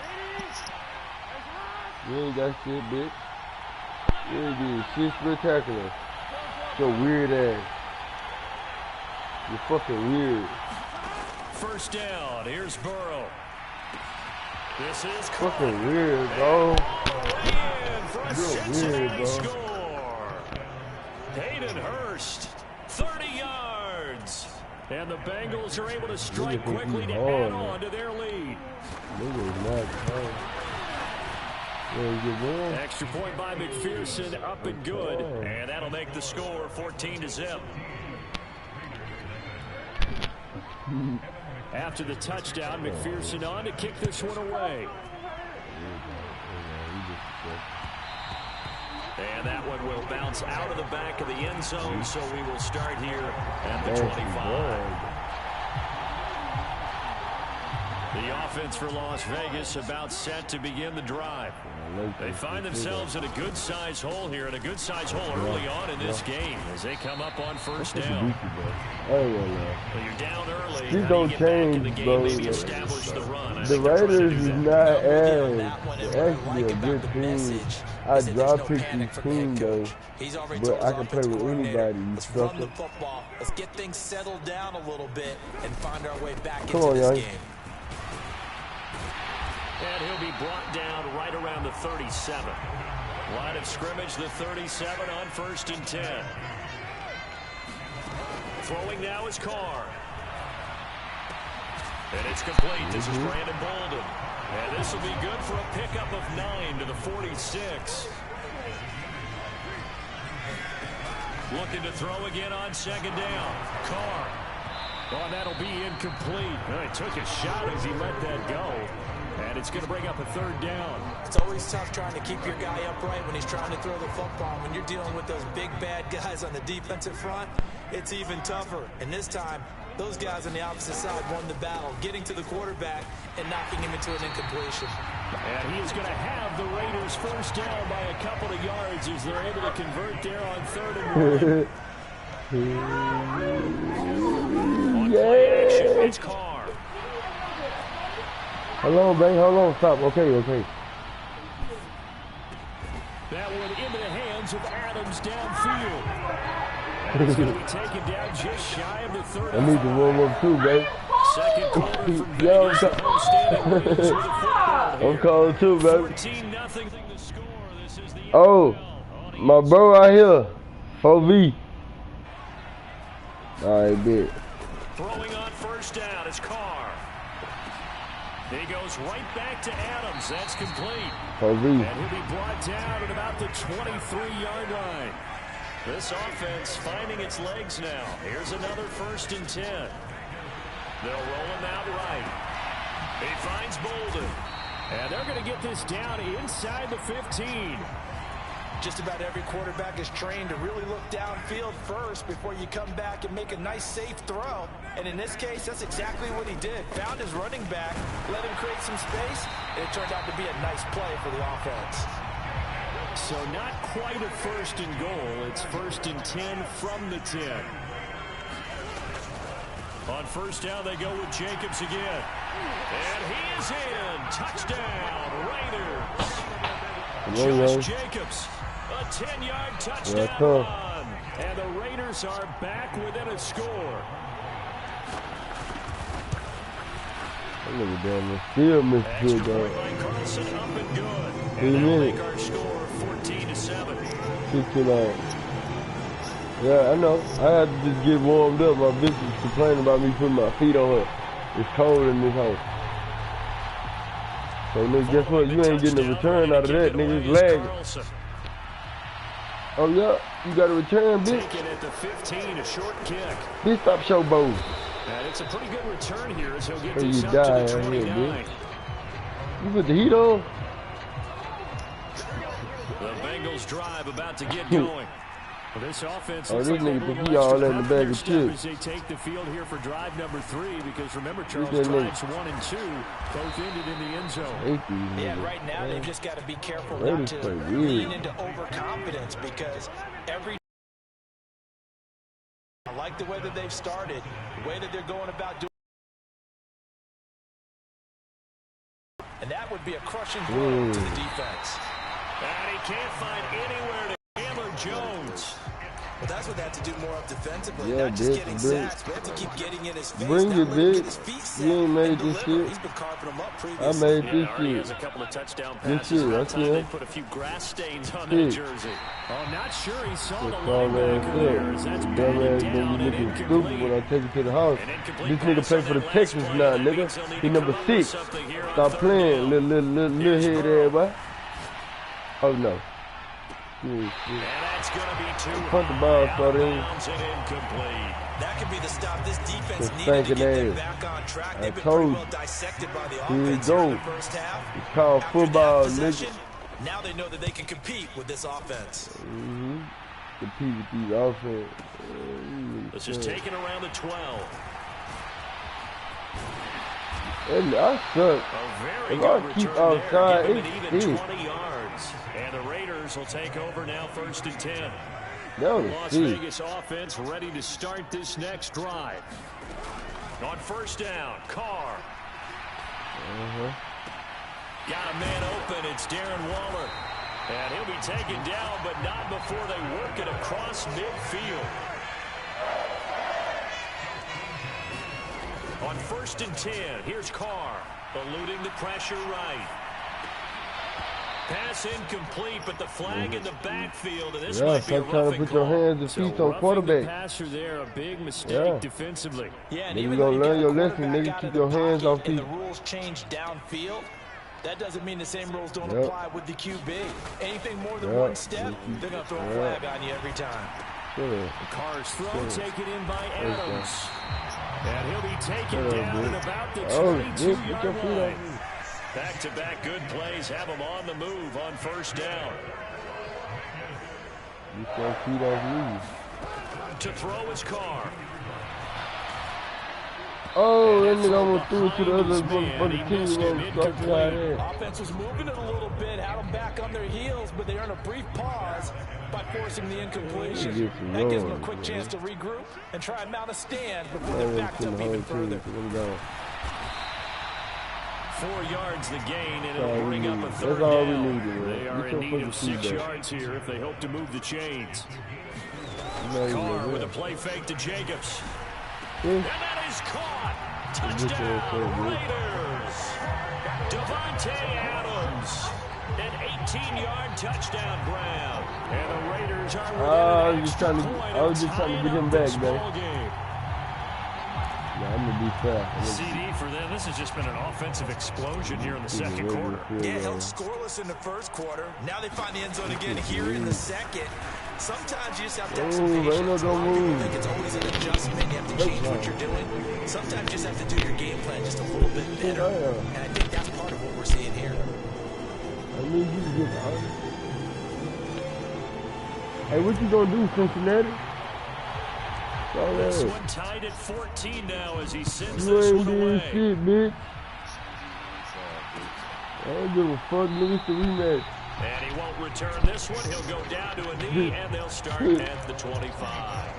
You ain't got shit, bitch. You ain't getting shit spectacular. So weird ass. You're fucking weird. 1st down. Here's Burrow. This is fucking weird, bro. You're weird, bro. Score. Hayden Hurst, 30 yards. And the Bengals are able to strike quickly to add on to their lead. Extra point by McPherson, up and good. And that'll make the score 14-0. After the touchdown, McPherson on to kick this one away. And that one will bounce out of the back of the end zone, so we will start here at the 25. The offense for Las Vegas about set to begin the drive. They find themselves in a good-sized hole here, and a good-sized hole early on in this game as they come up on 1st down. Well, you're down early. These don't change, bro. The Raiders is not ass. They're actually a good team. I drop pick this team, though. But I can play with anybody. You run the football. Let's get things settled down a little bit and find our way back into this game. And he'll be brought down right around the 37. Line of scrimmage, the 37 on 1st and 10. Throwing now is Carr. And it's complete. This is Brandon Bolden. And this will be good for a pickup of 9 to the 46. Looking to throw again on 2nd down. Carr. Oh, that'll be incomplete. Well, he took a shot as he let that go. And it's going to bring up a 3rd down. It's always tough trying to keep your guy upright when he's trying to throw the football. When you're dealing with those big, bad guys on the defensive front, it's even tougher. And this time, those guys on the opposite side won the battle, getting to the quarterback and knocking him into an incompletion. And he is going to have the Raiders 1st down by a couple of yards as they're able to convert there on 3rd and 1. On play action, it's Carr. Hold on, baby. Hold on. Stop. Okay. That one into the hands of Adams downfield. And he's going to be taken down just shy of the 30. I need to warm up too, baby. Second quarter from Vegas. I'm calling too, baby. 14-0 the score. This is the oh, my bro out here. 4V. All right, big. Throwing on 1st down. It's Carr. He goes right back to Adams. That's complete. And he'll be brought down at about the 23-yard line. This offense finding its legs now. Here's another 1st and 10. They'll roll him out right. He finds Bolden. And they're going to get this down inside the 15. Just about every quarterback is trained to really look downfield first before you come back and make a nice, safe throw. And in this case, that's exactly what he did. Found his running back, let him create some space, and it turned out to be a nice play for the offense. So not quite a 1st and goal. It's 1st and 10 from the 10. On 1st down, they go with Jacobs again. And he is in. Touchdown, Raiders. Josh Jacobs. A 10-yard touchdown run. And the Raiders are back within a score. That nigga down there still missed good, dog. Carlson up and good. And that'll make our score 14-7. 69. Yeah, I know. I had to just get warmed up. My bitch is complaining about me putting my feet on her. It's cold in this house. So, nigga, guess what? You ain't getting a return out of that, nigga. It's lagging. Oh, yeah. You got a return, bitch. Taken at the 15, a short kick. Bitch, stop showboating. And it's a pretty good return here as he'll get So this you up die to the out 29. here, bitch. You put the heat on? The Bengals drive about to get going. Well, this offense Oh, looks this like nigga they think he all in the bag of chips. as they take the field here for drive number 3 because remember, Charles, that drives 1 and 2 both ended in the end zone. Yeah, right now they've just got to be careful Raiders not to play weird. lean into overconfidence because I like the way that they've started, the way that they're going about doing. And that would be a crushing blow to the defense. And he can't find anywhere to hammer Jones. Well, that's what they have to do more of defensively. Yeah, not just bitch, getting bring- sacks, but have to keep getting in his face. Bring not it, let him get bitch. his feet set You ain't made and this deliver. shit. He's been carving them up I previously. made Yeah, this already shit. has a couple of touchdown This passes. shit, That that's time it. they put a few grass stains on that Shit. jersey. Oh, not sure he saw the That's all linebacker that there. is. As that's Dumb batted ass down gonna and be looking stupid incomplete. when I take it to the house. An incomplete This nigga pass play on for the that last Texans play. now, That nigga. means they'll need He to number come up with 6. something here on Stop third playing, down. little Here's head Burrow. everybody. Oh no. Yeah, And that's going to be 2 Punt the high, ball, out Claudine. of bounds and incomplete. That could be the stop this defense The needed to get stinking them ass. back on track. I They've been told pretty you. well dissected by the Here you offense here in go. the first half. It's called After football, that possession, nigga. now they know that they can compete with this offense. Compete with these offense. This is taken around the 12. And I suck. A very If good I keep return there. outside, Give them an it's even it. 20 yards. And the Raiders will take over now 1st and 10. That was Las sick. Vegas offense ready to start this next drive. On 1st down, Carr. Got a man open. It's Darren Waller. And he'll be taken down, but not before they work it across midfield. On 1st and 10, here's Carr, eluding the pressure right. Pass incomplete, but the flag in the backfield, and this Yeah, might be a stop trying to roughing put your call. hands and So feet on roughing quarterback. the passer there, a big mistake Yeah. defensively. Yeah, and Then even you though gonna you learn get your a lesson, quarterback nigga. out Keep of the your hands pocket off and feet. the rules change downfield, that doesn't mean the same rules don't Yep. apply with the QB. Anything more than Yep. one step, they're going to throw a Yep. flag on you every time. Yeah. Carr's throw taken in by Adams. And he'll be taken Hello, down dude. at about the Oh, dude, get your 22-yard feet line. off. Back-to-back good plays have him on the move on 1st down. You can't feet off me. To throw his Carr. Oh, that And nigga throw almost threw it to the behind other his man. motherfucking He team. missed You him, know, suck it incomplete. out there. Offense was moving it a little bit, had them back on their heels, but they earned a brief pause by forcing the incompletion. He gets some That gives them a yards, quick man. chance to regroup and try and mount a stand before That they're was backed in up the even whole team. further. Put him down. 4 yards the gain, and That's it'll all we bring up need. a That's 3rd all we down. need, man. They are Get in your need fucking of 6 feet back. yards here if they hope to move the chains. You know, you Carr know with a that. play fake to Jacobs. Yeah. And that is caught. Touchdown, Raiders. Devontae Adams. An 18-yard touchdown grab. And the Raiders are within I an was just extra trying to- point I was of just trying to tying get him up back, this man. ball game. Yeah, I'm gonna be fair. CD for them, this has just been an offensive explosion here in the second quarter. Yeah, held scoreless in the first quarter. Now they find the end zone again here in the second. Sometimes you just have to have some Oh, ain't no patience. A lot of don't people move. think it's always an adjustment. You have to change what you're doing. Sometimes you just have to do your game plan just a little bit better. And I think that's part of what we're seeing here. I need you to get out. Hey, what you gonna do, Cincinnati? This Hey, one tied at 14 now as he sends you this ain't one doing away. shit, bitch. I don't give a fuck, nigga. It's the rematch. And he won't return this one. He'll go down to a knee, and they'll start at the 25.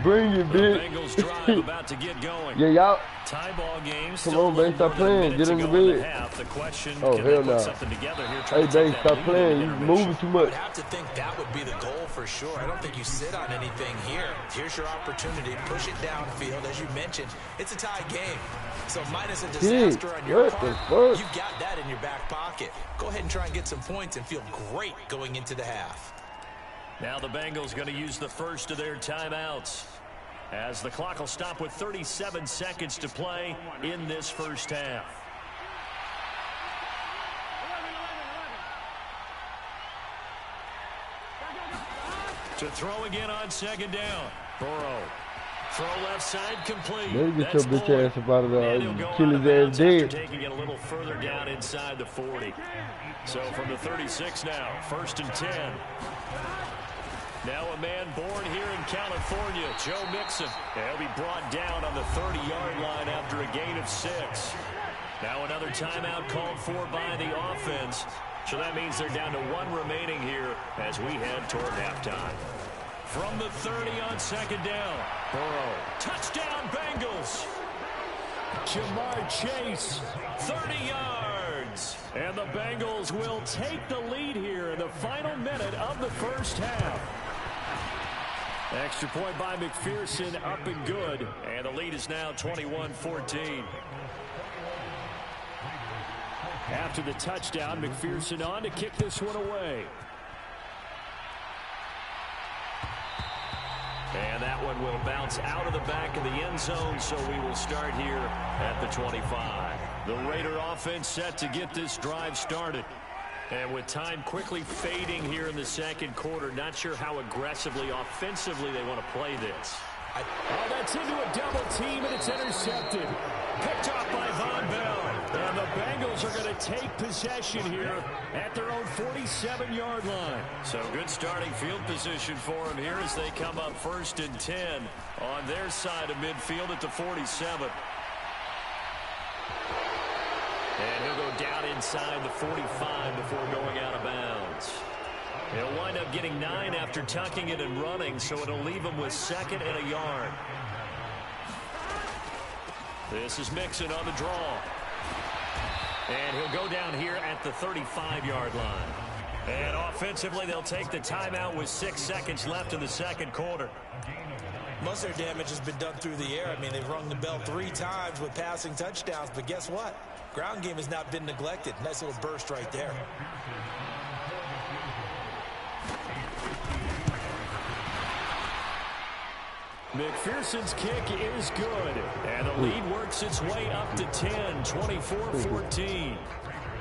Bring it, The bitch. Bengals drive about to get going. Yeah, y'all. Tie ball game. Come Still on, babe, stop playing. Get in the bed. The question, Oh, can they hell put nah. something together here? Hey, babe, stop playing. You moving too I much. would have to think that would be the goal for sure. I don't think you sit on anything here. Here's your opportunity. Push it downfield. As you mentioned, it's a tie game. So minus a disaster on your what the part, fuck? you've got that in your back pocket. Go ahead and try and get some points and feel great going into the half. Now the Bengals going to use the first of their timeouts, as the clock will stop with 37 seconds to play in this first half. To throw again on second down. Burrow. Throw left side complete. Get your bitch ass up out of there. And he'll go Kill out of his bounds ass after dead. taking it a little further down inside the 40. So from the 36 now, 1st and 10. Now a man born here in California, Joe Mixon. He'll be brought down on the 30-yard line after a gain of 6. Now another timeout called for by the offense. So that means they're down to 1 remaining here as we head toward halftime. From the 30 on second down, Burrow. Touchdown, Bengals. Jamar Chase, 30 yards. And the Bengals will take the lead here in the final minute of the first half. Extra point by McPherson, up and good. And the lead is now 21-14. After the touchdown, McPherson on to kick this one away. And that one will bounce out of the back of the end zone, so we will start here at the 25. The Raider offense set to get this drive started. And with time quickly fading here in the second quarter, not sure how aggressively, offensively they want to play this. Oh, that's into a double team, and it's intercepted. Picked off by Von Bell. And the Bengals are going to take possession here at their own 47-yard line. So good starting field position for them here as they come up 1st and 10 on their side of midfield at the 47. And he'll go down inside the 45 before going out of bounds. He'll wind up getting 9 after tucking it and running, so it'll leave him with 2nd and a yard. This is Mixon on the draw. And he'll go down here at the 35-yard line. And offensively, they'll take the timeout with 6 seconds left in the second quarter. Most of their damage has been done through the air. I mean, they've rung the bell 3 times with passing touchdowns, but guess what? Ground game has not been neglected. Nice little burst right there. McPherson's kick is good, and the lead works its way up to 10, 24-14.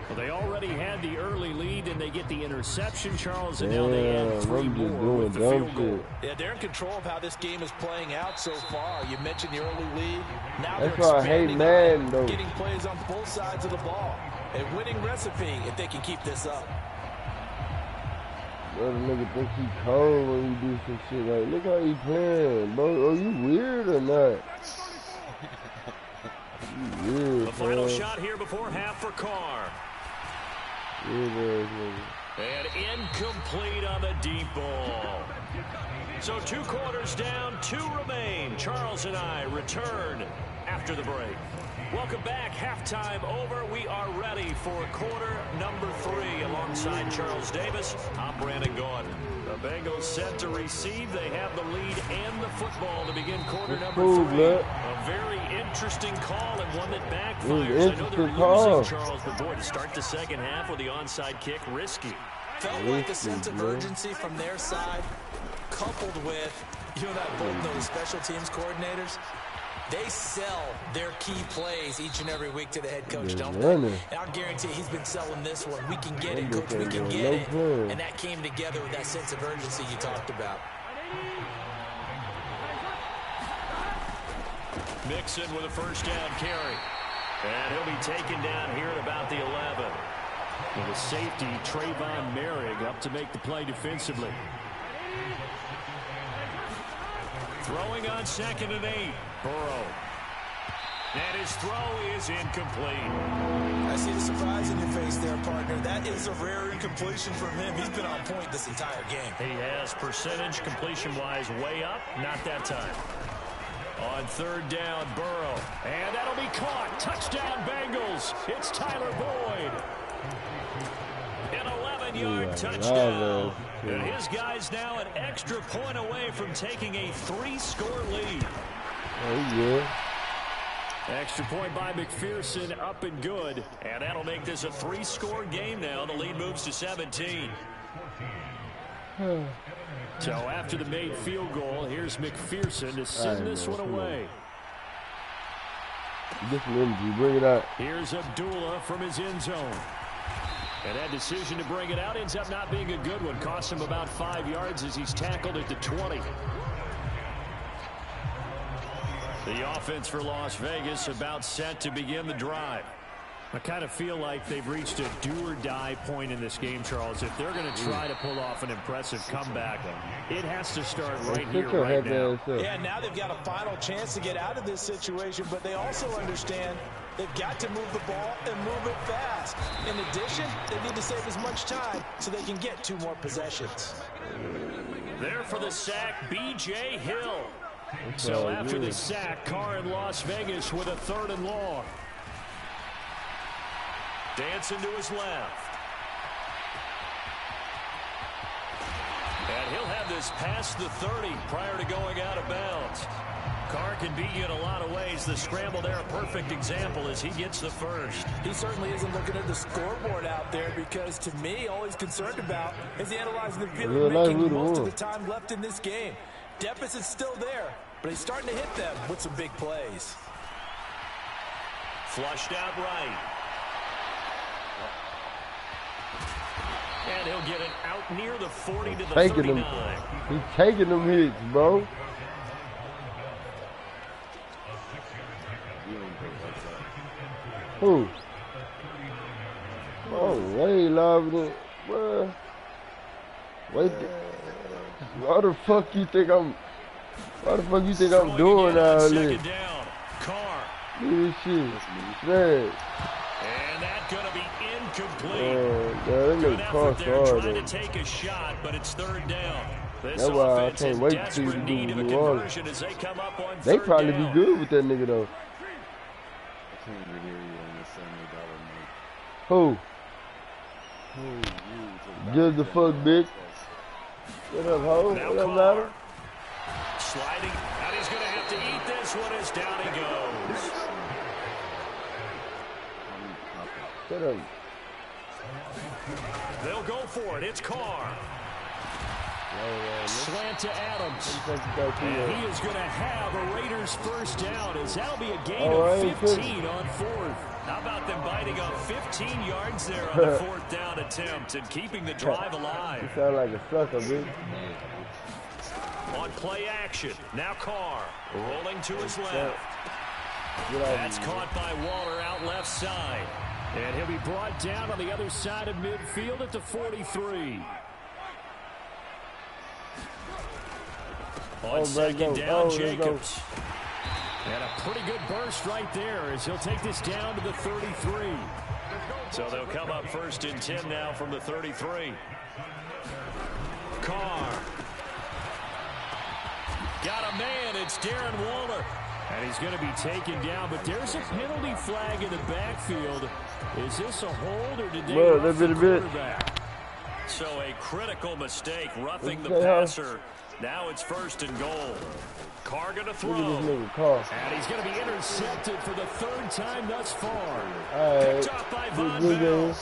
Well, they already had the early lead, and they get the interception, Charles, and now they add 3 more with the field goal. Yeah, they're in control of how this game is playing out so far. You mentioned the early lead. Now That's they're why I hate Madden, though. getting plays on both sides of the ball. A winning recipe if they can keep this up. Bro, the nigga think he cold when you do some shit like, look how he playing, bro. Are you weird or not? You weird, The final shot here before half for Carr. Weird ass nigga. And incomplete on the deep ball. So 2 quarters down, 2 remain. Charles and I return after the break. Welcome back. Halftime over. We are ready for quarter number 3. Alongside Charles Davis, I'm Brandon Gordon. The Bengals set to receive. They have the lead and the football to begin quarter number 3. A very interesting call and one that backfires. I know they're losing, Charles, but boy, to start the second half with the onside kick, risky. Felt like a sense of urgency from their side, coupled with, you and I both know the special teams coordinators. They sell their key plays each and every week to the head coach, don't they? And I'll guarantee he's been selling this one. We can get it, coach, we can get it. And that came together with that sense of urgency you talked about. Mixon with a first down carry. And he'll be taken down here at about the 11. With a safety, Trayvon Merrick up to make the play defensively. Throwing on 2nd and 8. Burrow. And his throw is incomplete. I see the surprise in your face there, partner. That is a rare incompletion from him. He's been on point this entire game. He has percentage completion-wise way up. Not that time. On 3rd down, Burrow. And that'll be caught. Touchdown, Bengals. It's Tyler Boyd. An 11-yard touchdown. And his guy's now an extra point away from taking a 3-score lead. Oh, yeah. Extra point by McPherson, up and good. And that'll make this a 3-score game now. The lead moves to 17. So after the made field goal, here's McPherson to send this one away. Get some energy. Bring it out. Here's Abdullah from his end zone. And that decision to bring it out ends up not being a good one. Cost him about 5 yards as he's tackled at the 20. The offense for Las Vegas about set to begin the drive. I kind of feel like they've reached a do-or-die point in this game, Charles. If they're going to try to pull off an impressive comeback, it has to start right here, right now. Yeah, now they've got a final chance to get out of this situation, but they also understand they've got to move the ball and move it fast. In addition, they need to save as much time so they can get 2 more possessions. There for the sack, B.J. Hill. So after the sack, Carr in Las Vegas with a 3rd and long. Dancing to his left. And he'll have this past the 30 prior to going out of bounds. Carr can beat you in a lot of ways. The scramble there, a perfect example as he gets the first. He certainly isn't looking at the scoreboard out there because, to me, all he's concerned about is analyzing the field and making most of the time left in this game. Deficit's still there, but he's starting to hit them with some big plays. Flushed out right. And he'll get it out near the 40 to the 39. He's taking them hits, bro. Who? Oh, way loving it. Well, wait. Why the fuck you think I'm doing all this? Carr. This shit. Man. And that's going to be incomplete. Good effort there trying to take a shot, but it's 3rd down. That's why I can't wait to see them do New Orleans. They probably be good with that nigga though. Who? Just the fuck, bitch. What up, ho? What up, matter? Sliding, and he's going to have to eat this one as down he goes. Shut up. They'll go for it. It's Carr. Slant to Adams. And he is going to have a Raiders first down as that'll be a gain of 15 on 4th. How about them biting off 15 yards there on the 4th down attempt and keeping the drive alive? You sound like a sucker, bitch. On play action. Now Carr rolling to his left. That's caught by Waller out left side. And he'll be brought down on the other side of midfield at the 43. On 2nd down, Jacobs. And a pretty good burst right there as he'll take this down to the 33. So they'll come up 1st and 10 now from the 33. Carr. Got a man. It's Darren Waller. And he's going to be taken down, but there's a penalty flag in the backfield. Is this a hold or did they rough the quarterback? So a critical mistake, roughing the passer. Now it's 1st and goal. Carr going to throw. And he's going to be intercepted for the 3rd time thus far. Picked off by Von Bell.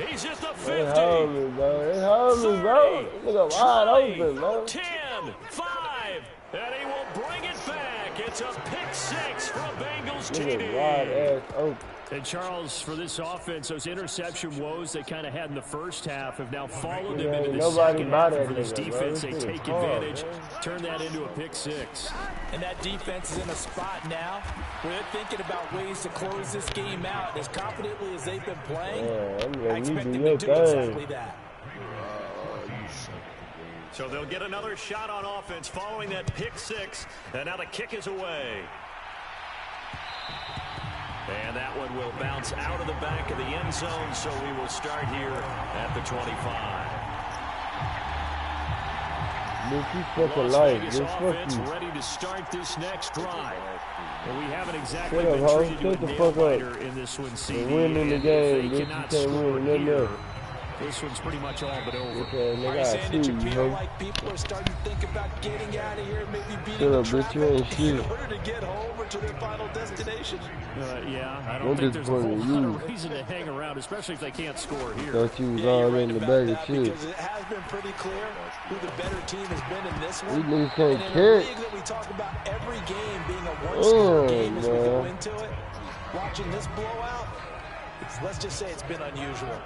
He's at the 50. They hold me, bro. They hold me, bro. Look wide open, bro. 10, 5, and he will bring it back. It's a pick 6 from Bengals TD. Wide ass open. And Charles, for this offense, those interception woes they kind of had in the first half have now followed them into the second half. For this defense, they take advantage, turn that into a pick 6. And that defense is in a spot now where they're thinking about ways to close this game out. As confidently as they've been playing, I expect them to do exactly that. So they'll get another shot on offense following that pick 6, and now the kick is away. And that one will bounce out of the back of the end zone, so we will start here at the 25. Las Vegas offense ready to start this next drive. And we haven't exactly been treated to a nail-biter in this one, CD. Winning the game, they cannot score here. This one's pretty much all but over. Did you feel like people are starting to think about getting out of here, maybe beating the traffic in order to get home or to their final destination? Yeah, I don't think there's a whole lot of reason to hang around, especially if they can't score here. Thought you was all in the bag of chips. Because it has been pretty clear who the better team has been in this one. These niggas can't and in a league that we talk about every game being a one-score game as we go into it, watching this blowout, let's just say it's been unusual.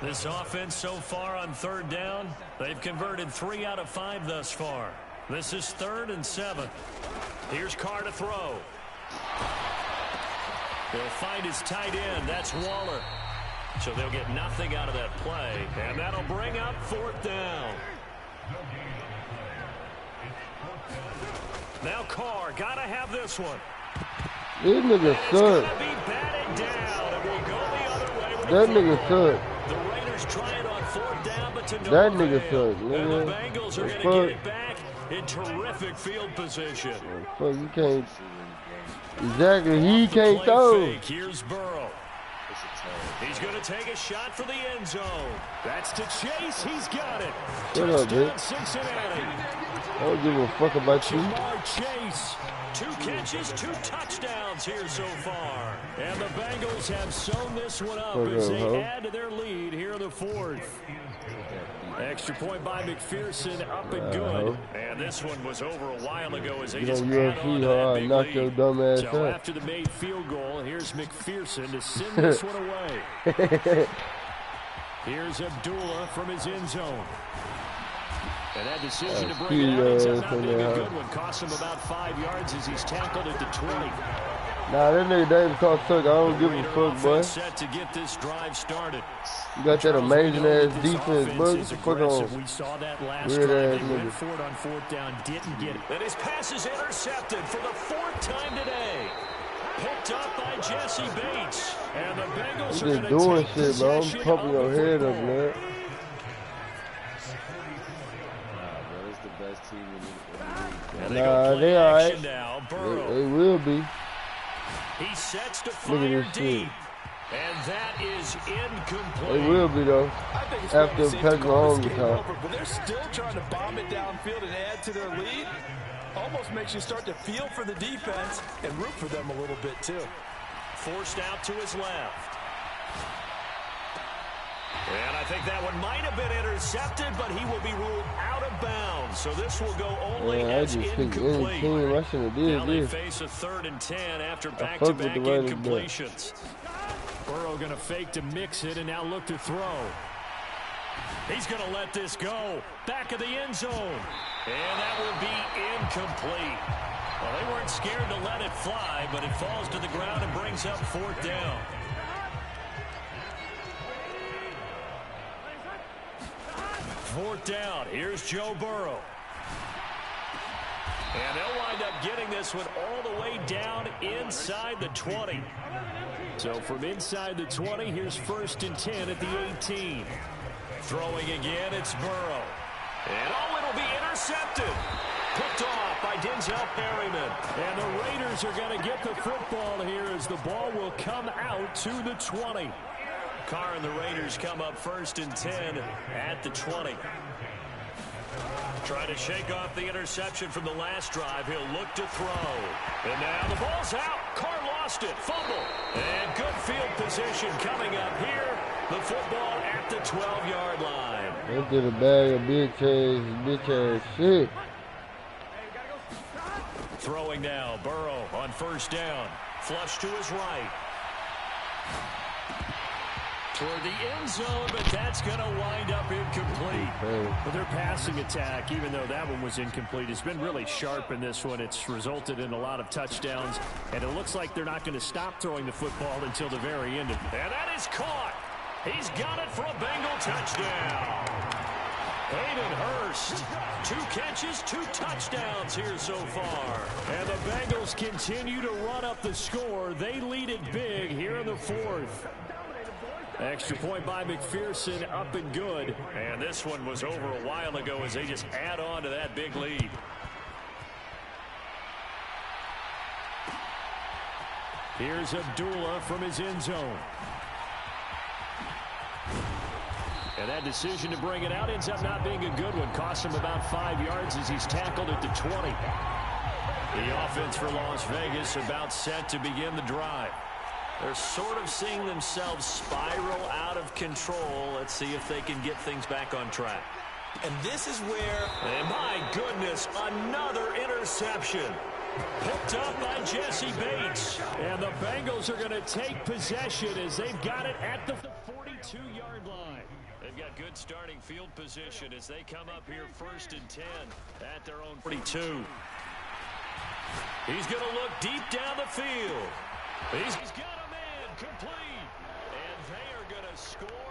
This offense so far on 3rd down, they've converted 3 out of 5 thus far. This is 3rd and 7. Here's Carr to throw. They'll find his tight end. That's Waller. So they'll get nothing out of that play, and that'll bring up 4th down. Now Carr, gotta have this one. This nigga suck. That nigga suck. The Raiders try it on 4th down, but to no That nigga avail. suck, And the nigga. Bengals are going to get it back in terrific field position. Fuck, you can't. Exactly, he can't throw. Fake. Here's Burrow. He's going to take a shot for the end zone. That's to Chase. He's got it. Shut up, Touchdown, bitch. Cincinnati. I don't give a fuck about you. Jamar Chase. 2 catches, 2 touchdowns here so far. And the Bengals have sewn this one up as they add to their lead here in the 4th. Extra point by McPherson, up and good. And this one was over a while ago as they You just know, add on to UFC, that I big knocked your lead. dumb ass So up. after the made field goal, here's McPherson to send this one away. Here's Abdullah from his end zone. And that decision to bring it out ends up not being a good one. Cost him about 5 yards as he's tackled at the 20. Nah, that nigga Davis called suck. I don't give a fuck, boy. Set to get this drive started. You got that amazing ass defense, bro. Get the fuck on. We saw that last Weird drive. ass They went nigga. for it on 4th down, didn't get it. And his pass is intercepted for the 4th time today. Picked up by Jesse Bates. And the Bengals I'm are just going to doing take shit, bro. I'm possession pumping of your the head up, football. man. Nah, they alright. They will be. He sets to Look at fire this deep. shit. And that is incomplete. They will be, though. I think it's After probably safe to Patrick call Mahomes this game retire. over, but they're still trying to bomb it downfield and add to their lead. Almost makes you start to feel for the defense and root for them a little bit too. Forced out to his left. And I think that one might have been intercepted, but he will be ruled out of bounds. So this will go only Man, I as just picked any incomplete. team. I shouldn't have Now did they this. face a 3rd and 10 after fuck with back-to-back the Raiders, but- incompletions. Burrow going to fake to mix it and now look to throw. He's going to let this go. Back of the end zone. And that will be incomplete. Well, they weren't scared to let it fly, but it falls to the ground and brings up 4th down. Fourth down. Here's Joe Burrow. And they'll wind up getting this one all the way down inside the 20. So from inside the 20, here's 1st and 10 at the 18. Throwing again, it's Burrow. And it'll be intercepted. Picked off by Denzel Perryman. And the Raiders are going to get the football here as the ball will come out to the 20. Carr and the Raiders come up 1st and 10 at the 20. Trying to shake off the interception from the last drive. He'll look to throw. And now the ball's out. Carr lost it. Fumble. And good field position coming up here. The football at the 12-yard line. They did a bag of bitch ass shit. Throwing now. Burrow on 1st down. Flush to his right. Toward the end zone, but that's going to wind up incomplete. But their passing attack, even though that one was incomplete, has been really sharp in this one. It's resulted in a lot of touchdowns, and it looks like they're not going to stop throwing the football until the very end of it. And that is caught. He's got it for a Bengal touchdown. Hayden Hurst, 2 catches, 2 touchdowns here so far. And the Bengals continue to run up the score. They lead it big here in the 4th. Extra point by McPherson, up and good. And this one was over a while ago as they just add on to that big lead. Here's Abdullah from his end zone. And that decision to bring it out ends up not being a good one. Cost him about 5 yards as he's tackled at the 20. The offense for Las Vegas about set to begin the drive. They're sort of seeing themselves spiral out of control. Let's see if they can get things back on track. And this is where... And my goodness, another interception. Picked up by Jesse Bates. And the Bengals are going to take possession as they've got it at the 42-yard line. They've got good starting field position as they come up here 1st and 10 at their own 42. He's going to look deep down the field. He's got a man complete. And they are going to score